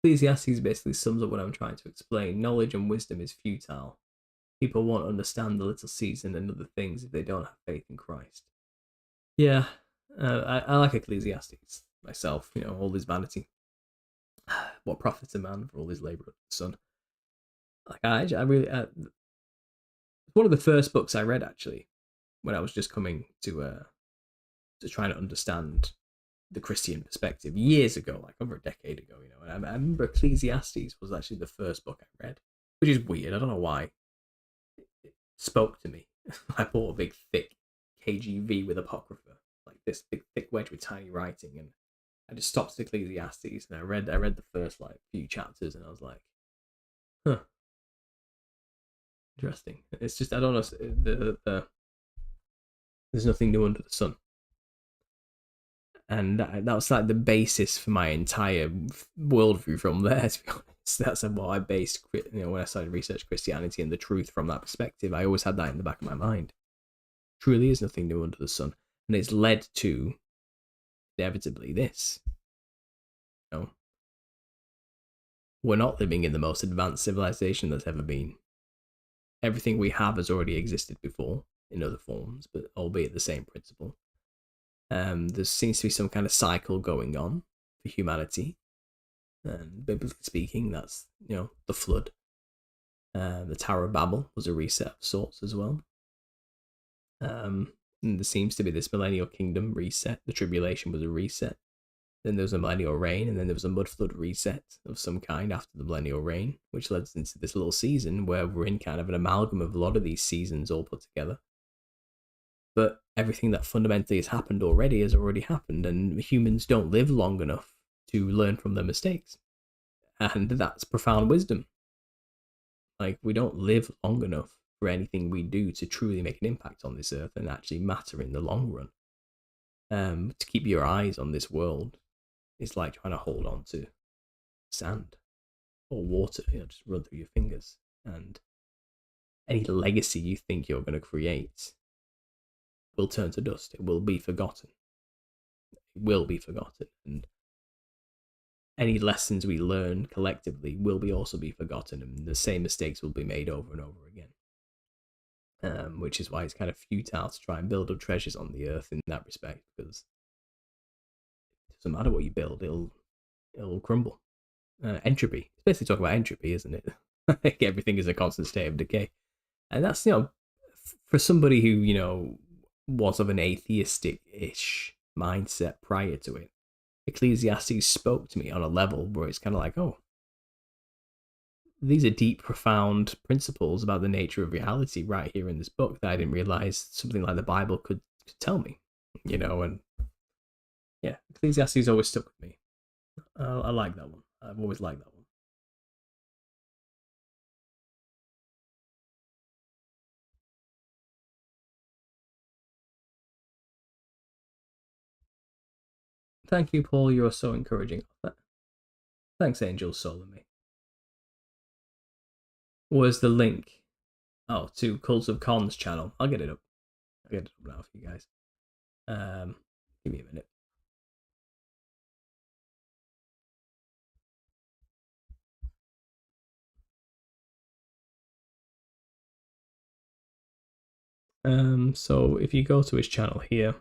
Ecclesiastes basically sums up what I'm trying to explain. Knowledge and wisdom is futile. People won't understand the little season and other things if they don't have faith in Christ. Yeah, I like Ecclesiastes myself, all his vanity. What profits a man for all his labour under the sun? Like, I really, one of the first books I read, actually, when I was just coming to trying to understand the Christian perspective years ago, like over a decade ago, and I remember Ecclesiastes was actually the first book I read, which is weird. I don't know why. It spoke to me. I bought a big, thick KGV with Apocrypha, like this big, thick wedge with tiny writing, and I just stopped at Ecclesiastes, and I read the first like few chapters, and I was like, huh, interesting. It's just, I don't know, there's nothing new under the sun. And that was like the basis for my entire worldview from there, to be honest. That's what I based, when I started research Christianity and the truth from that perspective. I always had that in the back of my mind. Truly is nothing new under the sun. And it's led to, inevitably, this. We're not living in the most advanced civilization that's ever been. Everything we have has already existed before in other forms, but albeit the same principle. There seems to be some kind of cycle going on for humanity, and biblically speaking, that's the flood. The Tower of Babel was a reset of sorts as well. And there seems to be this millennial kingdom reset. The tribulation was a reset. Then there was a millennial reign, and then there was a mud flood reset of some kind after the millennial reign, which led us into this little season where we're in kind of an amalgam of a lot of these seasons all put together. But everything that fundamentally has happened already has already happened, and humans don't live long enough to learn from their mistakes. And that's profound wisdom. Like, we don't live long enough for anything we do to truly make an impact on this earth and actually matter in the long run. To keep your eyes on this world is like trying to hold on to sand or water, just run through your fingers. And any legacy you think you're going to create will turn to dust. It will be forgotten. will be forgotten, and any lessons we learn collectively will be also be forgotten, and the same mistakes will be made over and over again. Which is why it's kind of futile to try and build up treasures on the earth in that respect, because it doesn't matter what you build, it'll crumble. Entropy. It's basically talking about entropy, isn't it? Like everything is a constant state of decay, and that's for somebody who was of an atheistic-ish mindset prior to it. Ecclesiastes spoke to me on a level where it's kind of like, oh, these are deep, profound principles about the nature of reality right here in this book that I didn't realize something like the Bible could tell me, and yeah, Ecclesiastes always stuck with me. I like that one. I've always liked that one. Thank you, Paul. You're so encouraging. Thanks, Angel Soul and me. Where's the link? Oh, to Cult of Cons channel. I'll get it up. I'll get it up now for you guys. Give me a minute. So if you go to his channel here,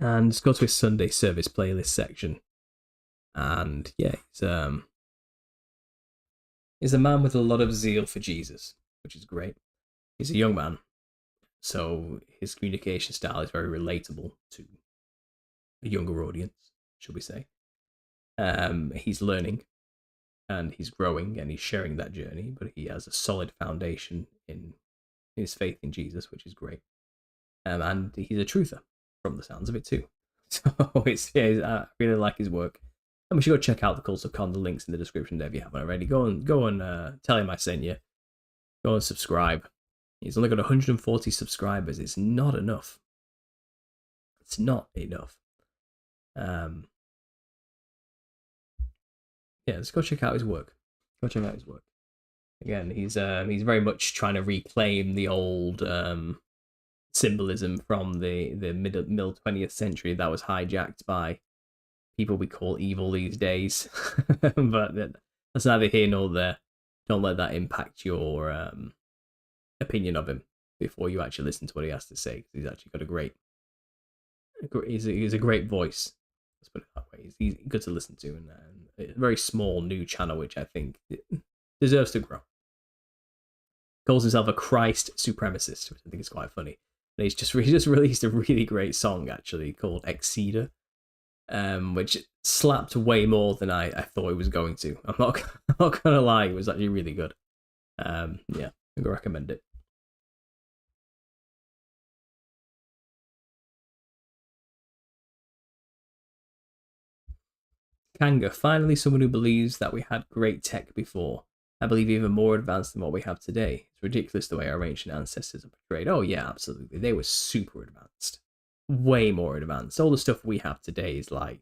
and just go to his Sunday service playlist section, and yeah, he's a man with a lot of zeal for Jesus, which is great. He's a young man, so his communication style is very relatable to a younger audience, should we say. He's learning, and he's growing, and he's sharing that journey, but he has a solid foundation in his faith in Jesus, which is great. And he's a truther from the sounds of it too. So I really like his work. And we should go check out the Cult of Con. The links in the description there if you haven't already. Go and tell him I sent you. Go and subscribe. He's only got 140 subscribers. It's not enough. It's not enough. Yeah, let's go check out his work. Go check out his work. Again, he's very much trying to reclaim the old symbolism from the middle 20th century that was hijacked by people we call evil these days. But that's neither here nor there. Don't let that impact your opinion of him before you actually listen to what he has to say, because he's actually got he's a great voice. Let's put it that way. He's good to listen to, and a very small new channel which I think deserves to grow. Calls himself a Christ supremacist, which I think is quite funny. And he's just released a really great song actually called Exceder, which slapped way more than I thought it was going to. I'm not gonna lie, it was actually really good. Yeah, I recommend it. Kanga, finally someone who believes that we had great tech before. I believe even more advanced than what we have today. It's ridiculous the way our ancient ancestors are portrayed. Oh yeah, absolutely. They were super advanced. Way more advanced. All the stuff we have today is like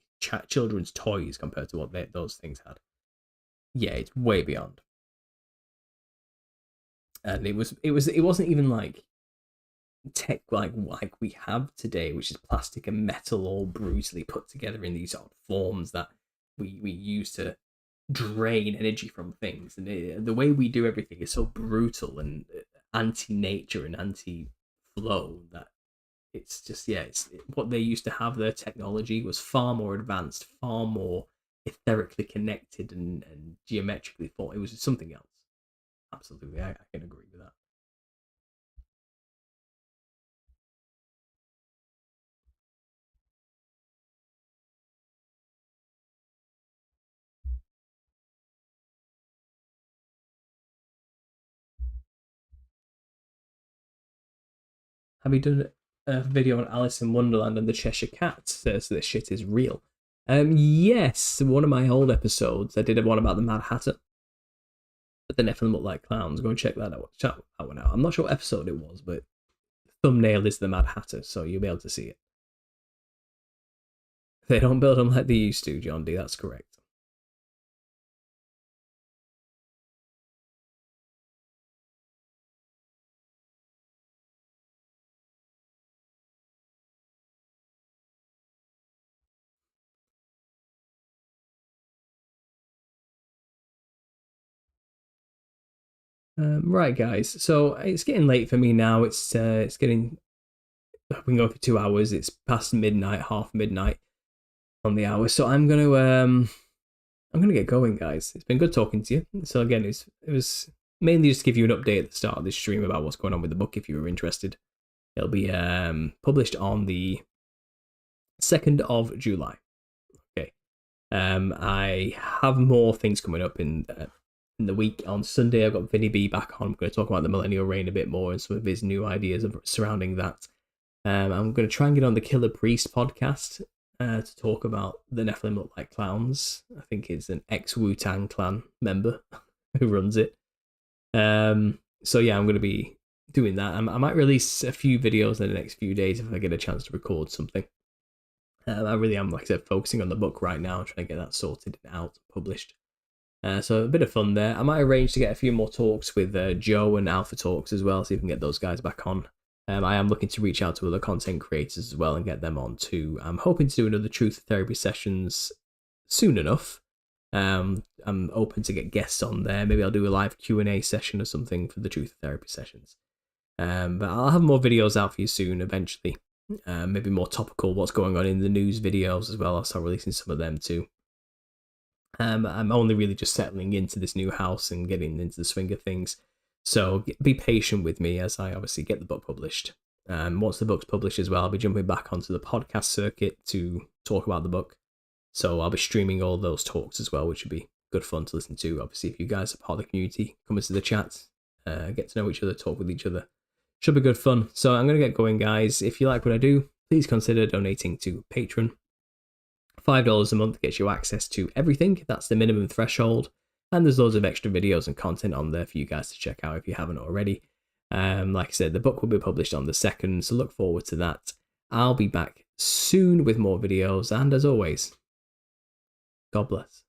children's toys compared to what those things had. Yeah, it's way beyond. And it wasn't even like tech like we have today, which is plastic and metal all brutally put together in these odd forms that we use to drain energy from things. And the way we do everything is so brutal and anti-nature and anti-flow that it's just what they used to have. Their technology was far more advanced, far more etherically connected and geometrically formed. It was something else. Absolutely, I can agree with that. Have you done a video on Alice in Wonderland and the Cheshire Cat? Says this shit is real. Yes, one of my old episodes, I did one about the Mad Hatter, but the Nephilim look like clowns. Go and check that out. Check that one out. I'm not sure what episode it was, but the thumbnail is the Mad Hatter, so you'll be able to see it. They don't build them like they used to, John D. That's correct. Right, guys. So it's getting late for me now. It's getting. I've been going for 2 hours. It's past midnight, half midnight on the hour. So I'm gonna get going, guys. It's been good talking to you. So again, it was mainly just to give you an update at the start of this stream about what's going on with the book. If you were interested, it'll be published on the 2nd of July. Okay. I have more things coming up in the week. On Sunday, I've got Vinny B back on. I'm going to talk about the Millennial Reign a bit more and some of his new ideas surrounding that. I'm going to try and get on the Killer Priest podcast to talk about the Nephilim look like clowns. I think it's an ex-Wu-Tang Clan member who runs it. So yeah, I'm going to be doing that. I might release a few videos in the next few days if I get a chance to record something. I really am, like I said, focusing on the book right now, trying to get that sorted and out, published. So a bit of fun there. I might arrange to get a few more talks with Joe and Alpha Talks as well, see if we can get those guys back on. I am looking to reach out to other content creators as well and get them on too. I'm hoping to do another truth therapy sessions soon enough. I'm open to get guests on there. Maybe I'll do a live Q&A session or something for the truth therapy sessions. But I'll have more videos out for you soon eventually. Maybe more topical, what's going on in the news videos as well. I'll start releasing some of them too. I'm only really just settling into this new house and getting into the swing of things. So be patient with me as I obviously get the book published. Once the book's published as well, I'll be jumping back onto the podcast circuit to talk about the book. So I'll be streaming all those talks as well, which would be good fun to listen to. Obviously, if you guys are part of the community, come into the chat, get to know each other, talk with each other. Should be good fun. So I'm going to get going, guys. If you like what I do, please consider donating to Patreon. $5 a month gets you access to everything. That's the minimum threshold. And there's loads of extra videos and content on there for you guys to check out if you haven't already. Like I said, the book will be published on the 2nd, so look forward to that. I'll be back soon with more videos, and as always, God bless.